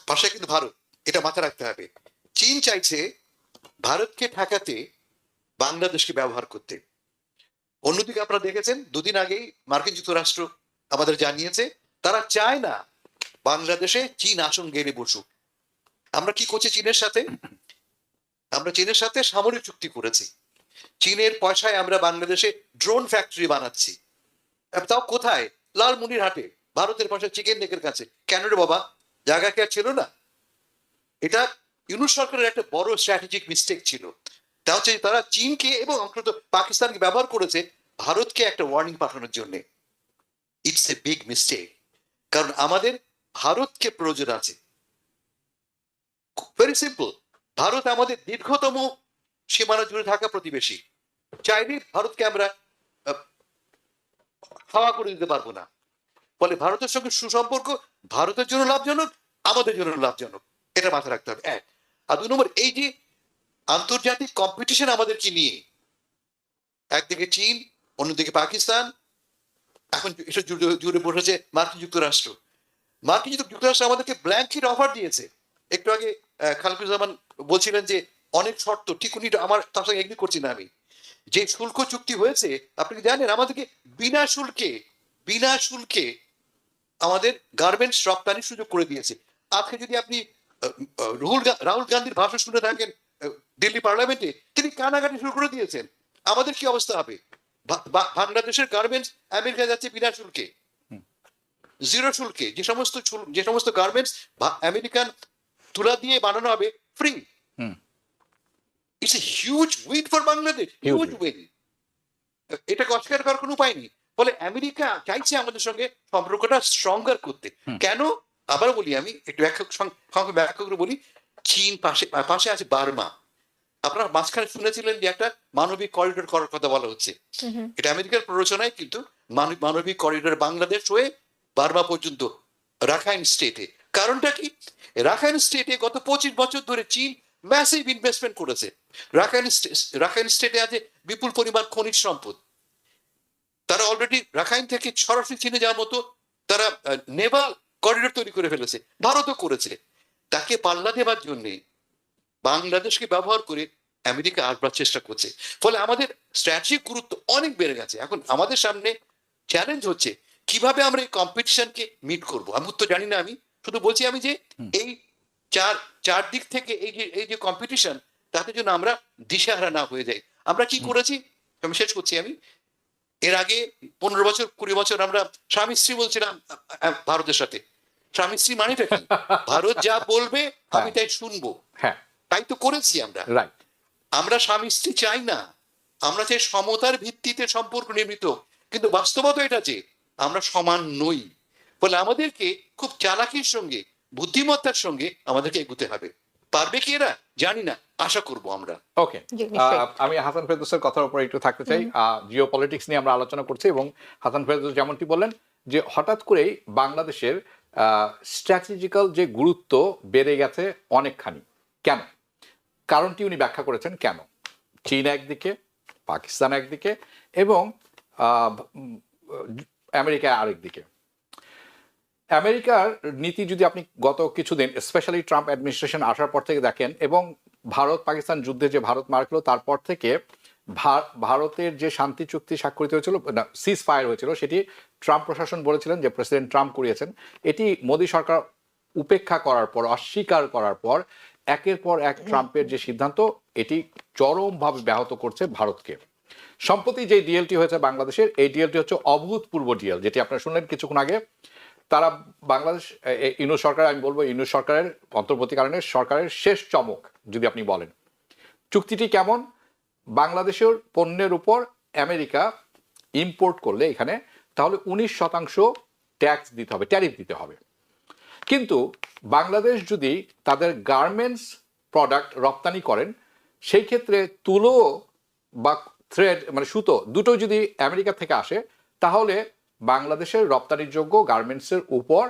পাশে কিন্তু ভারত, এটা মাথায় রাখতে হবে। চীন চাইছে ভারতকে ঠেকাতে বাংলাদেশকে ব্যবহার করতে। অন্যদিকে আপনারা দেখেছেন দুদিন আগেই মার্কিন যুক্তরাষ্ট্র আমাদের জানিয়েছে তারা চায় না বাংলাদেশে চীন আসন গেড়ে বসুক। আমরা কি করছি চীনের সাথে? আমরা চীনের সাথে সামরিক চুক্তি করেছি। চীনের পয়সায় আমরা বাংলাদেশে ড্রোন ফ্যাক্টরি বানাচ্ছি। তাও কোথায়? লালমনিরহাটে, ভারতের পাশে চিকেন নেকের কাছে। কেন রে বাবা, জায়গা কি আর ছিল না? এটা ইউনূস সরকারের একটা বড় স্ট্র্যাটেজিক মিস্টেক ছিল। তা হচ্ছে তারা চীনকে এবং অন্তত পাকিস্তানকে ব্যবহার করেছে ভারতকে একটা ওয়ার্নিং পাঠানোর জন্য। ইটস এ বিগ মিস্টেক, কারণ আমাদের ভারতকে প্রয়োজন আছে। ভেরি সিম্পল, ভারত আমাদের দীর্ঘতম সীমানা জুড়ে থাকা প্রতিবেশী, চাইলে ভারতকে আমরা হাওয়া করে দিতে পারবো না। ফলে ভারতের সঙ্গে সুসম্পর্ক ভারতের জন্য লাভজনক, আমাদের জন্য লাভজনক, এটা মাথায় রাখতে হবে। এক। আর 2 নম্বর, এই যে আন্তর্জাতিক কম্পিটিশন আমাদেরকে নিয়ে, একদিকে চীন, অন্যদিকে পাকিস্তান, এখন এসব জুড়ে বসেছে মার্কিন যুক্তরাষ্ট্র। মার্কিন যুক্তরাষ্ট্র আমাদেরকে ব্ল্যাঙ্কেট অফার দিয়েছে। একটু আগে খালেকুজ্জামান বলছিলেন যে অনেক শর্ত, ঠিক উনি, আমার তার সঙ্গে এগ্রি করছি না আমি। যে শুল্ক চুক্তি হয়েছে, আপনি জানেন আমাদেরকে বিনা শুল্কে আমাদের গার্মেন্টস রপ্তানির সুযোগ করে দিয়েছে। আজকে যদি আপনি রাহুল গান্ধীর ভাষণ শুনে থাকেন দিল্লি পার্লামেন্টে, তিনি কানাকাটি শুরু করে দিয়েছেন। আমাদের কি অবস্থা হবে? বাংলাদেশের গার্মেন্টস আমেরিকা যাচ্ছে বিনা শুল্কে, জিরো শুল্কে। যে সমস্ত গার্মেন্টস আমেরিকান তুলা দিয়ে বানানো হবে free. It's a huge win for Bangladesh, huge win. এটাকে অস্বীকার করার কোনো উপায় নেই। ফলে আমেরিকা চাইছে আমাদের সঙ্গে সম্পর্কটা স্ট্রঙ্গার করতে। কেন? আবার বলি, আমি একটু ব্যাখ্যা করে বলি। চীন পাশে আছে বার্মা। আপনারা মাঝখানে শুনেছিলেন যে একটা মানবিক করিডোর করার কথা বলা হচ্ছে। এটা আমেরিকার প্ররোচনায়, কিন্তু মানবিক করিডোর বাংলাদেশ হয়ে বার্মা পর্যন্ত, রাখাইন স্টেটে। কারণটা কি? রাখাইন স্টেটে গত 25 বছর ধরে চীন ম্যাসিভ ইনভেস্টমেন্ট করেছে। রাখাইন স্টেটে আছে বিপুল পরিমাণ খনিজ সম্পদ। তারা অলরেডি রাখাইন থেকে সরাসরি চীনে যাওয়ার মতো তারা নেভাল করিডোর তৈরি করে ফেলেছে, ভারতও করেছে। তাকে পাল্লা দেবার জন্যে বাংলাদেশকে ব্যবহার করে আমেরিকা আসবার চেষ্টা করছে। ফলে আমাদের স্ট্র্যাটেজিক গুরুত্ব অনেক বেড়ে গেছে। এখন আমাদের সামনে চ্যালেঞ্জ হচ্ছে কিভাবে আমরা এই কম্পিটিশনকে মিট করব। আমি তো জানি না, আমি শুধু বলছি আমি যে এই চার দিক থেকে এই যে কম্পিটিশন, তাতে জন্য আমরা দিশাহারা না হয়ে যাই। আমরা কি করেছি আমি শেষ করছি। আমি এর আগে 15 বছর 20 বছর আমরা স্বামী স্ত্রী বলছিলাম ভারতের সাথে। স্বামী স্ত্রী মানেটা কি? ভারত যা বলবে আমি তাই শুনবো। তাই তো করেছি আমরা। আমরা স্বামী স্ত্রী চাই না, আমরা চাই সমতার ভিত্তিতে সম্পর্ক নির্মিত। কিন্তু বাস্তবতা এটা যে আমরা সমান নই। ফলে আমাদেরকে খুব চালাকির সঙ্গে, বুদ্ধিমত্তার সঙ্গে আমাদেরকে এগোতে হবে। পারবে কি এরা? জানি না, আশা করব আমরা। ওকে, আমি হাসান ফেরদৌসের কথার উপর একটু থাকতে চাই। জিও পলিটিক্স নিয়ে আমরা আলোচনা করছি এবং হাসান ফেরদৌস যেমনটি বললেন যে হঠাৎ করেই বাংলাদেশের স্ট্র্যাটেজিক্যাল যে গুরুত্ব বেড়ে গেছে অনেকখানি। কেন? কারণটি উনি ব্যাখ্যা করেছেন। কেন? চীন একদিকে, পাকিস্তান একদিকে এবং আমেরিকা আরেকদিকে। আমেরিকার নীতি যদি আপনি গত কিছুদিন, স্পেশালি ট্রাম্প অ্যাডমিনিস্ট্রেশন আসার পর থেকে দেখেন, এবং ভারত পাকিস্তান যুদ্ধে যে ভারত মারলো তারপর থেকে ভারতের যে শান্তি চুক্তি স্বাক্ষরিত হয়েছিল, সিজ ফায়ার হয়েছিল, সেটি ট্রাম্প প্রশাসন বলেছিলেন যে প্রেসিডেন্ট ট্রাম্প করিয়েছেন। এটি মোদী সরকার উপেক্ষা করার পর, অস্বীকার করার পর একের পর এক ট্রাম্পের যে সিদ্ধান্ত, এটি চরমভাবে ব্যাহত করছে ভারতকে। সম্প্রতি যে ডিএলটি হয়েছে বাংলাদেশের, এই ডিএলটি হচ্ছে অভূতপূর্ব ডিএল, যেটি আপনারা শুনলেন কিছুক্ষণ আগে। তারা বাংলাদেশ, ইউনূস সরকার, আমি বলবো ইউনূস সরকারের অন্তর্বর্তীকালীন সরকারের শেষ চমক যদি আপনি বলেন। চুক্তিটি কেমন? বাংলাদেশের পণ্যের উপর আমেরিকা ইম্পোর্ট করলে এখানে, তাহলে 19% ট্যাক্স দিতে হবে, ট্যারিফ দিতে হবে। কিন্তু বাংলাদেশ যদি তাদের গার্মেন্টস প্রোডাক্ট রপ্তানি করেন, সেই ক্ষেত্রে তুলো বা থ্রেড, মানে সুতো, দুটো যদি আমেরিকা থেকে আসে, তাহলে বাংলাদেশের রপ্তানিযোগ্য গার্মেন্টসের উপর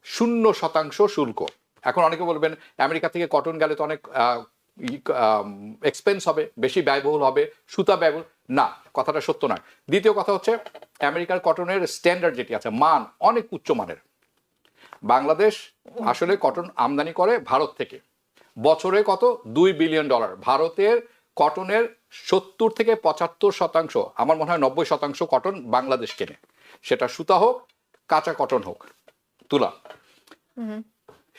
0% শুল্ক। এখন অনেকে বলবেন আমেরিকা থেকে কটন গেলে তো অনেক এক্সপেন্স হবে, বেশি ব্যয়বহুল হবে, সুতা ব্যয়বহুল। না, কথাটা সত্য নয়। দ্বিতীয় কথা হচ্ছে আমেরিকার কটনের স্ট্যান্ডার্ড যেটি আছে, মান অনেক উচ্চমানের। বাংলাদেশ আসলে কটন আমদানি করে ভারত থেকে, বছরে কত? $2 বিলিয়ন। ভারতের কটনের 70 থেকে 75%, আমার মনে হয় 90% কটন বাংলাদেশ কেনে, সেটা সুতা হোক, কাঁচা কটন হোক, তুলা।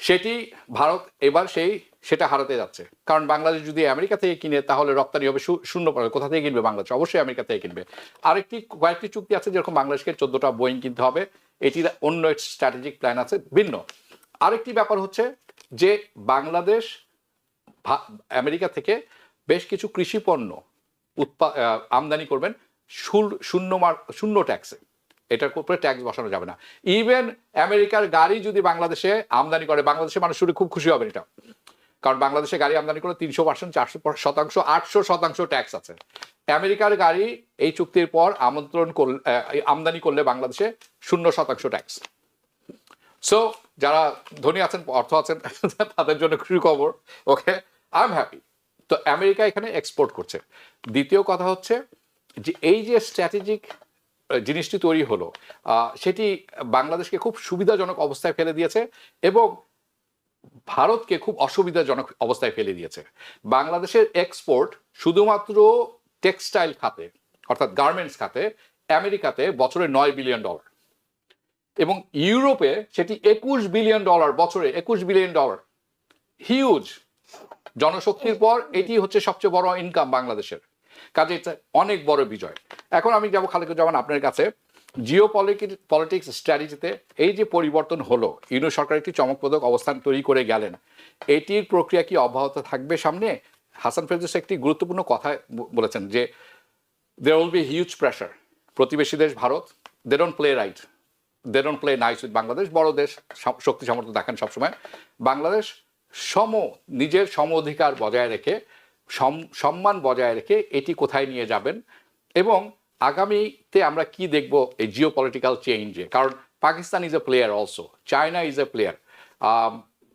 সেটি ভারত এবার সেটা হারাতে যাচ্ছে। কারণ বাংলাদেশ যদি আমেরিকা থেকে কিনে, তাহলে রপ্তানি হবে 0%। কোথা থেকে কিনবে বাংলাদেশ? অবশ্যই আমেরিকা থেকে কিনবে। কয়েকটি চুক্তি আছে, যেরকম বাংলাদেশকে 14টা বোয়িং কিনতে হবে, এটির অন্য স্ট্র্যাটেজিক প্ল্যান আছে ভিন্ন। আরেকটি ব্যাপার হচ্ছে যে বাংলাদেশ আমেরিকা থেকে বেশ কিছু কৃষি পণ্য আমদানি করবেন শূন্য ট্যাক্সে। এটার উপরে ট্যাক্স বসানো যাবে না। ইভেন আমেরিকার গাড়ি যদি বাংলাদেশে আমদানি করে, বাংলাদেশের মানুষ শুনে খুব খুশি হবেন। এটা কারণ বাংলাদেশে গাড়ি আমদানি করলে 300%, 400%, 800% ট্যাক্স আছে। আমেরিকার গাড়ি এই চুক্তির পর আমদানি করলে বাংলাদেশে 0% ট্যাক্স। সো যারা ধনী আছেন, অর্থ আছেন, তাদের জন্য খুশি খবর। ওকে, আই এম হ্যাপি। তো আমেরিকা এখানে এক্সপোর্ট করছে। দ্বিতীয় কথা হচ্ছে যে এই যে স্ট্র্যাটেজিক জিনিসটি তৈরি হলো, সেটি বাংলাদেশকে খুব সুবিধাজনক অবস্থায় ফেলে দিয়েছে এবং ভারতকে খুব অসুবিধাজনক অবস্থায় ফেলে দিয়েছে। বাংলাদেশের এক্সপোর্ট শুধুমাত্র টেক্সটাইল খাতে, অর্থাৎ গার্মেন্টস খাতে, আমেরিকাতে বছরে $9 বিলিয়ন, এবং ইউরোপে সেটি $21 বিলিয়ন বছরে, $21 বিলিয়ন। হিউজ। জনশক্তির পর এটি হচ্ছে সবচেয়ে বড় ইনকাম বাংলাদেশের। কাজে এটা অনেক বড় বিজয়। এখন আমি যাবো খালেকুজ্জামান আপনার কাছে। জিও পলিটিক্স স্ট্র্যাটেজিতে এই যে পরিবর্তন হলো, ইউনূস সরকার একটি চমকপ্রদ অবস্থান তৈরি করে গেলেন, এটির প্রক্রিয়া কি অব্যাহত থাকবে সামনে? হাসান ফেরদৌস একটি গুরুত্বপূর্ণ কথা বলেছেন যে there will be huge pressure. প্রতিবেশী দেশ Bharat, they don't play right, they don't play nice with Bangladesh. বড় দেশ, শক্তি সামর্থ্য দেখান সবসময়। বাংলাদেশ নিজের সম অধিকার বজায় রেখে, সম্মান বজায় রেখে এটি কোথায় নিয়ে যাবেন, এবং আগামীতে আমরা কি দেখব এই জিও পলিটিক্যাল চেঞ্জে? কারণ Pakistan is a player also, China is a player.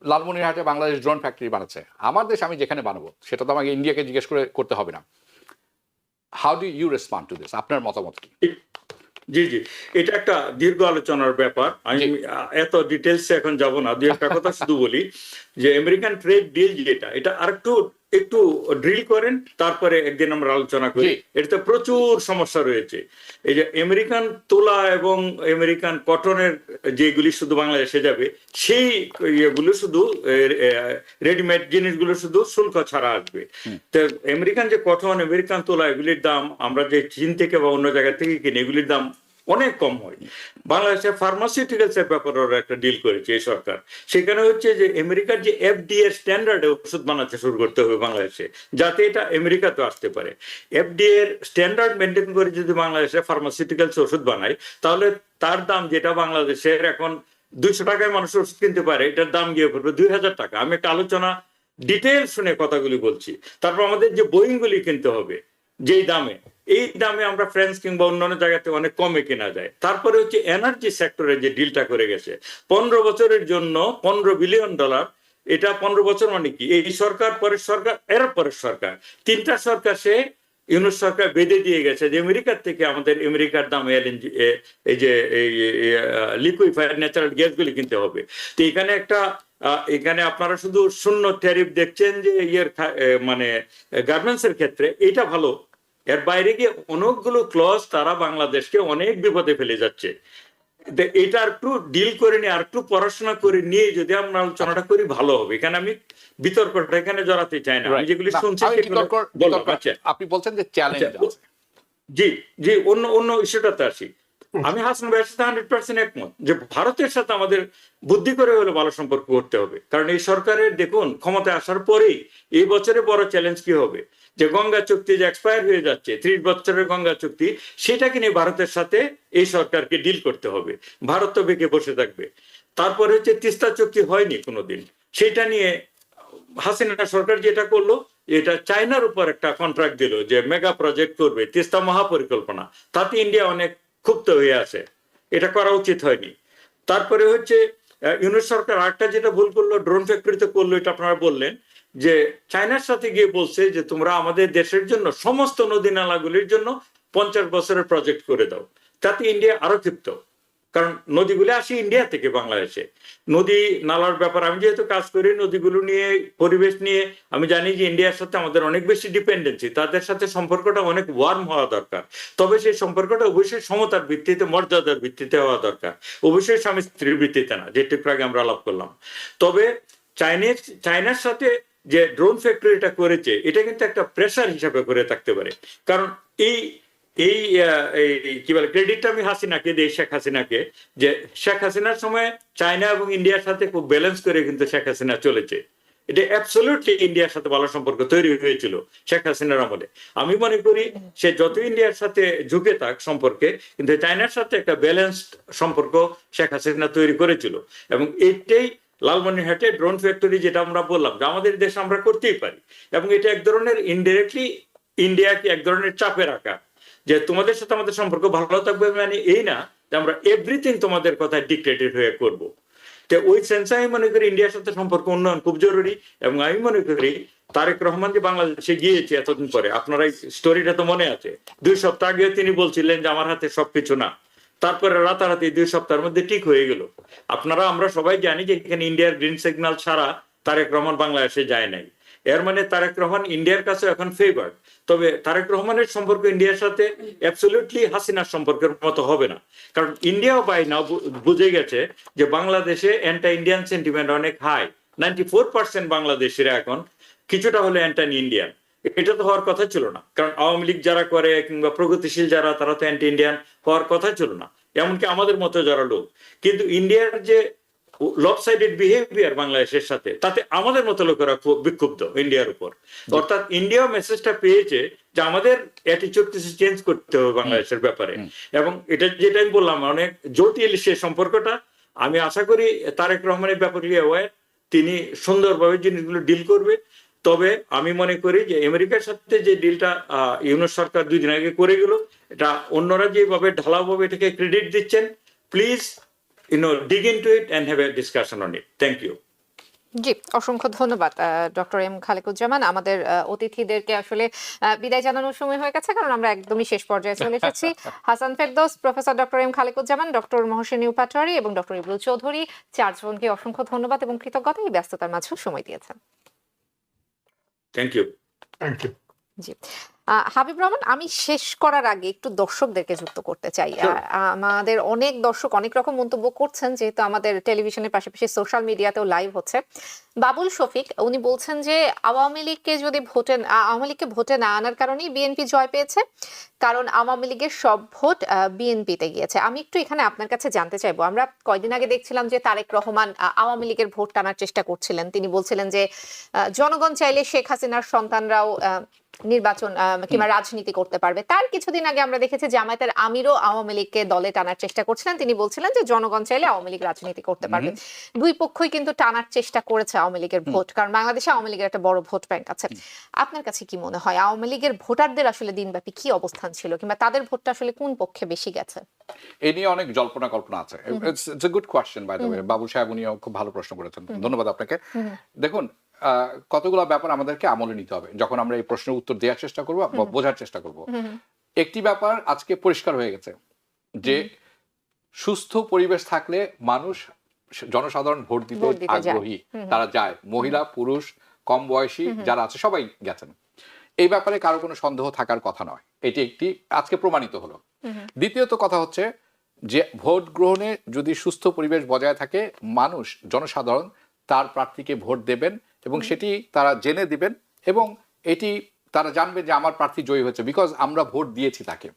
লালমনিরহাটে বাংলাদেশ ড্রোন ফ্যাক্টরি বানাচ্ছে। আমার দেশ আমি যেখানে বানাবো সেটা তো আমাকে ইন্ডিয়াকে জিজ্ঞেস করতে হবে না। How do you respond to this? আপনার মতামত কি? জি জি, এটা একটা দীর্ঘ আলোচনার ব্যাপার, আমি এত ডিটেলসে এখন যাব না। দুই একটা কথা শুধু বলি যে আমেরিকান ট্রেড ডিল যেটা, এটা আরেকটু একটু ড্রিল করেন, তারপরে একদিন আমরা আলোচনা করি। এটাতে প্রচুর সমস্যা রয়েছে। এই যে আমেরিকান তুলা এবং আমেরিকান কটনের যেগুলি শুধু বাংলাদেশে যাবে, সেই ইয়েগুলো শুধু রেডিমেড জিনিসগুলো শুধু শুল্ক ছাড়া আসবে। তো আমেরিকান যে কটন, আমেরিকান তুলা, এগুলির দাম আমরা যে চীন থেকে বা অন্য জায়গা থেকে কিনি, এগুলির দাম অনেক কম হয়। বাংলাদেশে ফার্মাসিউটিক্যালস এর ব্যাপারে একটা ডিল করেছে এই সরকার। সেখানে হচ্ছে যে আমেরিকার যে FDA স্ট্যান্ডার্ডে ওষুধ বানাতে শুরু করতে হবে বাংলাদেশে, যাতে এটা আমেরিকাতেও আসতে পারে। FDA এর স্ট্যান্ডার্ড মেনটেন করে যদি বাংলাদেশে ফার্মাসিউটিক্যালস ওষুধ বানায়, তাহলে তার দাম যেটা বাংলাদেশের এখন 200 টাকায় মানুষ ওষুধ কিনতে পারে, এটার দাম গিয়ে পড়বে 2000 টাকা। আমি একটা আলোচনা ডিটেল শুনে কথাগুলি বলছি। তারপর আমাদের যে বোয়িংগুলি কিনতে হবে যেই দামে, এই দামে আমরা ফ্রান্স কিংবা অন্যান্য জায়গাতে অনেক কমে কেনা যায়। তারপরে হচ্ছে এনার্জি সেক্টরে যে ডিলটা করে গেছে 15 বছরের জন্য $15 বিলিয়ন। এটা 15 বছর মানে কি? এই সরকার, পরের সরকার, এর পরের সরকার, 3টা সরকার সে ইউনূস সরকার বেঁধে দিয়ে গেছে যে আমেরিকার থেকে আমাদের আমেরিকার দাম এলএনজি, এই যে লিকুইফাইড ন্যাচারাল গ্যাসগুলি কিনতে হবে। তো এখানে আপনারা শুধু শূন্য ট্যারিফ দেখছেন যে মানে গার্মেন্টস এর ক্ষেত্রে, এটা ভালো। এর বাইরে গিয়ে অনেকগুলো ক্লজ তারা বাংলাদেশকে অনেক বিপদে ফেলে যাচ্ছে। এটা একটু ডিল করে নিয়ে, আর একটু পড়াশোনা করে নিয়ে যদি আমরা আলোচনাটা করি ভালো হবে। এখানে আমি বিতর্কটা এখানে জড়াতে চাই না। আমি যেগুলি শুনছি আপনি বলছেন যে চ্যালেঞ্জ আছে। জি জি, অন্য ইস্যুটাতে আসি। আমি হাসান ভাইয়ের সাথে 100% একমত যে ভারতের সাথে আমাদের বুদ্ধি করে হলে ভালো সম্পর্ক করতে হবে। কারণ এই সরকারের দেখুন ক্ষমতায় আসার পরেই এই বছরে বড় চ্যালেঞ্জ কি হবে, যে গঙ্গা চুক্তি যে এক্সপায়ার হয়ে যাচ্ছে, 30 বছরের গঙ্গা চুক্তি, সেটাকে নিয়ে ভারতের সাথে এই সরকারকে ডিল করতে হবে। ভারত তো বেঁকে বসে থাকবে। তারপরে হচ্ছে তিস্তা চুক্তি হয়নি কোনোদিন, সেটা নিয়ে হাসিনা সরকার যেটা করলো, এটা চায়নার উপর একটা কন্ট্রাক্ট দিল যে মেগা প্রজেক্ট করবে, তিস্তা মহাপরিকল্পনা। তাতে ইন্ডিয়া অনেক ক্ষুব্ধ হয়ে আছে, এটা করা উচিত হয়নি। তারপরে হচ্ছে ইউনূস সরকার আরেকটা যেটা ভুল করলো, ড্রোন ফ্যাক্টরিতে করলো, এটা আপনারা বললেন যে চায়নার সাথে গিয়ে বলছে যে তোমরা আমাদের দেশের জন্য সমস্ত নদী নালাগুলির জন্য 50 বছরের প্রজেক্ট করে দাও। তাতে ইন্ডিয়া আরো ক্ষিপ্ত, কারণ নদীগুলো আসে ইন্ডিয়া থেকে বাংলাদেশে। নদী নালার ব্যাপার আমি যেহেতু কাজ করি নদীগুলো নিয়ে, পরিবেশ নিয়ে, আমি জানি যে ইন্ডিয়ার সাথে আমাদের অনেক বেশি ডিপেন্ডেন্সি। তাদের সাথে সম্পর্কটা অনেক ওয়ার্ম হওয়া দরকার। তবে সেই সম্পর্কটা অবশ্যই সমতার ভিত্তিতে, মর্যাদার ভিত্তিতে হওয়া দরকার, অবশ্যই স্বামী স্ত্রীর ভিত্তিতে না, যেটুকু আগে আমরা আলাপ করলাম। তবে চায়নার সাথে যে ড্রোন ফ্যাক্টরিটা করেছে, এটা কিন্তু একটা প্রেসার হিসাবে করে থাকতে পারে। কারণ এই কি বলে, ক্রেডিটটা আমি হাসিনাকে দিই, শেখ হাসিনাকে, যে শেখ হাসিনার সময় চায়না এবং ইন্ডিয়ার সাথে খুব ব্যালেন্স করে কিন্তু শেখ হাসিনা চলেছে। এটা অ্যাবসলিউটলি ইন্ডিয়ার সাথে ভালো সম্পর্ক তৈরি হয়েছিল শেখ হাসিনার আমলে। আমি মনে করি সে যত ইন্ডিয়ার সাথে ঝুঁকে থাক সম্পর্কে, কিন্তু চায়নার সাথে একটা ব্যালেন্সড সম্পর্ক শেখ হাসিনা তৈরি করেছিল, এবং এটাই লালমনিরহাটে ড্রোন ফ্যাক্টরি, যেটা আমরা বললাম যে আমাদের দেশে আমরা করতেই পারি, এবং এটা এক ধরনের ইনডাইরেক্টলি ইন্ডিয়াকে এক ধরনের চাপে রাখা, যে তোমাদের সাথে আমাদের সম্পর্ক ভালো থাকবে, মানে এই না যে আমরা এভরিথিং তোমাদের কথায় ডিক্টেটেড হয়ে করব। তো ওই সেন্সে আমি মনে করি ইন্ডিয়ার সাথে সম্পর্ক উন্নয়ন খুব জরুরি। এবং আমি মনে করি তারেক রহমান যে বাংলাদেশে গিয়েছে এতদিন পরে, আপনারা এই স্টোরিটা তো মনে আছে, 2 সপ্তাহ আগে তিনি বলছিলেন যে আমার হাতে সবকিছু না, তারপরে রাতারাতি 2 সপ্তাহের মধ্যে ঠিক হয়ে গেল। আপনারা আমরা সবাই জানি যে এখানে ইন্ডিয়ার গ্রিন সিগন্যাল ছাড়া তারেক রহমান বাংলাদেশে যায় নাই। এর মানে তারেক রহমান ইন্ডিয়ার কাছে এখন ফেভার। তবে তারেক রহমানের সম্পর্ক ইন্ডিয়ার সাথে অ্যাবসলিউটলি হাসিনার সম্পর্কের মতো হবে না, কারণ ইন্ডিয়াও বাই নাও বুঝে গেছে যে বাংলাদেশে অ্যান্টি ইন্ডিয়ান সেন্টিমেন্ট অনেক হাই। 94% বাংলাদেশিরা এখন কিছুটা হলে অ্যান্টি ইন্ডিয়ান। এটা তো হওয়ার কথা ছিল না, কারণ আওয়ামী লীগ যারা করে কিংবা প্রগতিশীল যারা, তারা তো অ্যান্টি ইন্ডিয়ান হওয়ার কথা ছিল না, এমনকি আমাদের মতো যারা লোক। কিন্তু ইন্ডিয়ার যে লবসাইডেড বিহেভিয়ার বাংলাদেশের সাথে, তাতে আমাদের মতো লোকেরা খুব বিক্ষুব্ধ ইন্ডিয়ার উপর। অর্থাৎ ইন্ডিয়া মেসেজটা পেয়েছে যে আমাদের অ্যাটিটিউড কিছু চেঞ্জ করতে হবে বাংলাদেশের ব্যাপারে। এবং এটা যেটা আমি বললাম, অনেক জটিল সে সম্পর্কটা। আমি আশা করি তারেক রহমানের ব্যাপারে অ্যাওয়্যার, তিনি সুন্দরভাবে জিনিসগুলো ডিল করবে। তবে আমি মনে করি যে আমেরিকার সাথে যে ডিলটা ইউনূস সরকার 2 দিন আগে করে গেল, এটা অন্যরা যেভাবে ঢালাওভাবে এটাকে ক্রেডিট দিচ্ছেন, please dig into it and have a discussion on it. Thank you. জি, অসংখ্য ধন্যবাদ ডক্টর এম খালেকুজ্জামান। আমাদের অতিথিদেরকে আসলে বিদায় জানানোর সময় হয়ে গেছে, কারণ আমরা একদমই শেষ পর্যায়ে চলে এসেছি। Hasan Ferdous, professor doctor M Khalequzzaman, doctor Mohsin Patwari এবং ডক্টর ইবরুল চৌধুরী, 4 জনকে অসংখ্য ধন্যবাদ এবং কৃতজ্ঞতা এই ব্যস্ততার মাঝেও সময় দিয়েছেন। Thank you. Thank you. জি, হাবিব রহমান, আমি শেষ করার আগে একটু দর্শকদেরকে যুক্ত করতে চাই। আমাদের অনেক দর্শক অনেক রকম মন্তব্য করছেন, যেহেতু আমাদের টেলিভিশনের পাশাপাশি সোশ্যাল মিডিয়াতেও লাইভ হচ্ছে। বাবুল শফিক উনি বলছেন যে আওয়ামী লীগকে ভোটে না আনার কারণেই বিএনপি জয় পেয়েছে, কারণ আওয়ামী লীগের সব ভোট বিএনপিতে গিয়েছে। আমি একটু এখানে আপনার কাছে জানতে চাইবো, আমরা কয়দিন আগে দেখছিলাম যে তারেক রহমান আওয়ামী লীগের ভোট টানার চেষ্টা করছিলেন। তিনি বলছিলেন যে জনগণ চাইলে শেখ হাসিনার সন্তানরাও নির্বাচন কিংবা রাজনীতি করতে পারবে। তার কিছুদিন আগে আমরা দেখেছি জামায়াতের আমিরও আওয়ামী লীগকে দলে টানার চেষ্টা করছিলেন। তিনি বলছিলেন যে জনগণ চাইলে আওয়ামী লীগ রাজনীতি করতে পারবে। দুই পক্ষই কিন্তু টানার চেষ্টা করেছে আওয়ামী লীগের ভোট, কারণ বাংলাদেশে আওয়ামী লীগের একটা বড় ভোট ব্যাংক আছে। আপনার কাছে কি মনে হয় আওয়ামী লীগের ভোটারদের আসলে দিনব্যাপী কি অবস্থান ছিল, কিংবা তাদের ভোটটা আসলে কোন পক্ষে বেশি গেছে? এই নিয়ে অনেক জল্পনা কল্পনা আছে। It's a good question by the way. বাবু সাহেব উনিও খুব ভালো প্রশ্ন করেছেন, ধন্যবাদ আপনাকে। দেখুন, কতগুলো ব্যাপার আমাদেরকে আমলে নিতে হবে যখন আমরা এই প্রশ্নের উত্তর দেওয়ার চেষ্টা করবো বা বোঝার চেষ্টা করব। একটি ব্যাপার আজকে পরিষ্কার হয়ে গেছে যে সুস্থ পরিবেশ থাকলে মানুষ, জনসাধারণ ভোট দিতে আগ্রহী, তারা যায়। মহিলা, পুরুষ, কম বয়সী যারা আছে সবাই গেছেন। এই ব্যাপারে কারো কোনো সন্দেহ থাকার কথা নয়, এটি একটি আজকে প্রমাণিত হলো। দ্বিতীয়ত কথা হচ্ছে যে ভোট গ্রহণে যদি সুস্থ পরিবেশ বজায় থাকে, মানুষ, জনসাধারণ তার প্রার্থীকে ভোট দেবেন এবং সেটি তারা জেনে দিবেন এবং এটি তারা জানবে যে আমার প্রার্থী জয়ী হয়েছে, বিকজ আমরা ভোট দিয়েছি তাকে।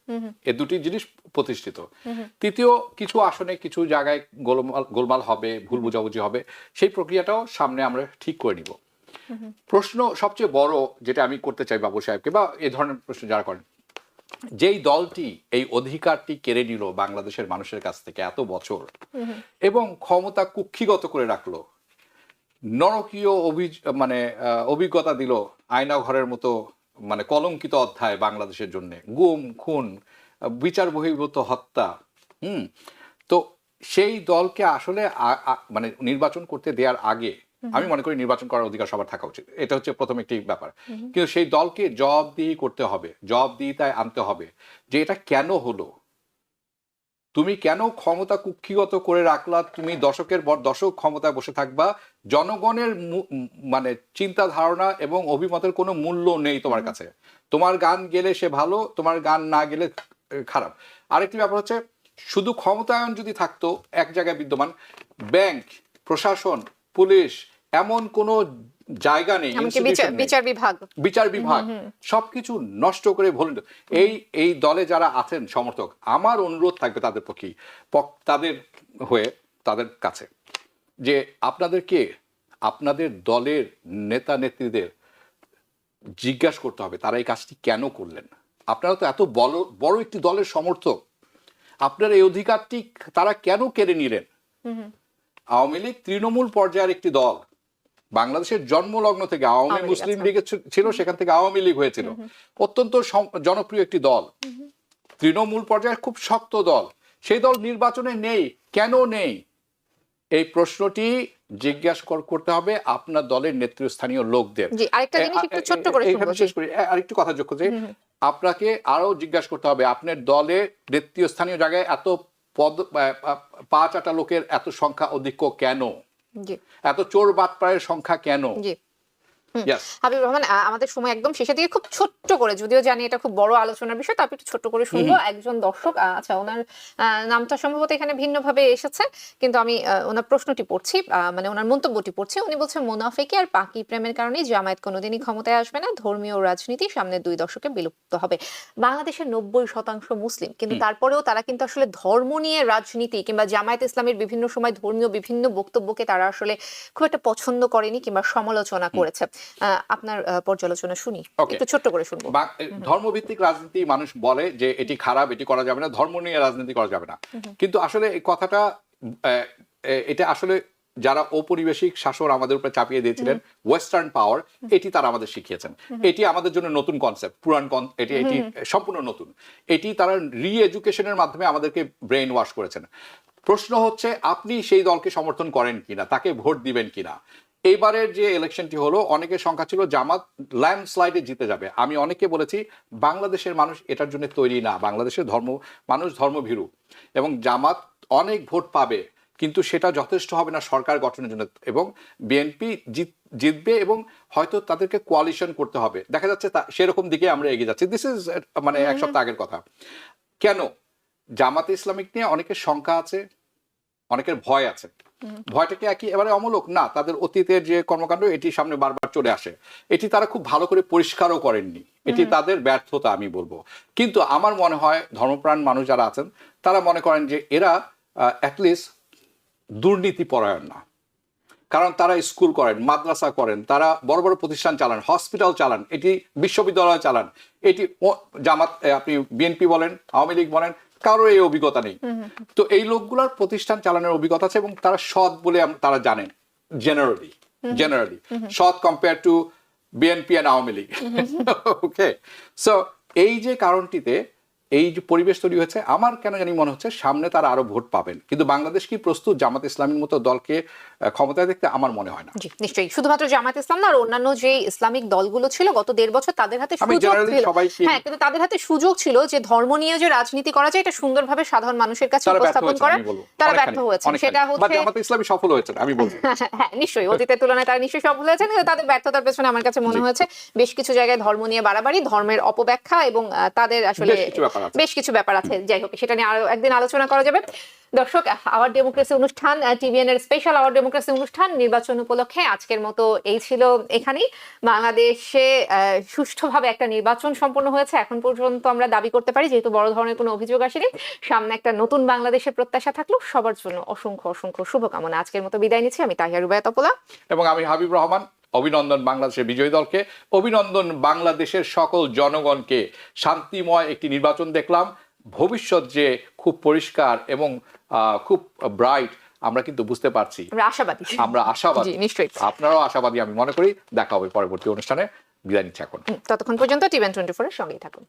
এই দুটি জিনিস প্রতিষ্ঠিত। তৃতীয়, কিছু আসনে কিছু জায়গায় গোলমাল হবে, ভুল বোঝাবুঝি হবে, সেই প্রক্রিয়াটাও সামনে আমরা ঠিক করে নিব। প্রশ্ন সবচেয়ে বড় যেটা আমি করতে চাই বাবু সাহেবকে, বা এই ধরনের প্রশ্ন যারা করেন, যেই দলটি এই অধিকারটি কেড়ে নিল বাংলাদেশের মানুষের কাছ থেকে এত বছর এবং ক্ষমতা কুক্ষিগত করে রাখলো, নরকীয় অভিজ্ঞতা দিল, আয়না ঘরের মতো কলঙ্কিত অধ্যায় বাংলাদেশের জন্য, গুম, খুন, বিচার বহির্ভূত হত্যা। তো সেই দলকে আসলে নির্বাচন করতে দেওয়ার আগে আমি মনে করি নির্বাচন করার অধিকার সবার থাকা উচিত। এটা হচ্ছে প্রথম একটি ব্যাপার। কিন্তু সেই দলকে জবাবদিহি করতে হবে, জবাবদিহিতায় আনতে হবে যে এটা কেন হলো, তুমি কেন ক্ষমতা কুক্ষিগত করে রাখলা, তুমি দশকের পর দশক ক্ষমতায় বসে থাকবা, জনগণের চিন্তা ধারণা এবং অভিমতের কোনো মূল্য নেই তোমার কাছে। তোমার গান গেলে সে ভালো, তোমার গান না গেলে খারাপ। আরেকটি ব্যাপার হচ্ছে, শুধু ক্ষমতায়ন যদি থাকতো এক জায়গায় বিদ্যমান, ব্যাংক, প্রশাসন, পুলিশ, এমন কোনো জায়গা নেই, বিচার বিভাগ সবকিছু নষ্ট করে ভুল। এই দলে যারা আছেন সমর্থক, আমার অনুরোধ থাকবে তাদের পক্ষে, তাদের হয়ে, তাদের কাছে, যে আপনাদেরকে আপনাদের দলের নেতা নেত্রীদের জিজ্ঞাসা করতে হবে তারা এই কাজটি কেন করলেন। আপনারা তো এত বড় একটি দলের সমর্থক, আপনার এই অধিকারটি তারা কেন কেড়ে নিলেন। আওয়ামী লীগ তৃণমূল পর্যায়ের একটি দল। বাংলাদেশের জন্মলগ্ন থেকে আওয়ামী মুসলিম লীগ ছিল, সেখান থেকে আওয়ামী লীগ হয়েছিল। অত্যন্ত জনপ্রিয় একটি দল, তৃণমূল পর্যায়ের খুব শক্ত দল। সেই দল নির্বাচনে নেই, কেন নেই? এই প্রশ্নটি জিজ্ঞাসা করতে হবে আপনার দলের নেতৃস্থানীয় লোকদের। শেষ করি, আরেকটু কথা যোগ করছি, আপনাকে আরো জিজ্ঞাসা করতে হবে আপনার দলের নেতৃস্থানীয় জায়গায় এত পদ, 5-8 লোকের এত সংখ্যা অধিক্য কেন? এত চোর বাটপাড়ের সংখ্যা কেন? হাবিব রহমান, আমাদের সময় একদম শেষের দিকে, খুব ছোট্ট করে, যদিও জানি এটা খুব বড় আলোচনার বিষয়, তারপর একটু ছোট্ট করে শুনবো। একজন দর্শক, আচ্ছা ওনার নামটা সম্ভবত এখানে ভিন্নভাবে এসেছে, কিন্তু আমি ওনার প্রশ্নটি পড়ছি, মানে ওনার মন্তব্যটি পড়ছি। উনি বলছেন, মুনাফিকি আর পাকি প্রেমের কারণে জামায়াত কোনোদিনই ক্ষমতায় আসবে না, ধর্মীয় রাজনীতি সামনের 2 দশকে বিলুপ্ত হবে। বাংলাদেশের 90% মুসলিম, কিন্তু তারপরেও তারা কিন্তু আসলে ধর্ম নিয়ে রাজনীতি কিংবা জামায়াত ইসলামের বিভিন্ন সময় ধর্মীয় বিভিন্ন বক্তব্যকে তারা আসলে খুব একটা পছন্দ করেনি কিংবা সমালোচনা করেছে। আপনার পর্যালোচনা শুনি, একটু ছোট্ট করে শুনবো। ধর্মভিত্তিক রাজনীতি মানুষ বলে যে এটি খারাপ, এটি করা যাবে না, ধর্ম নিয়ে রাজনীতি করা যাবে না, কিন্তু আসলে এই কথাটা, এটা আসলে যারা ঔপনিবেশিক শাসন আমাদের উপরে চাপিয়ে দিয়েছিলেন, ওয়েস্টার্ন পাওয়ার, এটি তারা আমাদের শিখিয়েছেন। এটি আমাদের জন্য নতুন কনসেপ্ট, পুরান এটি সম্পূর্ণ নতুন। এটি তারা রি এডুকেশনের মাধ্যমে আমাদেরকে ব্রেইন ওয়াশ করেছেন। প্রশ্ন হচ্ছে আপনি সেই দলকে সমর্থন করেন কিনা, তাকে ভোট দিবেন কিনা। এইবারের যে ইলেকশনটি হলো, অনেকের সংখ্যা ছিল জামাত ল্যান্ডস্লাইডে জিতে যাবে। আমি অনেকে বলেছি বাংলাদেশের মানুষ এটার জন্য তৈরি না, বাংলাদেশের মানুষ ধর্মভীরু, এবং জামাত অনেক ভোট পাবে, কিন্তু সেটা যথেষ্ট হবে না সরকার গঠনের জন্য, এবং বিএনপি জিতবে এবং হয়তো তাদেরকে কোয়ালিশন করতে হবে। দেখা যাচ্ছে সেরকম দিকে আমরা এগিয়ে যাচ্ছি। দিস ইজ মানে 1 সপ্তাহ আগের কথা। কেন? জামাতে ইসলামিক নিয়ে অনেকের শঙ্কা আছে, অনেকের ভয় আছে। ভয়টা কি একেবারে অমূলক না, তাদের অতীতের যে কর্মকাণ্ড এটি সামনে বারবার চলে আসে, এটি তারা খুব ভালো করে পরিষ্কারও করেননি, এটি তাদের ব্যর্থতা আমি বলবো। কিন্তু আমার মনে হয় ধর্মপ্রাণ মানুষ যারা আছেন তারা মনে করেন যে এরা অ্যাটলিস্ট দুর্নীতি পরায়ণ না, কারণ তারা স্কুল করেন, মাদ্রাসা করেন, তারা বড় বড় প্রতিষ্ঠান চালান, হসপিটাল চালান, এটি বিশ্ববিদ্যালয় চালান। এটি জামাত, আপনি বিএনপি বলেন, আওয়ামী লীগ বলেন, কারো এই অভিজ্ঞতা নেই। তো এই লোকগুলোর প্রতিষ্ঠান চালানোর অভিজ্ঞতা আছে এবং তারা সৎ বলে তারা জানেন, জেনারেলি সৎ compare to BNP and Awami League. Okay, so এই যে কারণটিতে এই যে পরিবেশ তৈরি হয়েছে, আমার কেন জানি মনে হচ্ছে সামনে তারা আরো ভোট পাবেন, কিন্তু বাংলাদেশ কি প্রস্তুত জামাত ইসলামের মতো দলকে ক্ষমতায় দেখতে? আমার মনে হয় না। জি, নিশ্চয়ই। শুধুমাত্র জামাত ইসলাম না, আর অন্যান্য যে ইসলামিক দলগুলো ছিল গত 1.5 বছর, তাদের হাতে সুযোগ ছিল। হ্যাঁ, কিন্তু তাদের হাতে সুযোগ ছিল যে ধর্ম নিয়ে যে রাজনীতি করা যায় এটা সুন্দরভাবে সাধারণ মানুষের কাছে উপস্থাপন করা, তারা ব্যর্থ হয়েছে। সেটা হচ্ছে জামাত ইসলামী সফল হয়েছে আমি বলবো। হ্যাঁ, নিশ্চয়ই অতীতের তুলনায় তারা নিশ্চয়ই সফল হয়েছে, কিন্তু তাদের ব্যর্থতার পেছনে আমার কাছে মনে হয়েছে বেশ কিছু জায়গায় ধর্ম নিয়ে বাড়াবাড়ি, ধর্মের অপব্যাখ্যা, এবং তাদের আসলে বেশ কিছু ব্যাপার আছে। যাই হোক, সেটা নিয়ে আরো একদিন আলোচনা করা যাবে। দর্শক, আওয়ার ডেমোক্রেসি অনুষ্ঠান, টিভিএন এর স্পেশাল আওয়ার ডেমোক্রেসি অনুষ্ঠান নির্বাচন উপলক্ষে আজকের মতো এই ছিল এখানেই। বাংলাদেশে সুষ্ঠুভাবে একটা নির্বাচন সম্পন্ন হয়েছে এখন পর্যন্ত আমরা দাবি করতে পারি, যেহেতু বড় ধরনের কোনো অভিযোগ আসেনি। সামনে একটা নতুন বাংলাদেশের প্রত্যাশা থাকলো। সবার জন্য অসংখ্য অসংখ্য শুভকামনা। আজকের মতো বিদায় নিচ্ছি। আমি তাহিয়া রুবায়া তপলা এবং আমি হাবিব রহমান। অভিনন্দন বাংলাদেশের বিজয়ী দলকে, অভিনন্দন বাংলাদেশের সকল জনগণকে। শান্তিময় একটি নির্বাচন দেখলাম, ভবিষ্যৎ যে খুব পরিষ্কার এবং খুব ব্রাইট আমরা কিন্তু বুঝতে পারছি। আমরা আশাবাদী, নিশ্চয়ই আপনারাও আশাবাদী আমি মনে করি। দেখা হবে পরবর্তী অনুষ্ঠানে। বিদায় নিচ্ছি এখন। ততক্ষণ পর্যন্ত টিভিএন 24 এর সঙ্গেই থাকুন।